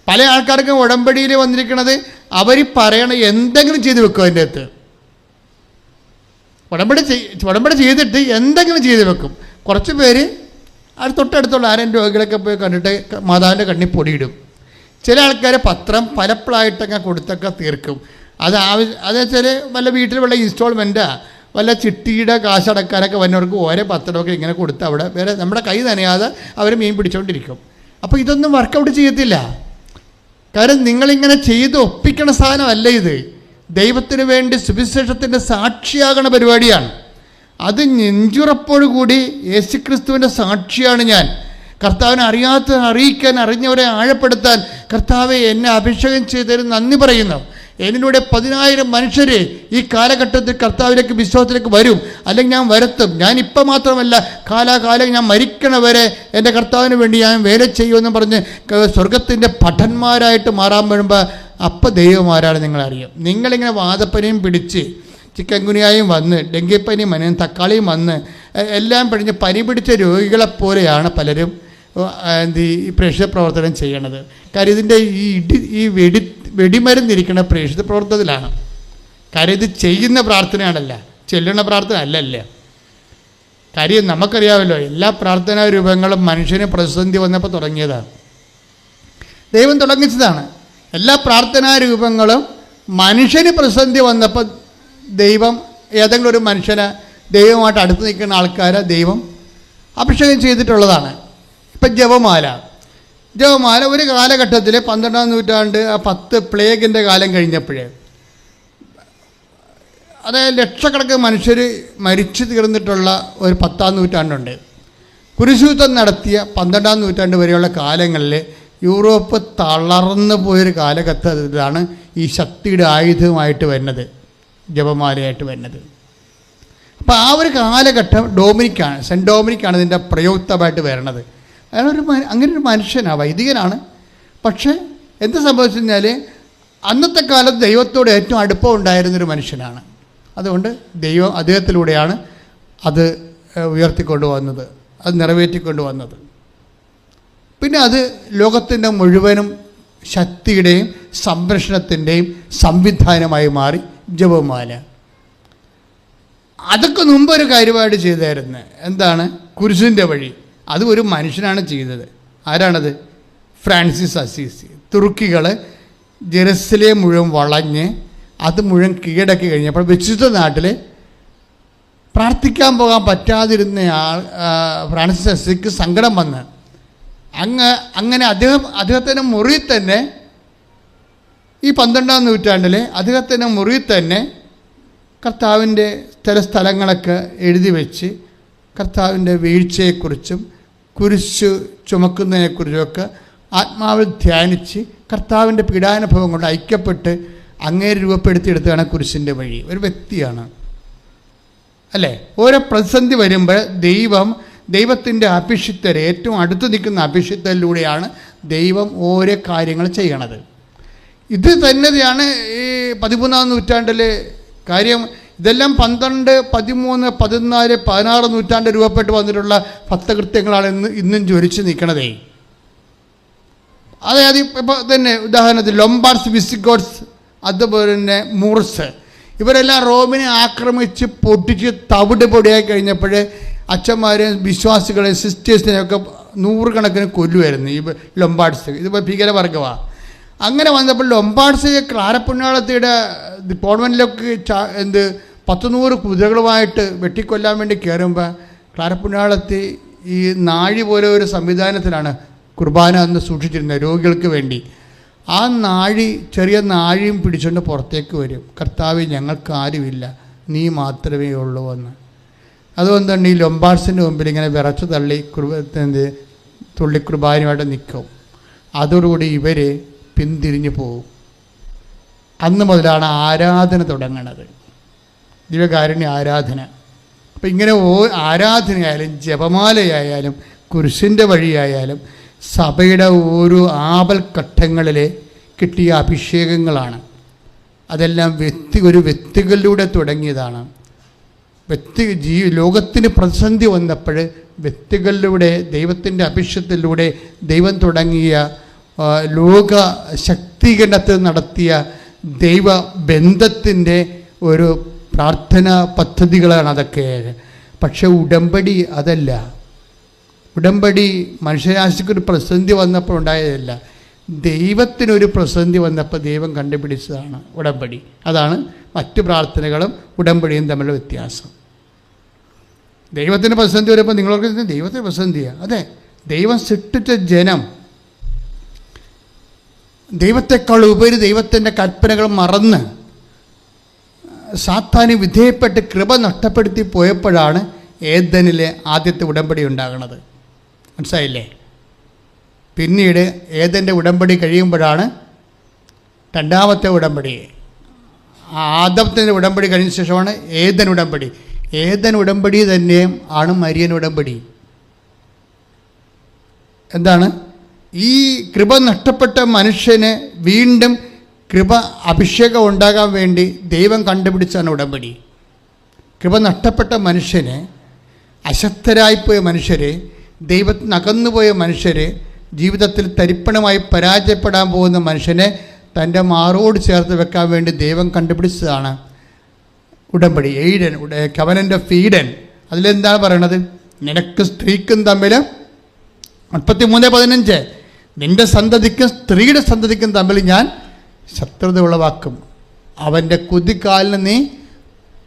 പല ആൾക്കാർക്കും ഉടമ്പടിയിൽ വന്നിരിക്കുന്നത് അവർ പറയണ എന്തെങ്കിലും ചെയ്ത് വെക്കും. അതിൻ്റെ അകത്ത് ഉടമ്പടി ചെയ്തിട്ട് എന്തെങ്കിലും ചെയ്ത് വെക്കും. കുറച്ച് പേര് അത് തൊട്ടടുത്തുള്ള ആരെയും രോഗികളൊക്കെ പോയി കണ്ടിട്ട് മാതാവിൻ്റെ കണ്ണിൽ പൊടിയിടും. ചില ആൾക്കാർ പത്രം പലപ്പോഴായിട്ടൊക്കെ കൊടുത്തൊക്കെ തീർക്കും. അത് വെച്ചാൽ വല്ല വീട്ടിൽ വല്ല ഇൻസ്റ്റാൾമെൻറ്റാ വല്ല ചിട്ടിയുടെ കാശടക്കാനൊക്കെ വന്നവർക്ക് ഓരോ പത്രമൊക്കെ ഇങ്ങനെ കൊടുത്ത് അവിടെ വേറെ നമ്മുടെ കൈ നനയാതെ അവർ മീൻ പിടിച്ചുകൊണ്ടിരിക്കും. അപ്പോൾ ഇതൊന്നും വർക്കൗട്ട് ചെയ്യത്തില്ല. കാരണം നിങ്ങളിങ്ങനെ ചെയ്ത് ഒപ്പിക്കണ സാധനമല്ല ഇത്. ദൈവത്തിന് വേണ്ടി സുവിശേഷത്തിൻ്റെ സാക്ഷിയാകണ പരിപാടിയാണ്. അത് നെഞ്ചുറപ്പോടുകൂടി യേശുക്രിസ്തുവിൻ്റെ സാക്ഷിയാണ് ഞാൻ. കർത്താവിനെ അറിയിക്കാൻ, അറിഞ്ഞവരെ ആഴപ്പെടുത്താൻ കർത്താവെ എന്നെ അഭിഷേകം ചെയ്തതിന് നന്ദി പറയുന്നു. എന്നിലൂടെ 10,000 മനുഷ്യർ ഈ കാലഘട്ടത്തിൽ കർത്താവിലേക്ക് വിശ്വാസത്തിലേക്ക് വരും, അല്ലെങ്കിൽ ഞാൻ വരുത്തും. ഞാനിപ്പം മാത്രമല്ല, കാലാകാലം ഞാൻ മരിക്കണവരെ എൻ്റെ കർത്താവിന് വേണ്ടി ഞാൻ വേല ചെയ്യുമെന്ന് പറഞ്ഞ് സ്വർഗത്തിൻ്റെ പഠന്മാരായിട്ട് മാറാൻ വരുമ്പോൾ അപ്പം ദൈവമാരാണ് നിങ്ങളറിയും. നിങ്ങളിങ്ങനെ വാദപ്പനിയും പിടിച്ച് ചിക്കൻ ഗുനിയായും വന്ന് ഡെങ്കിപ്പനിയും വന്ന് തക്കാളിയും വന്ന് എല്ലാം പിടിഞ്ഞ് പനി പിടിച്ച രോഗികളെപ്പോലെയാണ് പലരും ഈ പ്രേക്ഷിത പ്രവർത്തനം ചെയ്യണത്. കാര്യം ഇതിൻ്റെ ഈ വെടിമരുന്നിരിക്കുന്ന പ്രേക്ഷിത പ്രവർത്തനത്തിലാണ്. കാര്യം ഇത് ചെയ്യുന്ന പ്രാർത്ഥനയാണല്ല, ചെല്ലുന്ന പ്രാർത്ഥന അല്ലല്ല. കാര്യം നമുക്കറിയാമല്ലോ, എല്ലാ പ്രാർത്ഥനാ രൂപങ്ങളും മനുഷ്യന് പ്രതിസന്ധി വന്നപ്പോൾ തുടങ്ങിയതാണ്, ദൈവം തുടങ്ങിച്ചതാണ്. എല്ലാ പ്രാർത്ഥനാ രൂപങ്ങളും മനുഷ്യന് പ്രതിസന്ധി വന്നപ്പോൾ ദൈവം ഏതെങ്കിലും ഒരു മനുഷ്യനെ ദൈവമായിട്ട് അടുത്ത് നിൽക്കുന്ന ആൾക്കാരെ ദൈവം അഭിഷേകം ചെയ്തിട്ടുള്ളതാണ്. ഇപ്പം ജപമാല ഒരു കാലഘട്ടത്തിൽ 12-ാം നൂറ്റാണ്ട് 10 പ്ലേഗിൻ്റെ കാലം കഴിഞ്ഞപ്പോഴേ, അതായത് ലക്ഷക്കണക്കിന് മനുഷ്യർ മരിച്ചു തീർന്നിട്ടുള്ള ഒരു 10-ാം നൂറ്റാണ്ടുണ്ട്. കുരിശുയുദ്ധം നടത്തിയ 12-ാം നൂറ്റാണ്ട് വരെയുള്ള കാലങ്ങളിൽ യൂറോപ്പ് തളർന്നു പോയൊരു കാലഘട്ടത്തിലാണ് ഈ ശക്തിയുടെ ആയുധമായിട്ട് വരുന്നത്, ജപമാലയായിട്ട് വരുന്നത്. അപ്പോൾ ആ ഒരു കാലഘട്ടം സെൻറ്റ് ഡോമിനിക്കാണ് ഇതിൻ്റെ പ്രയുക്തമായിട്ട് വരണത്. അങ്ങനെ ഒരു മനുഷ്യനാണ്, വൈദികനാണ്. പക്ഷേ എന്ത് സംഭവിച്ചു കഴിഞ്ഞാൽ അന്നത്തെ കാലത്ത് ദൈവത്തോട് ഏറ്റവും അടുപ്പം ഉണ്ടായിരുന്നൊരു മനുഷ്യനാണ്. അതുകൊണ്ട് ദൈവം അദ്ദേഹത്തിലൂടെയാണ് അത് ഉയർത്തിക്കൊണ്ടുവന്നത്, അത് നിറവേറ്റിക്കൊണ്ടുവന്നത്. പിന്നെ അത് ലോകത്തിൻ്റെ മുഴുവനും ശക്തിയുടെയും സംരക്ഷണത്തിൻ്റെയും സംവിധാനമായി മാറി ജപമാല. അതൊക്കെ മുമ്പൊരു കാര്യമായിട്ട് ചെയ്തായിരുന്നു. എന്താണ്? കുരിശിൻ്റെ വഴി. അത് ഒരു മനുഷ്യനാണ് ചെയ്തത്. ആരാണത്? Francis Assisi. തുർക്കികൾ ജെറുസലേം മുഴുവൻ വളഞ്ഞ് അത് മുഴുവൻ കീഴടക്കി കഴിഞ്ഞപ്പോൾ വിശുദ്ധ നാട്ടിൽ പ്രാർത്ഥിക്കാൻ പോകാൻ പറ്റാതിരുന്ന ഫ്രാൻസിസ് അസീസിക്ക് സങ്കടം വന്ന് അങ്ങനെ അദ്ദേഹത്തിൻ്റെ മുറിയിൽ തന്നെ ഈ 12-ാം നൂറ്റാണ്ടിൽ അദ്ദേഹത്തിൻ്റെ മുറിയിൽ തന്നെ കർത്താവിൻ്റെ ചില സ്ഥലങ്ങളൊക്കെ എഴുതി വെച്ച് കർത്താവിൻ്റെ വീഴ്ചയെക്കുറിച്ചും കുരിശ് ചുമക്കുന്നതിനെക്കുറിച്ചുമൊക്കെ ആത്മാവിൽ ധ്യാനിച്ച് കർത്താവിൻ്റെ പീഡാനുഭവം കൊണ്ട് ഐക്യപ്പെട്ട് അങ്ങേര് രൂപപ്പെടുത്തിയെടുത്തതാണ് കുരിശിൻ്റെ വഴി. ഒരു വ്യക്തിയാണ്, അല്ലേ? ഓരോ പ്രതിസന്ധി വരുമ്പോൾ ദൈവത്തിൻ്റെ അഭിഷിക്തരെ, ഏറ്റവും അടുത്ത് നിൽക്കുന്ന അഭിഷിക്തരിലൂടെയാണ് ദൈവം ഓരോ കാര്യങ്ങൾ ചെയ്യണത്. ഇത് തന്നെയാണ് ഈ 13-ാം നൂറ്റാണ്ടിൽ കാര്യം. ഇതെല്ലാം 12, 13, 14, 16 നൂറ്റാണ്ട് രൂപപ്പെട്ട് വന്നിട്ടുള്ള ഭക്തകൃത്യങ്ങളാണ് ഇന്നും ജ്വലിച്ച് നിൽക്കണതേ. അതായത് ഇപ്പോൾ തന്നെ ഉദാഹരണത്തിന് ലൊംബാർഡ്സ്, വിസിഗോട്ട്സ്, അതുപോലെ തന്നെ മൂർസ്, ഇവരെല്ലാം റോമിനെ ആക്രമിച്ച് പൊട്ടിച്ച് തവിട് പൊടിയായി കഴിഞ്ഞപ്പോൾ അച്ഛന്മാരെയും വിശ്വാസികളെയും സിസ്റ്റേഴ്സിനെയൊക്കെ 100 കണക്കിന് കൊല്ലുമായിരുന്നു ഈ ലൊംബാർഡ്സ്. ഇതിപ്പോൾ ഭീകരവർഗമാണ്. അങ്ങനെ വന്നപ്പോൾ ലൊംബാർഡ്സ് ക്ലാരപ്പുണ്യാളത്തിയുടെ ഡിപ്പാർട്ട്മെൻറ്റിലൊക്കെ 100 കുതിരകളുമായിട്ട് വെട്ടിക്കൊല്ലാൻ വേണ്ടി കയറുമ്പോൾ ക്ലാരപ്പുണ്യാളത്തി ഈ നാഴി പോലെ ഒരു സംവിധാനത്തിലാണ് കുർബാന അന്ന് സൂക്ഷിച്ചിരുന്നത് രോഗികൾക്ക് വേണ്ടി. ആ ചെറിയ നാഴിയും പിടിച്ചുകൊണ്ട് പുറത്തേക്ക് വരും. കർത്താവേ, ഞങ്ങൾക്ക് ആരുമില്ല, നീ മാത്രമേ ഉള്ളൂ എന്ന്. അതുകൊണ്ട് തന്നെ ഈ ലൊംബാർഡ്സിൻ്റെ മുമ്പിൽ ഇങ്ങനെ വിറച്ചു തള്ളി തുള്ളി കുർബാനയുമായിട്ട് നിൽക്കും. അതോടുകൂടി ഇവർ പിന്തിരിഞ്ഞു പോകും. അന്ന് മുതലാണ് ആരാധന തുടങ്ങുന്നത്, ദിവ്യകാരുണ്യ ആരാധന. അപ്പം ഇങ്ങനെ ആരാധനയായാലും ജപമാലയായാലും കുരിശിൻ്റെ വഴിയായാലും സഭയുടെ ഓരോ ആപൽഘട്ടങ്ങളിൽ കിട്ടിയ അഭിഷേകങ്ങളാണ്. അതെല്ലാം വ്യക്തികളിലൂടെ തുടങ്ങിയതാണ്. ലോകത്തിന് പ്രതിസന്ധി വന്നപ്പോൾ വ്യക്തികളിലൂടെ ദൈവത്തിൻ്റെ അഭിഷേകത്തിലൂടെ ദൈവം തുടങ്ങിയ ലോക ശക്തീകരണത്തിൽ നടത്തിയ ദൈവബന്ധത്തിൻ്റെ ഒരു പ്രാർത്ഥനാ പദ്ധതികളാണ് അതൊക്കെ. പക്ഷെ ഉടമ്പടി അതല്ല. ഉടമ്പടി മനുഷ്യരാശിക്കൊരു പ്രതിസന്ധി വന്നപ്പോൾ ഉണ്ടായതല്ല, ദൈവത്തിനൊരു പ്രതിസന്ധി വന്നപ്പോൾ ദൈവം കണ്ടുപിടിച്ചതാണ് ഉടമ്പടി. അതാണ് മറ്റു പ്രാർത്ഥനകളും ഉടമ്പടിയും തമ്മിലുള്ള വ്യത്യാസം. ദൈവത്തിന് പ്രതിസന്ധി വരുമ്പോൾ നിങ്ങൾക്ക് ദൈവത്തിന് പ്രതിസന്ധിയാണ്. അതെ, ദൈവം സൃഷ്ടിച്ച ജനം ദൈവത്തെക്കാൾ ഉപരി ദൈവത്തിൻ്റെ കൽപ്പനകൾ മറന്ന് സാത്താന് വിധേയപ്പെട്ട് കൃപ നഷ്ടപ്പെടുത്തി പോയപ്പോഴാണ് ഏദനിലെ ആദ്യത്തെ ഉടമ്പടി ഉണ്ടാകുന്നത്. മനസ്സിലായില്ലേ? പിന്നീട് ഏദൻ്റെ ഉടമ്പടി കഴിയുമ്പോഴാണ് രണ്ടാമത്തെ ഉടമ്പടി. ആദത്തിൻ്റെ ഉടമ്പടി കഴിഞ്ഞ ശേഷമാണ് ഏദൻ ഉടമ്പടി. ഏദൻ ഉടമ്പടി തന്നെ ആണ് മരിയൻ ഉടമ്പടി. എന്താണ്? ഈ കൃപ നഷ്ടപ്പെട്ട മനുഷ്യന് വീണ്ടും കൃപ അഭിഷേകം ഉണ്ടാകാൻ വേണ്ടി ദൈവം കണ്ടുപിടിച്ചാണ് ഉടമ്പടി. കൃപ നഷ്ടപ്പെട്ട മനുഷ്യന്, അശക്തരായിപ്പോയ മനുഷ്യർ, ദൈവത്തിന് അകന്നുപോയ മനുഷ്യർ, ജീവിതത്തിൽ തരിപ്പണമായി പരാജയപ്പെടാൻ പോകുന്ന മനുഷ്യനെ തൻ്റെ മാറോട് ചേർത്ത് വെക്കാൻ വേണ്ടി ദൈവം കണ്ടുപിടിച്ചതാണ് ഉടമ്പടി. Covenant of Eden. അതിലെന്താണ് പറയണത്? നിനക്ക് സ്ത്രീക്കും തമ്മിൽ 33:15 നിൻ്റെ സന്തതിക്കും സ്ത്രീയുടെ സന്തതിക്കും തമ്മിൽ ഞാൻ ശത്രുത ഉളവാക്കും, അവൻ്റെ കുതികാലിന് നീ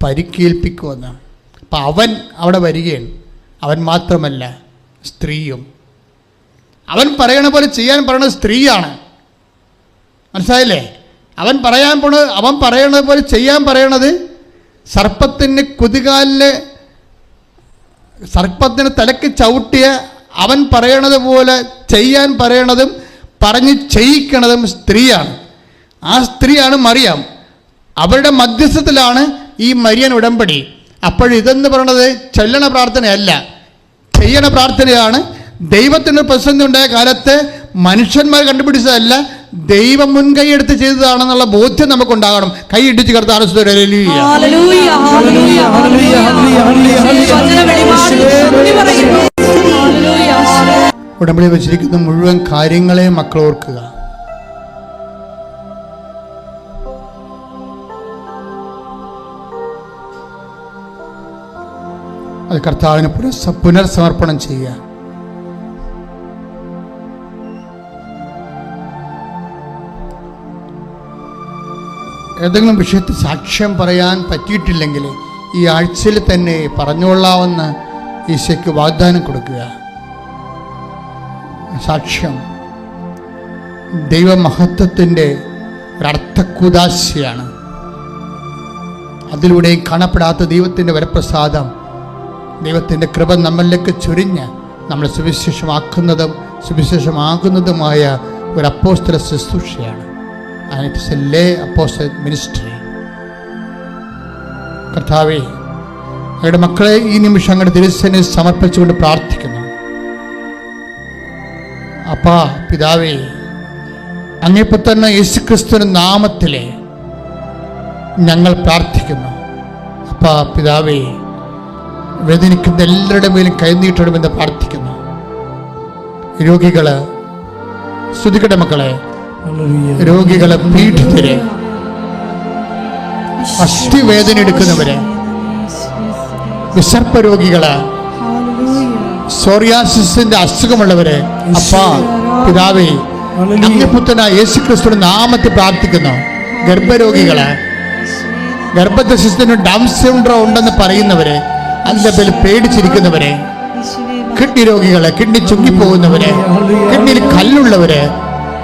പരിക്കേൽപ്പിക്കുമെന്ന്. അപ്പം അവൻ അവിടെ വരികയാണ്. അവൻ മാത്രമല്ല, സ്ത്രീയും. അവൻ പറയണ പോലെ ചെയ്യാൻ പറയണത് സ്ത്രീയാണ്. മനസ്സിലായില്ലേ? അവൻ പറയണത് പോലെ ചെയ്യാൻ പറയണത് സർപ്പത്തിൻ്റെ കുതികാലില്, സർപ്പത്തിന് തലക്ക് ചവിട്ടിയ അവൻ പറയണത് പോലെ ചെയ്യാൻ പറയണതും പറഞ്ഞ് ചെയ്യിക്കണതും സ്ത്രീയാണ്. ആ സ്ത്രീയാണ് മറിയാം. അവരുടെ മധ്യസ്ഥത്തിലാണ് ഈ മരിയൻ ഉടമ്പടി. അപ്പോഴിതെന്ന് പറയണത് ചൊല്ലണ പ്രാർത്ഥനയല്ല, ചെയ്യണ പ്രാർത്ഥനയാണ്. ദൈവത്തിന് പ്രതിസന്ധി ഉണ്ടായ കാലത്ത് മനുഷ്യന്മാർ കണ്ടുപിടിച്ചതല്ല, ദൈവം മുൻകൈയെടുത്ത് ചെയ്തതാണെന്നുള്ള ബോധ്യം നമുക്കുണ്ടാകണം. കൈയിടിച്ച് കർത്താവ് ഉടമ്പടി വെച്ചിരിക്കുന്ന മുഴുവൻ കാര്യങ്ങളെ മക്കൾ ഓർക്കുക. അത് കർത്താവിന് പുനർസമർപ്പണം ചെയ്യുക. ഏതെങ്കിലും വിഷയത്തിൽ സാക്ഷ്യം പറയാൻ പറ്റിയിട്ടില്ലെങ്കിൽ ഈ ആഴ്ചയിൽ തന്നെ പറഞ്ഞുകൊള്ളാമെന്ന് ഈശോയ്ക്ക് വാഗ്ദാനം കൊടുക്കുക. സാക്ഷ്യം ദൈവമഹത്വത്തിൻ്റെ ഒരർത്ഥക്കുദാശയാണ്. അതിലൂടെയും കാണപ്പെടാത്ത ദൈവത്തിൻ്റെ വരപ്രസാദം, ദൈവത്തിൻ്റെ കൃപ നമ്മളിലേക്ക് ചൊരിഞ്ഞ് നമ്മളെ സുവിശേഷമാകുന്നതുമായ ഒരു അപ്പോസ്തല ശുശ്രൂഷയാണ്. And it is a lay apostolic ministry. കർത്താവേ, അവരുടെ മക്കളെ ഈ നിമിഷം അങ്ങയുടെ തിരുസന്നിധിയിൽ സമർപ്പിച്ചുകൊണ്ട് പ്രാർത്ഥിക്കുന്നു. അപ്പാ പിതാവേ, അങ്ങേപ്പോൾ തന്നെ യേശുക്രിസ്തുവിന്റെ നാമത്തിലെ ഞങ്ങൾ പ്രാർത്ഥിക്കുന്നു. അപ്പാ പിതാവേ, വേദനിക്കുന്ന എല്ലാവരുടെ മേലും കൈനീട്ടണമെന്ന് പ്രാർത്ഥിക്കുന്നു. രോഗികള്, സ്തുതിക്കട്ടെ മക്കളെ, രോഗികളെ, പീഡിതരെ, അസ്ഥിവേദന എടുക്കുന്നവരെ, വിസർപ്പ രോഗികള്, സോറിയാസിന്റെ അസുഖമുള്ളവരെ, അപ്പാ പിതാവേ, അങ്ങേപുത്രനായ യേശുക്രിസ്തുവിന്റെ നാമത്തിൽ പ്രാർത്ഥിക്കുന്നു. ഗർഭരോഗികള്, ഗർഭദശത്തിന് ഡൗൺ സിൻഡ്രോം ഉണ്ടെന്ന് പറയുന്നവരെ, അതിന്റെ പേരിൽ പേടിച്ചിരിക്കുന്നവരെ, കിഡ്നി രോഗികളെ, കിഡ്നി ചുങ്ങിപ്പോകുന്നവരെ, കിഡ്നിയിൽ കല്ലുള്ളവരെ,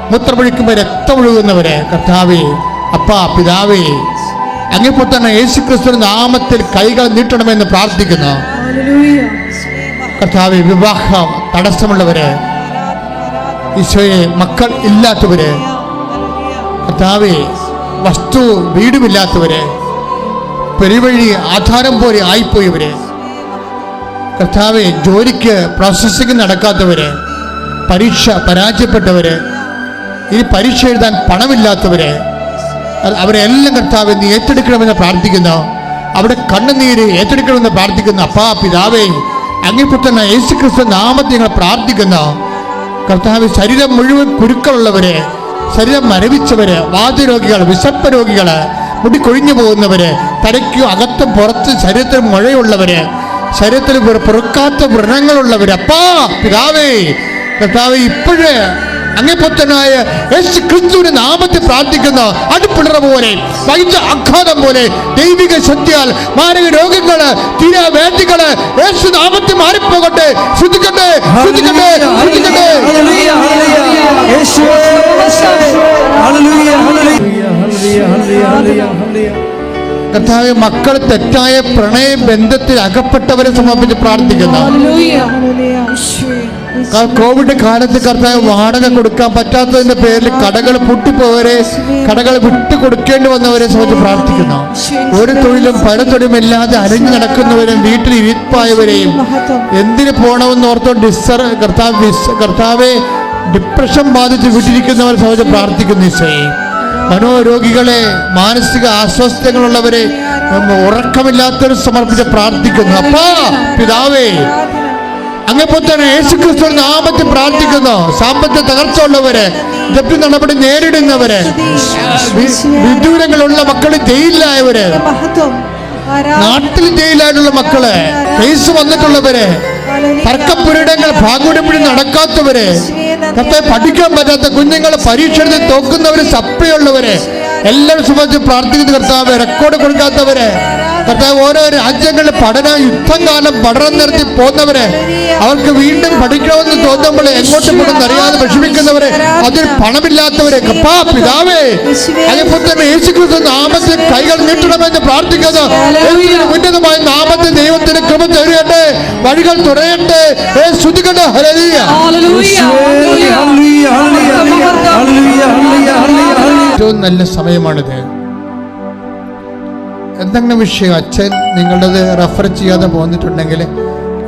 മൂത്രമൊഴിക്കുമ്പോൾ രക്തമൊഴുകുന്നവരെ, കർത്താവേ, അപ്പാ പിതാവേ, അങ്ങേപ്പോൾ തന്നെ യേശുക്രിസ്തുവിന്റെ നാമത്തിൽ കൈകൾ നീട്ടണമെന്ന് പ്രാർത്ഥിക്കുന്നു. കർത്താവെ, വിവാഹം തടസ്സമുള്ളവര്, ഈശോയെ മക്കൾ ഇല്ലാത്തവര്, കർത്താവെ വസ്തു വീടുമില്ലാത്തവര്, പെരുവഴി ആധാരം പോലെ ആയിപ്പോയവര്, കർത്താവെ ജോലിക്ക് പ്രോസസ്സിംഗ് നടക്കാത്തവര്, പരീക്ഷ പരാജയപ്പെട്ടവര്, ഇനി പരീക്ഷ എഴുതാൻ പണമില്ലാത്തവര്, അവരെല്ലാം കർത്താവെ നീ ഏറ്റെടുക്കണമെന്ന് പ്രാർത്ഥിക്കുന്നു. അവിടെ കണ്ണുനീര് ഏറ്റെടുക്കണമെന്ന് പ്രാർത്ഥിക്കുന്നു. അപ്പാ പിതാവേ, അങ്ങേപ്പുത്രനായ യേശുക്രിസ്തു നാമത്തിൽ ഞങ്ങൾ പ്രാർത്ഥിക്കുന്നു. കർത്താവ്, ശരീരം മുഴുവൻ കുരുക്കളുള്ളവര്, ശരീരം മരവിച്ചവര്, വാതരോഗികൾ, വിശപ്പ് രോഗികള്, മുടി കൊഴിഞ്ഞു പോകുന്നവര്, തലയ്ക്കും അകത്തും പുറത്തും ശരീരത്തിൽ മുഴയുള്ളവര്, ശരീരത്തിൽ പൊറുക്കാത്ത വ്രണങ്ങളുള്ളവര്, അപ്പാ പിതാവേ കർത്താവ്, ഇപ്പോഴേ അങ്ങേപ്പുത്രനായ യേശു ക്രിസ്തുവിന്റെ നാമത്തിൽ പ്രാർത്ഥിക്കുന്ന അടുപ്പിളറ പോലെ, വൈദ്യ ആഘാതം പോലെ, ദൈവിക ശക്തിയാൽ മാരക രോഗങ്ങള്, തീരാവേദികള് യേശു നാമത്തിൽ മാറിപ്പോകട്ടെ. ശ്രദ്ധിക്കട്ടെ, ശ്രദ്ധിക്കട്ടെ, ശ്രദ്ധിക്കട്ടെ. കർത്താവെ, മക്കൾ തെറ്റായ പ്രണയ ബന്ധത്തിൽ അകപ്പെട്ടവരെ സമർപ്പിച്ച് പ്രാർത്ഥിക്കുന്നു. കോവിഡ് കാലത്ത് കർത്താവ്, വാടക കൊടുക്കാൻ പറ്റാത്തതിന്റെ പേരിൽ കടകൾ പൊട്ടിപ്പോയവരെ, കടകൾ വിട്ടു കൊടുക്കേണ്ടി വന്നവരെ സംബന്ധിച്ച് പ്രാർത്ഥിക്കുന്നു. ഒരു തൊഴിലും പലതൊഴിലുമില്ലാതെ അരഞ്ഞു നടക്കുന്നവരും വീട്ടിൽ ഇരിപ്പായവരെയും എന്തിനു പോകണമെന്ന് ഓർത്തോ കർത്താവെ ഡിപ്രഷൻ ബാധിച്ച് വിട്ടിരിക്കുന്നവരെ സംബന്ധിച്ച് പ്രാർത്ഥിക്കുന്നു. ഈശോയെ, മനോരോഗികളെ, മാനസിക അസ്വസ്ഥതകളുള്ളവരെ, ഉറക്കമില്ലാത്തവരെ സമർപ്പിച്ച് പ്രാർത്ഥിക്കുന്നു. അപ്പാ പിതാവേ, അങ്ങേപ്പുത്രനായ യേശുക്രിസ്തു നാമത്തിൽ പ്രാർത്ഥിക്കുന്നു. സാമ്പത്തിക തകർച്ച ഉള്ളവര്, ജപ്തി നടപടി നേരിടുന്നവര്, വിദൂരങ്ങളുള്ള മക്കള്, ജയിലിലായവര്, നാട്ടിൽ ജയിലായിട്ടുള്ള മക്കള്, കേസ് വന്നിട്ടുള്ളവര്, തർക്കപ്പുരയിടങ്ങൾ ഭാഗവടപ്പടി നടക്കാത്തവര്, കർത്താവേ പഠിക്കാൻ പറ്റാത്ത കുഞ്ഞുങ്ങൾ, പരീക്ഷ എഴുതി തോക്കുന്നവര്, സപ്ലൈയുള്ളവര് എല്ലാവരും സംബന്ധിച്ച് പ്രാർത്ഥിക്കുന്ന കർത്താവ്, റെക്കോർഡ് കൊടുക്കാത്തവര്, കർത്താവ് ഓരോ രാജ്യങ്ങളിൽ യുദ്ധം കാലം പഠനം നിർത്തി പോകുന്നവര്, അവർക്ക് വീണ്ടും പഠിക്കണമെന്ന് തോന്നുമ്പോൾ എങ്ങോട്ട് പോകുന്ന അറിയാതെ വിഷമിക്കുന്നവര്, അതിൽ പണമില്ലാത്തവര്, കപ്പാ പിതാവേ അങ്ങേപ്പുത്രനായ യേശുക്രിസ്തു നാമത്തിൽ കൈകൾ നീട്ടണമെന്ന് പ്രാർത്ഥിക്കുന്നു. ഉന്നതമായ നാമത്തിൽ ദൈവത്തിന് കൃപ തരട്ടെ, വഴികൾ തുറയട്ടെ. ശ്രുതിക്കട്ടെ. ഹല്ലേലൂയ. ഏറ്റവും നല്ല സമയമാണിത്. എന്തെങ്കിലും വിഷയം അച്ഛൻ നിങ്ങളുടേത് റെഫർ ചെയ്യാതെ പോന്നിട്ടുണ്ടെങ്കിൽ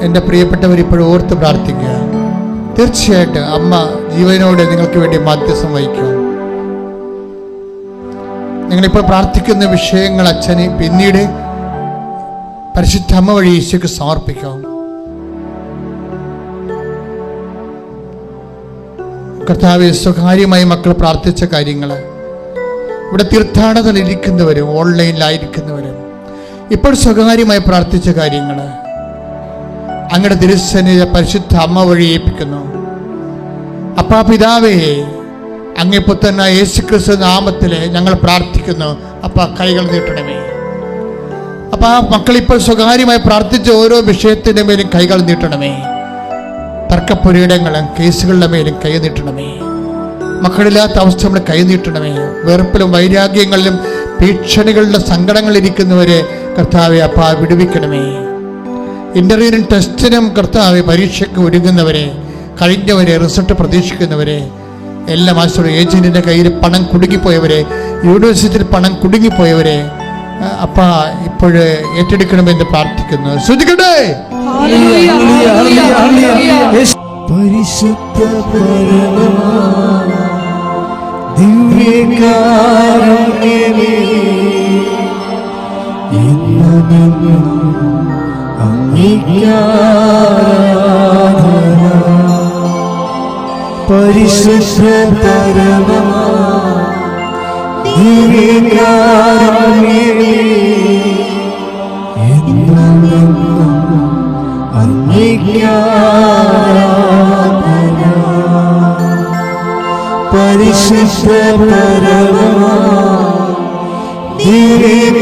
എൻ്റെ പ്രിയപ്പെട്ടവർ ഇപ്പോഴും ഓർത്ത് പ്രാർത്ഥിക്കുക. തീർച്ചയായിട്ടും അമ്മ ജീവനോട് നിങ്ങൾക്ക് വേണ്ടി മാധ്യസ്ഥം വഹിക്കും. നിങ്ങളിപ്പോൾ പ്രാർത്ഥിക്കുന്ന വിഷയങ്ങൾ അച്ഛന് പിന്നീട് പരിശുദ്ധ അമ്മ വഴി ഈശോയ്ക്ക് സമർപ്പിക്കാം. കർത്താവേ, സ്വകാര്യമായി മക്കൾ പ്രാർത്ഥിച്ച കാര്യങ്ങൾ, ഇവിടെ തീർത്ഥാടനത്തിലിരിക്കുന്നവരും ഓൺലൈനിലായിരിക്കുന്നവരും ഇപ്പോൾ സ്വകാര്യമായി പ്രാർത്ഥിച്ച കാര്യങ്ങൾ അങ്ങയുടെ തിരുസന്നിധിയെ പരിശുദ്ധ അമ്മ വഴി ഏൽപ്പിക്കുന്നു. അപ്പാ പിതാവേ, അങ്ങേ പുത്രനായ യേശുക്രിസ്തു നാമത്തിൽ ഞങ്ങൾ പ്രാർത്ഥിക്കുന്നു. അപ്പാ കൈകൾ നീട്ടണമേ. അപ്പാ മക്കളിപ്പോൾ സ്വകാര്യമായി പ്രാർത്ഥിച്ച ഓരോ വിഷയത്തിൻ്റെ മേലും കൈകൾ നീട്ടണമേ. തർക്കപ്പുരയിടങ്ങളും കേസുകളുടെ മേലും കൈ നീട്ടണമേ. മക്കളില്ലാത്ത അവസ്ഥ നമ്മൾ കൈ നീട്ടണമേ. വെറുപ്പിലും വൈരാഗ്യങ്ങളിലും ഭീഷണികളുടെ സങ്കടങ്ങളിരിക്കുന്നവരെ കർത്താവെ അപ്പാ വിടുവിക്കണമേ. ഇന്റർവ്യൂവിനും ടെസ്റ്റിനും കർത്താവെ പരീക്ഷയ്ക്ക് ഒരുങ്ങുന്നവരെ, കഴിഞ്ഞവരെ, റിസൾട്ട് പ്രതീക്ഷിക്കുന്നവരെ എല്ലാം ആശ്രയം ഏജന്റിന്റെ കയ്യിൽ പണം കുടുങ്ങിപ്പോയവരെ, യൂണിവേഴ്സിറ്റിയിൽ പണം കുടുങ്ങിപ്പോയവരെ അപ്പാ ഇപ്പോഴ് ഏറ്റെടുക്കണമെന്ന് പ്രാർത്ഥിക്കുന്നു. ശ്രദ്ധിക്കട്ടെ. പരിശുദ്ധ ദിവ്യകാരുണ്യമേ, എന്നെന്നും അങ്ങേക്ക് ആരാധന. പരിശുദ്ധ ദിവ്യകാരുണ്യമേ, എന്നെന്നും അങ്ങേക്ക് ആരാധന. പരിശുദ്ധ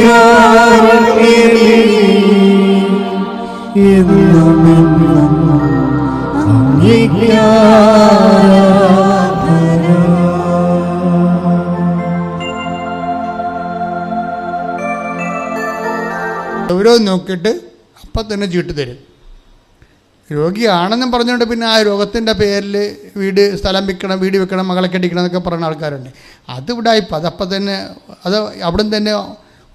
ദിവ്യകാരുണ്യമേ, എന്നെന്നും അങ്ങേക്ക് ആരാധന. ഓരോ നോക്കിയിട്ട് അപ്പം തന്നെ ചീട്ട് തരും. രോഗിയാണെന്നും പറഞ്ഞുകൊണ്ട് പിന്നെ ആ രോഗത്തിൻ്റെ പേരിൽ സ്ഥലം വിൽക്കണം, വീട് വെക്കണം, മകളെ കെട്ടിക്കണം എന്നൊക്കെ പറയുന്ന ആൾക്കാരുണ്ട്. അത് ഇവിടായിപ്പോൾ അതപ്പം തന്നെ അത് അവിടെ തന്നെ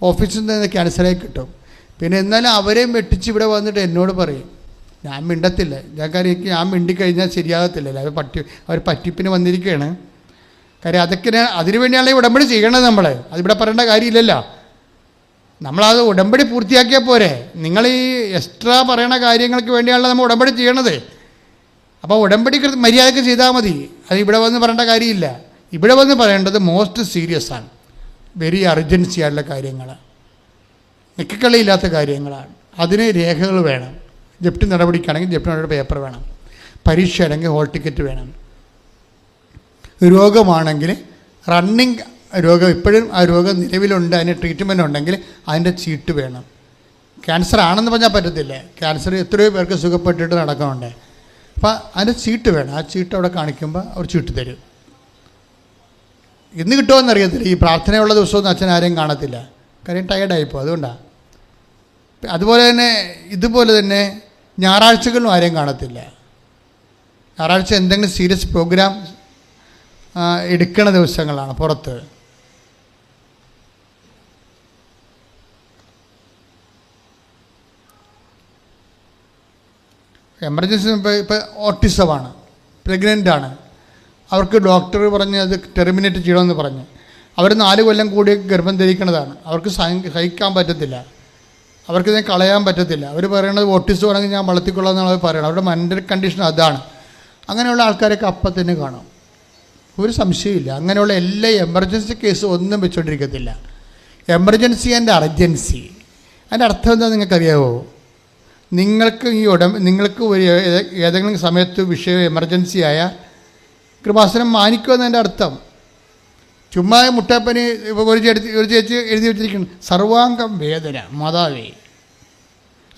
ഓഫീസിൽ നിന്ന് ക്യാൻസലായി കിട്ടും. പിന്നെ എന്നാലും അവരെയും വെട്ടിച്ച് ഇവിടെ വന്നിട്ട് എന്നോട് പറയും, ഞാൻ മിണ്ടത്തില്ല. ഞാൻ മിണ്ടിക്കഴിഞ്ഞാൽ ശരിയാകത്തില്ലല്ലോ, അവർ പറ്റിപ്പിന് വന്നിരിക്കുകയാണ്. കാര്യം അതൊക്കെ അതിനു വേണ്ടിയാണല്ലോ ഈ ഉടമ്പടി ചെയ്യണത്. നമ്മൾ അതിവിടെ പറയേണ്ട കാര്യമില്ലല്ലോ. നമ്മളത് ഉടമ്പടി പൂർത്തിയാക്കിയാൽ പോരെ. നിങ്ങൾ ഈ എക്സ്ട്രാ പറയണ കാര്യങ്ങൾക്ക് വേണ്ടിയാണല്ലോ നമ്മൾ ഉടമ്പടി ചെയ്യണത്. അപ്പോൾ ഉടമ്പടി മര്യാദയ്ക്ക് ചെയ്താൽ മതി. അത് ഇവിടെ വന്ന് പറയേണ്ട കാര്യമില്ല. ഇവിടെ വന്ന് പറയേണ്ടത് മോസ്റ്റ് സീരിയസ് ആണ്, വെരി അർജൻസി ആയിട്ടുള്ള കാര്യങ്ങൾ, നിക്കക്കളിയില്ലാത്ത കാര്യങ്ങളാണ്. അതിന് രേഖകൾ വേണം. ജപ്തി നടപടിക്കാണെങ്കിൽ ജപ്തി നടപടി പേപ്പർ വേണം, പരീക്ഷ ആണെങ്കിൽ ഹോൾ ടിക്കറ്റ് വേണം, രോഗമാണെങ്കിൽ റണ്ണിങ് രോഗം ഇപ്പോഴും ആ രോഗം നിലവിലുണ്ട്, അതിന് ട്രീറ്റ്മെൻറ്റ് ഉണ്ടെങ്കിൽ അതിൻ്റെ ചീട്ട് വേണം. ക്യാൻസർ ആണെന്ന് പറഞ്ഞാൽ പറ്റത്തില്ല. ക്യാൻസർ എത്രയോ പേർക്ക് സുഖപ്പെട്ടിട്ട് നടക്കുന്നുണ്ട്. അപ്പോൾ അതിൻ്റെ ചീട്ട് വേണം. ആ ചീട്ട് അവിടെ കാണിക്കുമ്പോൾ അവർ ചീട്ട് തരും. ഇന്ന് കിട്ടുമോയെന്നറിയത്തില്ല. ഈ പ്രാർത്ഥനയുള്ള ദിവസമൊന്നും അച്ഛൻ ആരെയും കാണത്തില്ല, കാര്യം ടയേർഡായിപ്പോൾ. അതുകൊണ്ടാണ്. അതുപോലെ തന്നെ ഇതുപോലെ തന്നെ ഞായറാഴ്ചകളിലും ആരെയും കാണത്തില്ല. ഞായറാഴ്ച എന്തെങ്കിലും സീരിയസ് പ്രോഗ്രാം എടുക്കണ ദിവസങ്ങളാണ് പുറത്ത്. എമർജൻസി ഇപ്പോൾ ഓട്ടിസമാണ്, പ്രഗ്നൻ്റാണ്, അവർക്ക് ഡോക്ടർ പറഞ്ഞ് അത് ടെർമിനേറ്റ് ചെയ്യണമെന്ന് പറഞ്ഞ് അവർ 4 കൊല്ലം കൂടി ഗർഭം ധരിക്കുന്നതാണ്. അവർക്ക് സഹിക്കാൻ പറ്റത്തില്ല, അവർക്കിതിനെ കളയാൻ പറ്റത്തില്ല. അവർ പറയണത് ഓട്ടിസം ആണെങ്കിൽ ഞാൻ വളർത്തിക്കൊള്ളാം എന്നാണ് അവർ പറയണത്. അവരുടെ മെൻ്റൽ കണ്ടീഷൻ അതാണ്. അങ്ങനെയുള്ള ആൾക്കാരൊക്കെ അപ്പം തന്നെ കാണും, ഒരു സംശയമില്ല. അങ്ങനെയുള്ള എല്ലാ എമർജൻസി കേസും ഒന്നും വെച്ചുകൊണ്ടിരിക്കത്തില്ല. എമർജൻസി ആൻഡ് അർജൻസി, അതിൻ്റെ അർത്ഥം എന്താ നിങ്ങൾക്കറിയാവോ? നിങ്ങൾക്ക് ഒരു ഏതെങ്കിലും സമയത്ത് വിഷയം എമർജൻസി ആയാൽ കൃപാസനം മാനിക്കുമെന്നതിൻ്റെ അർത്ഥം. ചുമ്മാ മുട്ടാപ്പനി ഒരു ചേച്ചി എഴുതി വെച്ചിരിക്കുന്നു, സർവാംഗം വേദന മാതാവേ,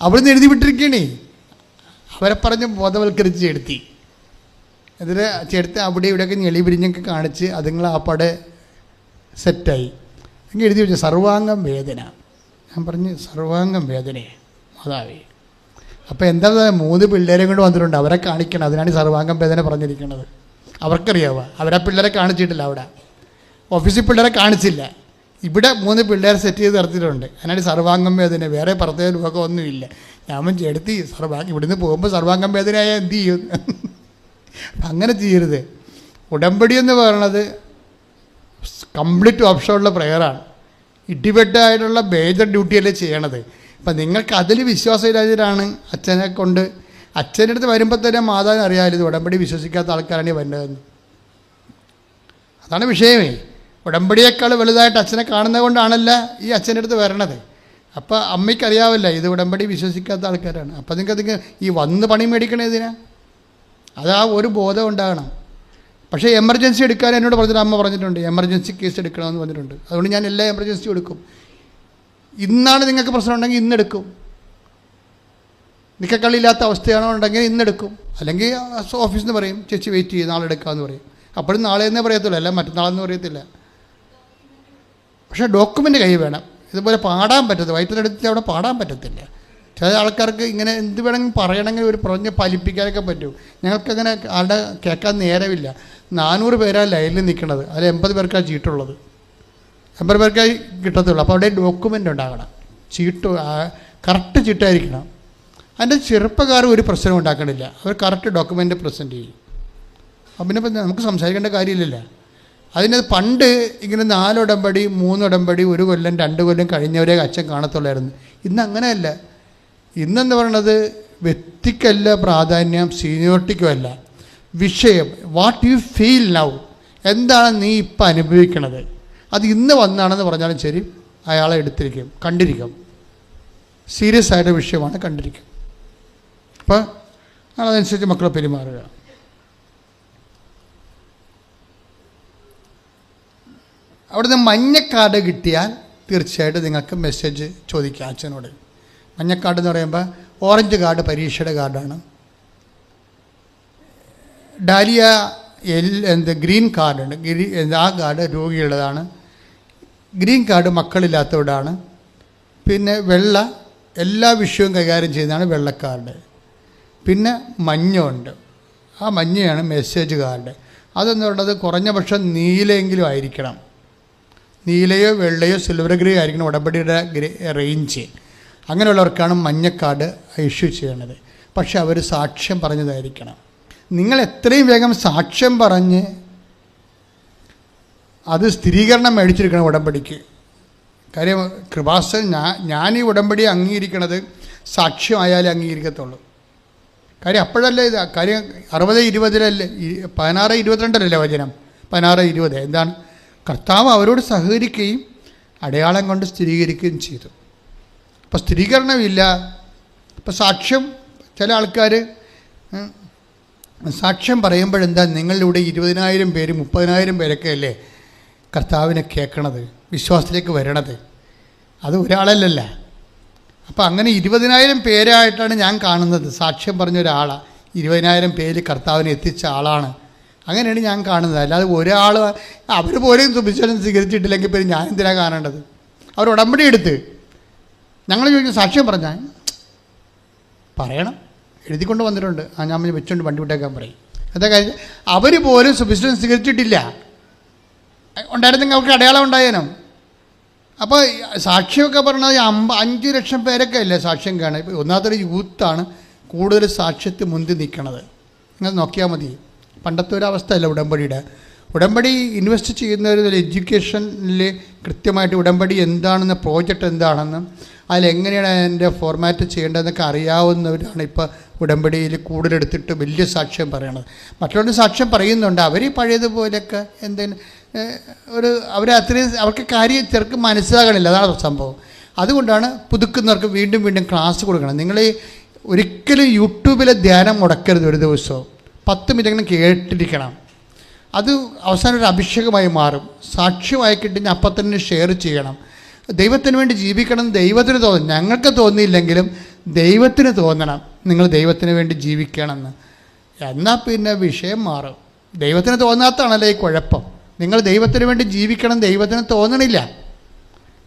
അവിടുന്ന് എഴുതി വിട്ടിരിക്കണേ. അവരെ പറഞ്ഞ് ബോധവൽക്കരിച്ച് എടുത്തി. എന്നിട്ട് ചേർത്ത് അവിടെ ഇവിടെയൊക്കെ ഞെളി പിരിഞ്ഞൊക്കെ കാണിച്ച് അതുങ്ങൾ ആ പടെ സെറ്റായി. അങ്ങനെ എഴുതി വെച്ചു സർവാംഗം വേദന. ഞാൻ പറഞ്ഞ് സർവാംഗം വേദനയെ മാതാവേ. അപ്പോൾ എന്താ 3 പിള്ളേരെ കൊണ്ട് വന്നിട്ടുണ്ട്, അവരെ കാണിക്കണം. അതിനാണ് ഈ സർവാംഗം വേദന പറഞ്ഞിരിക്കുന്നത്. അവർക്കറിയാവുക, അവരാ പിള്ളേരെ കാണിച്ചിട്ടില്ല. അവിടെ ഓഫീസിൽ പിള്ളേരെ കാണിച്ചില്ല, ഇവിടെ 3 പിള്ളേരെ സെറ്റ് ചെയ്ത് നിർത്തിയിട്ടുണ്ട്. അതിനാണ് സർവാംഗം വേദന, വേറെ പ്രത്യേക രോഗമൊന്നുമില്ല. ഞാൻ എടുത്തി ഇവിടുന്ന് പോകുമ്പോൾ സർവാംഗം വേദനയായ എന്ത് ചെയ്യും? അങ്ങനെ ചെയ്യരുത്. ഉടമ്പടി എന്ന് പറയുന്നത് കംപ്ലീറ്റ് ഓപ്ഷനുള്ള പ്രെയറാണ്. ഇടിപെട്ടായിട്ടുള്ള മേജർ ഡ്യൂട്ടിയല്ലേ ചെയ്യണത്. അപ്പം നിങ്ങൾക്ക് അതിൽ വിശ്വാസമില്ലാതിലാണ് അച്ഛനെ കൊണ്ട് അച്ഛൻ്റെ അടുത്ത് വരുമ്പോൾ തന്നെ മാതാവിന് അറിയാമല്ലോ ഇത് ഉടമ്പടി വിശ്വസിക്കാത്ത ആൾക്കാരാണ് വരുന്നതെന്ന്. അതാണ് വിഷയമേ. ഉടമ്പടിയേക്കാൾ വലുതായിട്ട് അച്ഛനെ കാണുന്നത് കൊണ്ടാണല്ല ഈ അച്ഛൻ്റെ അടുത്ത് വരണത്. അപ്പോൾ അമ്മയ്ക്കറിയാവില്ല ഇത് ഉടമ്പടി വിശ്വസിക്കാത്ത ആൾക്കാരാണ്. അപ്പോൾ നിങ്ങൾക്ക് ഈ വന്ന് പണി മേടിക്കണേ ഇതിനാ? അതാ ഒരു ബോധം ഉണ്ടാകണം. പക്ഷേ എമർജൻസി എടുക്കാൻ എന്നോട് പറഞ്ഞിട്ട് അമ്മ പറഞ്ഞിട്ടുണ്ട്, എമർജൻസി കേസ് എടുക്കണമെന്ന് പറഞ്ഞിട്ടുണ്ട്. അതുകൊണ്ട് ഞാൻ എല്ലാ എമർജൻസിയും എടുക്കും. ഇന്നാണ് നിങ്ങൾക്ക് പ്രശ്നം ഉണ്ടെങ്കിൽ ഇന്നെടുക്കും. നിക്കക്കളിയില്ലാത്ത അവസ്ഥയാണോ ഉണ്ടെങ്കിൽ ഇന്നെടുക്കും. അല്ലെങ്കിൽ ഓഫീസിൽ നിന്ന് പറയും ചേച്ചി വെയിറ്റ് ചെയ്യും, നാളെ എടുക്കാമെന്ന് പറയും. അപ്പോഴും നാളെ എന്നേ പറയത്തുള്ളൂ, അല്ല മറ്റന്നാളെന്ന് പറയത്തില്ല. പക്ഷേ ഡോക്യുമെൻ്റ് കൈ വേണം. ഇതുപോലെ പാടാൻ പറ്റത്തില്ല, വയറ്റിലെടുത്ത് അവിടെ പാടാൻ പറ്റത്തില്ല. ചില ആൾക്കാർക്ക് ഇങ്ങനെ എന്ത് വേണമെങ്കിൽ പറയണമെങ്കിൽ ഒരു പറഞ്ഞ് ഫലിപ്പിക്കാനൊക്കെ പറ്റും. ഞങ്ങൾക്കങ്ങനെ ആളുടെ കേൾക്കാൻ നേരമില്ല. 400 പേരാണ് ലൈനിൽ നിൽക്കുന്നത്, അതിൽ 80 പേർക്കാണ് ചീട്ടുള്ളത്. 80 പേർക്കായി കിട്ടത്തുള്ളൂ. അപ്പോൾ അവിടെ ഡോക്യുമെൻ്റ് ഉണ്ടാകണം, ചീട്ട് കറക്റ്റ് ചീട്ടായിരിക്കണം. അതിൻ്റെ ചെറുപ്പക്കാർ ഒരു പ്രശ്നം ഉണ്ടാക്കണില്ല, അവർ കറക്റ്റ് ഡോക്യുമെൻ്റ് പ്രസൻറ്റ് ചെയ്യും. അപ്പം പിന്നെ നമുക്ക് സംസാരിക്കേണ്ട കാര്യമില്ലല്ലോ. അതിനത് പണ്ട് ഇങ്ങനെ 4 ഉടമ്പടി 3 ഉടമ്പടി 1 കൊല്ലം 2 കൊല്ലം കഴിഞ്ഞവരെ അച്ഛൻ കാണത്തുള്ളായിരുന്നു. ഇന്ന് അങ്ങനെയല്ല. ഇന്നെന്ന് പറയണത് വ്യക്തിക്കല്ല പ്രാധാന്യം, സീനിയോറിറ്റിക്കുമല്ല വിഷയം. വാട്ട് യു ഫീൽ നൗ, എന്താണ് നീ ഇപ്പം അനുഭവിക്കണത്, അത് ഇന്ന് വന്നാണെന്ന് പറഞ്ഞാലും ശരി അയാളെ എടുത്തിരിക്കും, കണ്ടിരിക്കും. സീരിയസ് ആയിട്ട് വിഷയമാണ്, കണ്ടിരിക്കും. അപ്പോൾ അതനുസരിച്ച് മക്കളെ പെരുമാറുക. അവിടുന്ന് മഞ്ഞക്കാർഡ് കിട്ടിയാൽ തീർച്ചയായിട്ടും നിങ്ങൾക്ക് മെസ്സേജ് ചോദിക്കാം അച്ഛനോട്. മഞ്ഞക്കാർഡ് എന്ന് പറയുമ്പോൾ ഓറഞ്ച് കാർഡ് പരീക്ഷയുടെ കാർഡാണ്. ഡാലിയ ഗ്രീൻ കാർഡുണ്ട്, ആ കാർഡ് രോഗിയുള്ളതാണ്. ഗ്രീൻ കാർഡ് മക്കളില്ലാത്തവരാണ്. പിന്നെ വെള്ള എല്ലാ വിഷയവും കൈകാര്യം ചെയ്യുന്നതാണ് വെള്ളക്കാർഡ്. പിന്നെ മഞ്ഞുണ്ട്, ആ മഞ്ഞയാണ് മെസ്സേജ് കാർഡ്. അതെന്ന് പറയുന്നത് കുറഞ്ഞ പക്ഷം നീലയെങ്കിലും ആയിരിക്കണം. നീലയോ വെള്ളയോ സിൽവർ ഗ്രേ ആയിരിക്കണം ഉടമ്പടിയുടെ റേഞ്ച്. അങ്ങനെയുള്ളവർക്കാണ് മഞ്ഞ കാർഡ് ഇഷ്യൂ ചെയ്യണത്. പക്ഷെ അവർ സാക്ഷ്യം പറഞ്ഞതായിരിക്കണം. നിങ്ങൾ എത്രയും വേഗം സാക്ഷ്യം പറഞ്ഞ് അത് സ്ഥിരീകരണം മേടിച്ചിരിക്കണം ഉടമ്പടിക്ക്. കാര്യം കൃപാസൻ ഞാൻ ഈ ഉടമ്പടി അംഗീകരിക്കണത് സാക്ഷ്യമായാലേ അംഗീകരിക്കത്തുള്ളൂ. കാര്യം അപ്പോഴല്ലേ ഇത് കാര്യം 60-20 16-22 വചനം 16-20 എന്താണ്? കർത്താവ് അവരോട് സഹകരിക്കുകയും അടയാളം കൊണ്ട് സ്ഥിരീകരിക്കുകയും ചെയ്തു. അപ്പോൾ സ്ഥിരീകരണമില്ല. ഇപ്പോൾ സാക്ഷ്യം ചില ആൾക്കാർ സാക്ഷ്യം പറയുമ്പോഴെന്താ നിങ്ങളിലൂടെ 20,000 പേര് 30,000 പേരൊക്കെ അല്ലേ കർത്താവിനെ കേൾക്കണത്, വിശ്വാസത്തിലേക്ക് വരണത്. അത് ഒരാളല്ലല്ല. അപ്പോൾ അങ്ങനെ 20,000 പേരായിട്ടാണ് ഞാൻ കാണുന്നത്. സാക്ഷ്യം പറഞ്ഞ ഒരാളാണ് 20,000 പേര് കർത്താവിനെ എത്തിച്ച ആളാണ്. അങ്ങനെയാണ് ഞാൻ കാണുന്നത്. അല്ലാതെ ഒരാൾ അവർ പോലും സുവിശേഷം സ്വീകരിച്ചിട്ടില്ലെങ്കിൽ പിന്നെ ഞാൻ എന്തിനാണ് കാണേണ്ടത്? അവർ ഉടമ്പടി എടുത്ത് ഞങ്ങൾ ചോദിക്കും സാക്ഷ്യം പറഞ്ഞാൽ പറയണം, എഴുതിക്കൊണ്ട് വന്നിട്ടുണ്ട്. ഞാൻ വെച്ചുകൊണ്ട് വണ്ടി വിട്ടേക്കാൻ പറയും. എന്താ കാര്യം? അവർ പോലും സുവിശേഷം സ്വീകരിച്ചിട്ടില്ല. ഉണ്ടായിരുന്നെങ്കിൽ അവർക്ക് അടയാളം ഉണ്ടായേനും. അപ്പോൾ സാക്ഷ്യമൊക്കെ പറഞ്ഞാൽ 5 ലക്ഷം പേരൊക്കെ അല്ലേ സാക്ഷ്യം കാണുക. ഇപ്പോൾ ഒന്നാമതൊരു യൂത്താണ് കൂടുതൽ സാക്ഷ്യത്തിൽ മുന്തി നിൽക്കണത്. നിങ്ങൾ നോക്കിയാൽ മതി. പണ്ടത്തെ ഒരു അവസ്ഥയല്ല ഉടമ്പടിയുടെ. ഉടമ്പടി ഇൻവെസ്റ്റ് ചെയ്യുന്നവർ എഡ്യൂക്കേഷനിൽ കൃത്യമായിട്ട് ഉടമ്പടി എന്താണെന്ന്, പ്രോജക്റ്റ് എന്താണെന്ന്, അതിലെങ്ങനെയാണ് അതിൻ്റെ ഫോർമാറ്റ് ചെയ്യേണ്ടതെന്നൊക്കെ അറിയാവുന്നവരാണ് ഇപ്പോൾ ഉടമ്പടിയിൽ കൂടുതലെടുത്തിട്ട് വലിയ സാക്ഷ്യം പറയണത്. മറ്റുള്ളവർ സാക്ഷ്യം പറയുന്നുണ്ട്, അവർ പഴയതുപോലെയൊക്കെ എന്തെങ്കിലും അവർക്ക് കാര്യം ചെറുക്ക് മനസ്സിലാകണില്ല. അതാണ് സംഭവം. അതുകൊണ്ടാണ് പുതുക്കുന്നവർക്ക് വീണ്ടും വീണ്ടും ക്ലാസ് കൊടുക്കണം. നിങ്ങൾ ഒരിക്കലും യൂട്യൂബിലെ ധ്യാനം മുടക്കരുത്. ഒരു ദിവസവും 10 മിനിറ്റെങ്കിലും കേട്ടിരിക്കണം. അത് അവസാനം ഒരു അഭിഷേകമായി മാറും. സാക്ഷ്യമായി കിട്ടിഞ്ഞാൽ അപ്പം തന്നെ ഷെയർ ചെയ്യണം. ദൈവത്തിന് വേണ്ടി ജീവിക്കണം ദൈവത്തിന് തോന്നും. ഞങ്ങൾക്ക് തോന്നിയില്ലെങ്കിലും ദൈവത്തിന് തോന്നണം നിങ്ങൾ ദൈവത്തിന് വേണ്ടി ജീവിക്കണമെന്ന്. എന്നാൽ പിന്നെ വിഷയം മാറും. ദൈവത്തിന് തോന്നാത്തതാണല്ലോ ഈ കുഴപ്പം. നിങ്ങൾ ദൈവത്തിന് വേണ്ടി ജീവിക്കണം ദൈവത്തിന് തോന്നണില്ല.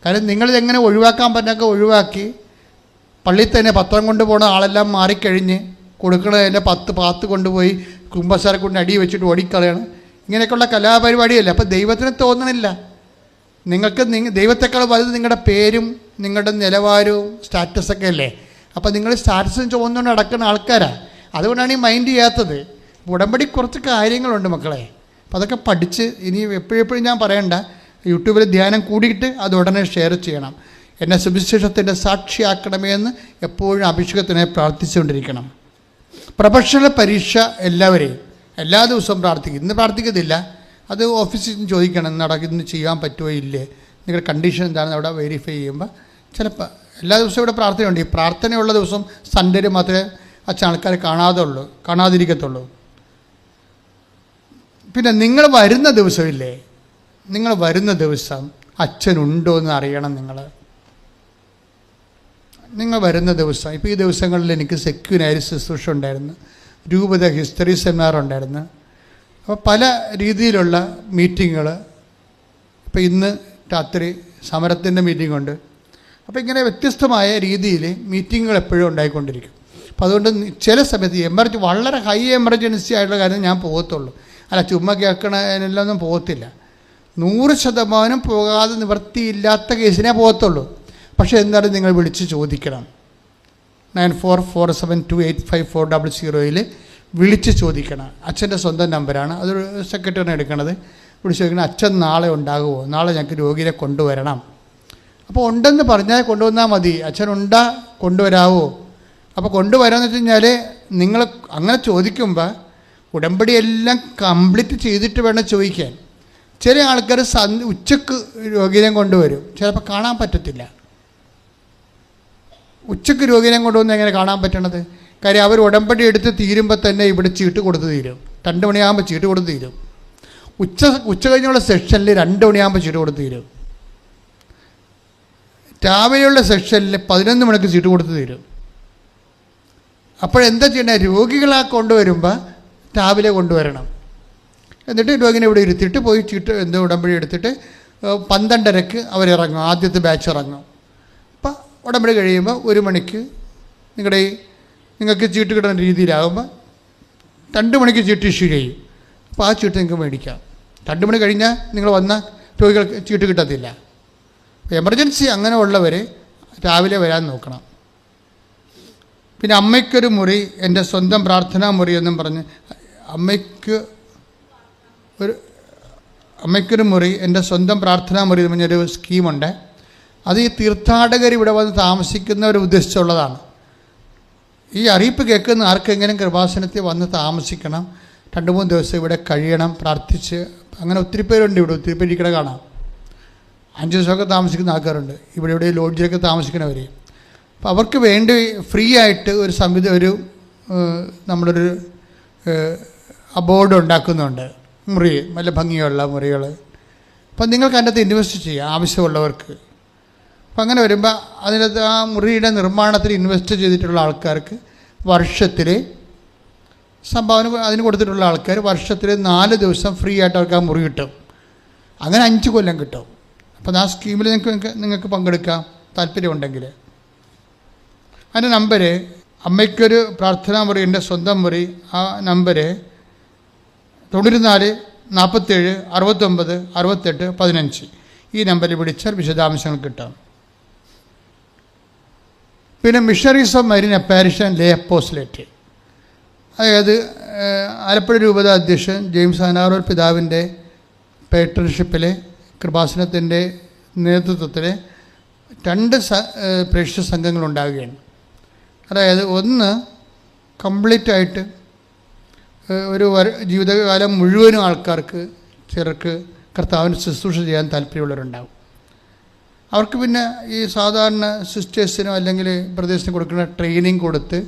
കാരണം നിങ്ങളിതെങ്ങനെ ഒഴിവാക്കാൻ പറ്റുന്നൊക്കെ ഒഴിവാക്കി പള്ളിയിൽ തന്നെ പത്രം കൊണ്ടുപോകണ ആളെല്ലാം മാറിക്കഴിഞ്ഞ് കൊടുക്കണതിൻ്റെ 10 പാത്ത് കൊണ്ടുപോയി കുമ്പസാരെ കൊണ്ട് അടി വെച്ചിട്ട് ഓടിക്കളയാണ്. ഇങ്ങനെയൊക്കെയുള്ള കലാപരിപാടിയല്ലേ. അപ്പോൾ ദൈവത്തിന് തോന്നണില്ല. നിങ്ങൾക്ക് ദൈവത്തെക്കാൾ വലുത് നിങ്ങളുടെ പേരും നിങ്ങളുടെ നിലവാരവും സ്റ്റാറ്റസൊക്കെ അല്ലേ. അപ്പോൾ നിങ്ങൾ സ്റ്റാറ്റസും ചോദിച്ചുകൊണ്ട് നടക്കുന്ന ആൾക്കാരാണ്. അതുകൊണ്ടാണ് ഈ മൈൻഡ് ചെയ്യാത്തത്. ഉടമ്പടി കുറച്ച് കാര്യങ്ങളുണ്ട് മക്കളെ. അപ്പോൾ അതൊക്കെ പഠിച്ച് ഇനി എപ്പോഴെപ്പോഴും ഞാൻ പറയണ്ട, യൂട്യൂബിൽ ധ്യാനം കൂടിയിട്ട് അത് ഉടനെ ഷെയർ ചെയ്യണം. എന്നെ സുവിശേഷത്തിൻ്റെ സാക്ഷിയാക്കണമേ എന്ന് എപ്പോഴും അഭിഷേകത്തിനെ പ്രാർത്ഥിച്ചുകൊണ്ടിരിക്കണം. പ്രൊഫഷണൽ പരീക്ഷ എല്ലാവരെയും എല്ലാ ദിവസവും പ്രാർത്ഥിക്കും. ഇന്ന് പ്രാർത്ഥിക്കത്തില്ല, അത് ഓഫീസിൽ നിന്ന് ചോദിക്കണം ഇന്ന് ചെയ്യാൻ പറ്റുമോ ഇല്ലേ, നിങ്ങളുടെ കണ്ടീഷൻ എന്താണെന്ന് അവിടെ വെരിഫൈ ചെയ്യുമ്പോൾ ചിലപ്പോൾ എല്ലാ ദിവസവും ഇവിടെ പ്രാർത്ഥനയുണ്ട്. ഈ പ്രാർത്ഥനയുള്ള ദിവസം സൺഡേയിൽ മാത്രമേ അച്ഛൻ ആൾക്കാരെ കാണാതിരിക്കത്തുള്ളൂ. പിന്നെ നിങ്ങൾ വരുന്ന ദിവസമില്ലേ, നിങ്ങൾ വരുന്ന ദിവസം അച്ഛനുണ്ടോ എന്ന് അറിയണം. നിങ്ങൾ വരുന്ന ദിവസം, ഇപ്പോൾ ഈ ദിവസങ്ങളിൽ എനിക്ക് സെക്യൂനായി ശുശ്രൂഷ ഉണ്ടായിരുന്നു, രൂപത ഹിസ്റ്ററി സെമിനാർ ഉണ്ടായിരുന്നു. അപ്പോൾ പല രീതിയിലുള്ള മീറ്റിങ്ങുകൾ. ഇപ്പോൾ ഇന്ന് രാത്രി സമരത്തിൻ്റെ മീറ്റിംഗ് ഉണ്ട്. അപ്പോൾ ഇങ്ങനെ വ്യത്യസ്തമായ രീതിയിൽ മീറ്റിങ്ങുകൾ എപ്പോഴും ഉണ്ടായിക്കൊണ്ടിരിക്കും. അപ്പോൾ അതുകൊണ്ട് ചില സമയത്ത് വളരെ ഹൈ എമർജൻസി ആയിട്ടുള്ള കാര്യം ഞാൻ പോകത്തുള്ളൂ. അല്ല ചുമ്മാ കേൾക്കണതിനെല്ലാം പോകത്തില്ല. 100% പോകാതെ നിവൃത്തിയില്ലാത്ത കേസിനെ പോകത്തുള്ളൂ. പക്ഷേ എന്തായാലും നിങ്ങൾ വിളിച്ച് ചോദിക്കണം. 9447285400 വിളിച്ച് ചോദിക്കണം. അച്ഛൻ്റെ സ്വന്തം നമ്പറാണ്, അതൊരു സെക്രട്ടറിനെ എടുക്കണത്. വിളിച്ച് ചോദിക്കണം, അച്ഛൻ നാളെ ഉണ്ടാകുമോ, നാളെ ഞങ്ങൾക്ക് രോഗിയെ കൊണ്ടുവരണം. അപ്പോൾ ഉണ്ടെന്ന് പറഞ്ഞാൽ കൊണ്ടുവന്നാൽ മതി. അച്ഛനുണ്ടാ കൊണ്ടുവരാവോ. അപ്പോൾ കൊണ്ടുവരാമെന്ന് വെച്ച് കഴിഞ്ഞാൽ നിങ്ങൾ അങ്ങനെ ചോദിക്കുമ്പോൾ ഉടമ്പടിയെല്ലാം കംപ്ലീറ്റ് ചെയ്തിട്ട് വേണം ചോദിക്കാൻ. ചില ആൾക്കാർ ഉച്ചക്ക് രോഗിയെ കൊണ്ടുവരും, ചിലപ്പോൾ കാണാൻ പറ്റത്തില്ല. ഉച്ചക്ക് രോഗിയെ കൊണ്ടുവന്ന് എങ്ങനെ കാണാൻ പറ്റണത്? കാര്യം അവർ ഉടമ്പടി എടുത്ത് തീരുമ്പോൾ തന്നെ ഇവിടെ ചീട്ട് കൊടുത്ത് തീരും. 2 മണിയാകുമ്പോൾ ചീട്ട് കൊടുത്ത് തീരും. ഉച്ച കഴിഞ്ഞുള്ള സെക്ഷനിൽ 2 മണിയാകുമ്പോൾ ചീട്ട് കൊടുത്ത് തീരും. രാവിലെയുള്ള സെക്ഷനിൽ 11 മണിക്ക് ചീട്ട് കൊടുത്ത് തീരും. അപ്പോഴെന്താ ചെയ്യണേ? രോഗികളെ കൊണ്ടുവരുമ്പോൾ രാവിലെ കൊണ്ടുവരണം. എന്നിട്ട് രോഗിനെ ഇവിടെ ഇരുത്തിയിട്ട് പോയി ചീട്ട് ഉടമ്പടി എടുത്തിട്ട് 12:30 അവരിറങ്ങും. ആദ്യത്തെ ബാച്ച് ഇറങ്ങും. അപ്പം ഉടമ്പടി കഴിയുമ്പോൾ 1 മണിക്ക് നിങ്ങൾക്ക് ചീട്ട് കിട്ടുന്ന രീതിയിലാകുമ്പോൾ 2 മണിക്ക് ചീട്ട് ഇഷ്യൂ ചെയ്യും. അപ്പോൾ ആ ചീട്ട് നിങ്ങൾക്ക് മേടിക്കാം. 2 മണി കഴിഞ്ഞാൽ നിങ്ങൾ വന്ന രോഗികൾക്ക് ചീട്ട് കിട്ടത്തില്ല. എമർജൻസി അങ്ങനെ ഉള്ളവർ രാവിലെ വരാൻ നോക്കണം. പിന്നെ അമ്മയ്ക്കൊരു മുറി, എൻ്റെ സ്വന്തം പ്രാർത്ഥനാ മുറി എന്നും പറഞ്ഞ് അമ്മയ്ക്കൊരു മുറി, എൻ്റെ സ്വന്തം പ്രാർത്ഥനാ മുറി എന്ന് പറഞ്ഞൊരു സ്കീമുണ്ട്. അത് ഈ തീർത്ഥാടകർ ഇവിടെ വന്ന് താമസിക്കുന്നവർ ഉദ്ദേശിച്ചുള്ളതാണ്. ഈ അറിയിപ്പ് കേൾക്കുന്ന ആർക്കെങ്കിലും കൃപാസനത്തിൽ വന്ന് താമസിക്കണം, 2-3 ദിവസം ഇവിടെ കഴിയണം, പ്രാർത്ഥിച്ച്. അങ്ങനെ ഒത്തിരി പേരുണ്ട് ഇവിടെ, ഒത്തിരി പേര് ഇവിടെ കാണാം. 5 ദിവസമൊക്കെ താമസിക്കുന്ന ആൾക്കാരുണ്ട് ഇവിടെ ലോഡ്ജിലൊക്കെ താമസിക്കുന്നവർ. അപ്പോൾ അവർക്ക് വേണ്ടി ഫ്രീ ആയിട്ട് നമ്മളൊരു അബോർഡ് ഉണ്ടാക്കുന്നുണ്ട്, മുറി, നല്ല ഭംഗിയുള്ള മുറികൾ. അപ്പം നിങ്ങൾക്ക് അതിൻ്റെ അകത്ത് ഇൻവെസ്റ്റ് ചെയ്യാം ആവശ്യമുള്ളവർക്ക്. അപ്പം അങ്ങനെ വരുമ്പോൾ അതിനകത്ത് ആ മുറിയുടെ നിർമ്മാണത്തിൽ ഇൻവെസ്റ്റ് ചെയ്തിട്ടുള്ള ആൾക്കാർക്ക് വർഷത്തിൽ സംഭാവന അതിന് കൊടുത്തിട്ടുള്ള ആൾക്കാർ വർഷത്തിൽ 4 ദിവസം ഫ്രീ ആയിട്ട് അവർക്ക് ആ മുറി കിട്ടും. അങ്ങനെ 5 കൊല്ലം കിട്ടും. അപ്പം ആ സ്കീമിൽ നിങ്ങൾക്ക് പങ്കെടുക്കാം താല്പര്യമുണ്ടെങ്കിൽ. അതിൻ്റെ നമ്പർ, അമ്മയ്ക്കൊരു പ്രാർത്ഥനാ മുറി, എൻ്റെ സ്വന്തം മുറി, ആ നമ്പർ 94 47 69 68 15. ഈ നമ്പറിൽ വിളിച്ചാൽ വിശദാംശങ്ങൾ കിട്ടാം. പിന്നെ missionaries of Marian apparition lay apostolate, അതായത് ആലപ്പുഴ രൂപത അധ്യക്ഷൻ ജെയിംസ് അനാറോൽ പിതാവിൻ്റെ പേട്രൺഷിപ്പിൽ കൃപാസനത്തിൻ്റെ നേതൃത്വത്തിൽ 2 പ്രേക്ഷിത സംഘങ്ങളുണ്ടാവുകയാണ്. അതായത് ഒന്ന് കംപ്ലീറ്റായിട്ട് ഒരു ജീവിതകാലം മുഴുവനും ആൾക്കാർക്ക് ചിലർക്ക് കർത്താവിന് ശുശ്രൂഷ ചെയ്യാൻ താല്പര്യമുള്ളവരുണ്ടാവും. അവർക്ക് പിന്നെ ഈ സാധാരണ സിസ്റ്റേഴ്സിനോ അല്ലെങ്കിൽ ബ്രദേഴ്സിനോ കൊടുക്കുന്ന ട്രെയിനിങ് കൊടുത്ത്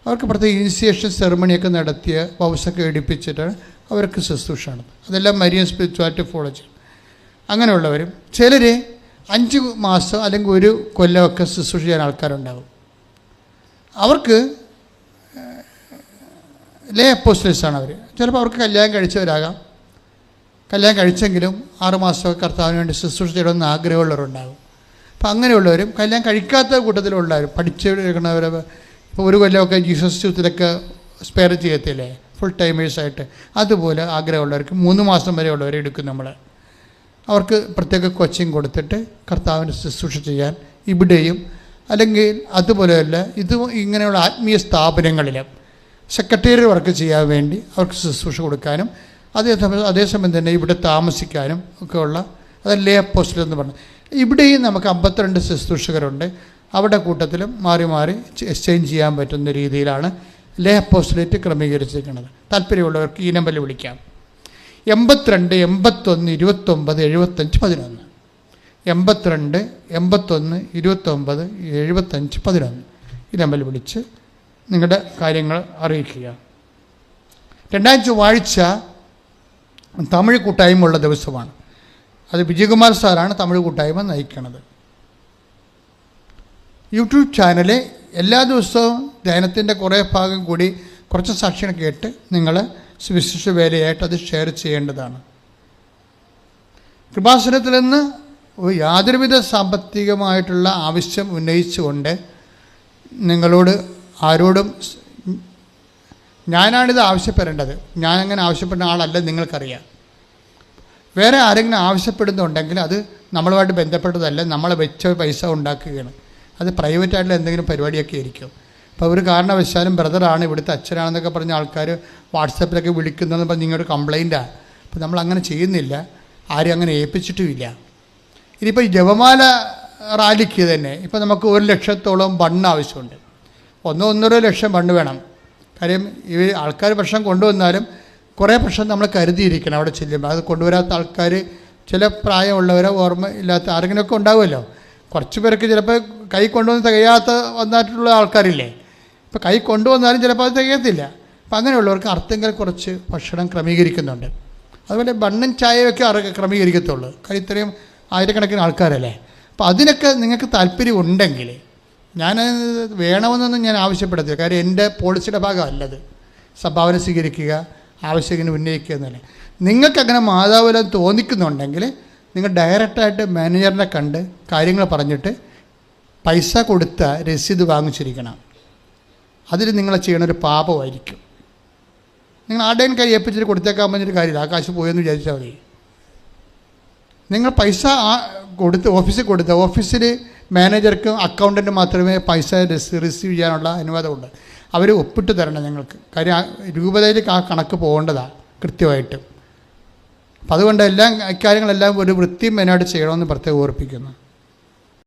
അവർക്ക് പ്രത്യേക ഇനിഷ്യേഷൻ സെറമണിയൊക്കെ നടത്തിയ വൗസൊക്കെ എടുപ്പിച്ചിട്ടാണ് അവർക്ക് ശുശ്രൂഷയാണ്. അതെല്ലാം മരിയൻ സ്പിരിച്വാലിറ്റി ഫോളോ ചെയ്യും. അങ്ങനെയുള്ളവരും ചിലർ 5 മാസം അല്ലെങ്കിൽ 1 കൊല്ലമൊക്കെ ശുശ്രൂഷ ചെയ്യാൻ ആൾക്കാരുണ്ടാകും. അവർക്ക് ലേ അപ്പോസ്റ്റലേഴ്സാണ് അവർ. ചിലപ്പോൾ അവർക്ക് കല്യാണം കഴിച്ചവരാകാം, കല്യാണം കഴിച്ചെങ്കിലും 6 മാസമൊക്കെ കർത്താവിന് വേണ്ടി ശുശ്രൂഷ ചെയ്യണമെന്ന് ആഗ്രഹമുള്ളവരുണ്ടാകും. അപ്പോൾ അങ്ങനെയുള്ളവരും കല്യാണം കഴിക്കാത്ത കൂട്ടത്തിലുള്ളവരും പഠിച്ചെടുക്കുന്നവർ ഇപ്പോൾ 1 കൊല്ലമൊക്കെ ജീസസ് യൂത്തിലൊക്കെ സ്പെയർ ചെയ്യത്തില്ലേ ഫുൾ ടൈമേഴ്സായിട്ട്, അതുപോലെ ആഗ്രഹമുള്ളവർക്ക് 3 മാസം വരെ ഉള്ളവരെ എടുക്കും നമ്മൾ. അവർക്ക് പ്രത്യേക കോച്ചിങ് കൊടുത്തിട്ട് കർത്താവിന് ശുശ്രൂഷ ചെയ്യാൻ ഇവിടെയും അല്ലെങ്കിൽ അതുപോലെയല്ല ഇങ്ങനെയുള്ള ആത്മീയ സ്ഥാപനങ്ങളിലും സെക്രട്ടേറിയറ്റ് വർക്ക് ചെയ്യാൻ വേണ്ടി അവർക്ക് ശുശ്രൂഷ കൊടുക്കാനും അതേസമയം തന്നെ ഇവിടെ താമസിക്കാനും ഒക്കെയുള്ള അത് ലേ അപ്പോസ്റ്റൽ എന്ന് പറഞ്ഞു. ഇവിടെയും നമുക്ക് 52 ശുശ്രൂഷകരുണ്ട്. അവിടെ കൂട്ടത്തിലും മാറി മാറി എക്സ്ചേഞ്ച് ചെയ്യാൻ പറ്റുന്ന രീതിയിലാണ് ലേ അപ്പോസ്റ്റലേറ്റ് ക്രമീകരിച്ചിരിക്കുന്നത്. താല്പര്യമുള്ളവർക്ക് ഈ നമ്പറിൽ വിളിക്കാം. 82 81 29 75 11. 82 81 29 75 11. ഈ നമ്പറിൽ വിളിച്ച് നിങ്ങളുടെ കാര്യങ്ങൾ അറിയിക്കുക. 2-ാം ചൊവ്വാഴ്ച തമിഴ് കൂട്ടായ്മ ഉള്ള ദിവസമാണ്. അത് വിജയകുമാർ സാറാണ് തമിഴ് കൂട്ടായ്മ നയിക്കുന്നത്. യൂട്യൂബ് ചാനലിൽ എല്ലാ ദിവസവും ധ്യാനത്തിൻ്റെ കുറേ ഭാഗം കൂടി കുറച്ച് സാക്ഷികൾ കേട്ട് നിങ്ങൾ സുവിശേഷ വേലയായിട്ട് അത് ഷെയർ ചെയ്യേണ്ടതാണ്. കൃപാസനത്തിൽ നിന്ന് യാതൊരുവിധ സാമ്പത്തികമായിട്ടുള്ള ആവശ്യം ഉന്നയിച്ചുകൊണ്ട് നിങ്ങളോട് ആരോടും ഞാനാണിത് ആവശ്യപ്പെടേണ്ടത്, ഞാനങ്ങനെ ആവശ്യപ്പെടുന്ന ആളല്ല, നിങ്ങൾക്കറിയാം. വേറെ ആരെങ്കിലും ആവശ്യപ്പെടുന്നുണ്ടെങ്കിൽ അത് നമ്മളുമായിട്ട് ബന്ധപ്പെട്ടതല്ല, നമ്മളെ വെച്ച പൈസ ഉണ്ടാക്കുകയാണ്. അത് പ്രൈവറ്റായിട്ടുള്ള എന്തെങ്കിലും പരിപാടിയൊക്കെ ആയിരിക്കും. അപ്പോൾ ഒരു കാരണവശാലും ബ്രദറാണ് ഇവിടുത്തെ അച്ഛനാണെന്നൊക്കെ പറഞ്ഞ ആൾക്കാർ വാട്സാപ്പിലൊക്കെ വിളിക്കുന്നതെന്ന് പറഞ്ഞ് നിങ്ങളുടെ കംപ്ലൈൻറ്റാണ്. അപ്പോൾ നമ്മളങ്ങനെ ചെയ്യുന്നില്ല, ആരും അങ്ങനെ ഏൽപ്പിച്ചിട്ടുമില്ല. ഇനിയിപ്പോൾ ഈ ജപമാല റാലിക്ക് തന്നെ ഇപ്പോൾ നമുക്ക് 1 ലക്ഷത്തോളം ബണ്ണ് ആവശ്യമുണ്ട്. 1-1.5 ലക്ഷം ബണ്ണ് വേണം. കാര്യം ഈ ആൾക്കാർ ഭക്ഷണം കൊണ്ടുവന്നാലും കുറേ ഭക്ഷണം നമ്മൾ കരുതിയിരിക്കണം അവിടെ ചെല്ലുമ്പോൾ. അത് കൊണ്ടുവരാത്ത ആൾക്കാർ ചില പ്രായമുള്ളവരോ ഓർമ്മ ഇല്ലാത്ത ആരെങ്കിലുമൊക്കെ ഉണ്ടാവുമല്ലോ. കുറച്ച് പേർക്ക് ചിലപ്പോൾ കൈ കൊണ്ടുവന്ന് തികയാത്ത വന്നിട്ടുള്ള ആൾക്കാരില്ലേ. ഇപ്പോൾ കൈ കൊണ്ടുവന്നാലും ചിലപ്പോൾ അത് തികയത്തില്ല. അപ്പം അങ്ങനെയുള്ളവർക്ക് അർത്ഥങ്ങൾ കുറച്ച് ഭക്ഷണം ക്രമീകരിക്കുന്നുണ്ട്. അതുപോലെ ബണ്ണും ചായയൊക്കെ ക്രമീകരിക്കത്തുള്ളൂ. കാര്യം ഇത്രയും ആയിരക്കണക്കിന് ആൾക്കാരല്ലേ. അപ്പോൾ അതിനൊക്കെ നിങ്ങൾക്ക് താല്പര്യം ഉണ്ടെങ്കിൽ ഞാൻ വേണമെന്നൊന്നും ഞാൻ ആവശ്യപ്പെടത്തില്ല. കാര്യം എൻ്റെ പോളിസിയുടെ ഭാഗമല്ലത്. സംഭാവന സ്വീകരിക്കുക, ആവശ്യത്തിന് ഉന്നയിക്കുക എന്നല്ല. നിങ്ങൾക്കങ്ങനെ മാതാവിലും തോന്നിക്കുന്നുണ്ടെങ്കിൽ നിങ്ങൾ ഡയറക്റ്റായിട്ട് മാനേജറിനെ കണ്ട് കാര്യങ്ങൾ പറഞ്ഞിട്ട് പൈസ കൊടുത്ത രസീത് വാങ്ങിച്ചിരിക്കണം. അതിൽ നിങ്ങൾ ചെയ്യണൊരു പാപമായിരിക്കും. നിങ്ങൾ ആരുടെയും കൈ ഏൽപ്പിച്ചിട്ട് കൊടുത്തേക്കാൻ പറഞ്ഞൊരു കാര്യമില്ല. ആ കാശ് പോയെന്ന് വിചാരിച്ചാൽ മതി. നിങ്ങൾ പൈസ കൊടുത്ത് ഓഫീസിൽ കൊടുത്ത ഓഫീസിൽ മാനേജർക്കും അക്കൗണ്ടൻറ്റും മാത്രമേ പൈസ റിസീവ് ചെയ്യാനുള്ള അനുവാദമുണ്ട്. അവർ ഒപ്പിട്ട് തരണം ഞങ്ങൾക്ക്. കാര്യം രൂപതയിൽ ആ കണക്ക് പോകേണ്ടതാണ് കൃത്യമായിട്ട്. അപ്പം അതുകൊണ്ട് ഇക്കാര്യങ്ങളെല്ലാം ഒരു വൃത്തിയും മെനോട്ട് ചെയ്യണമെന്ന് പ്രത്യേകം ഓർപ്പിക്കുന്നു.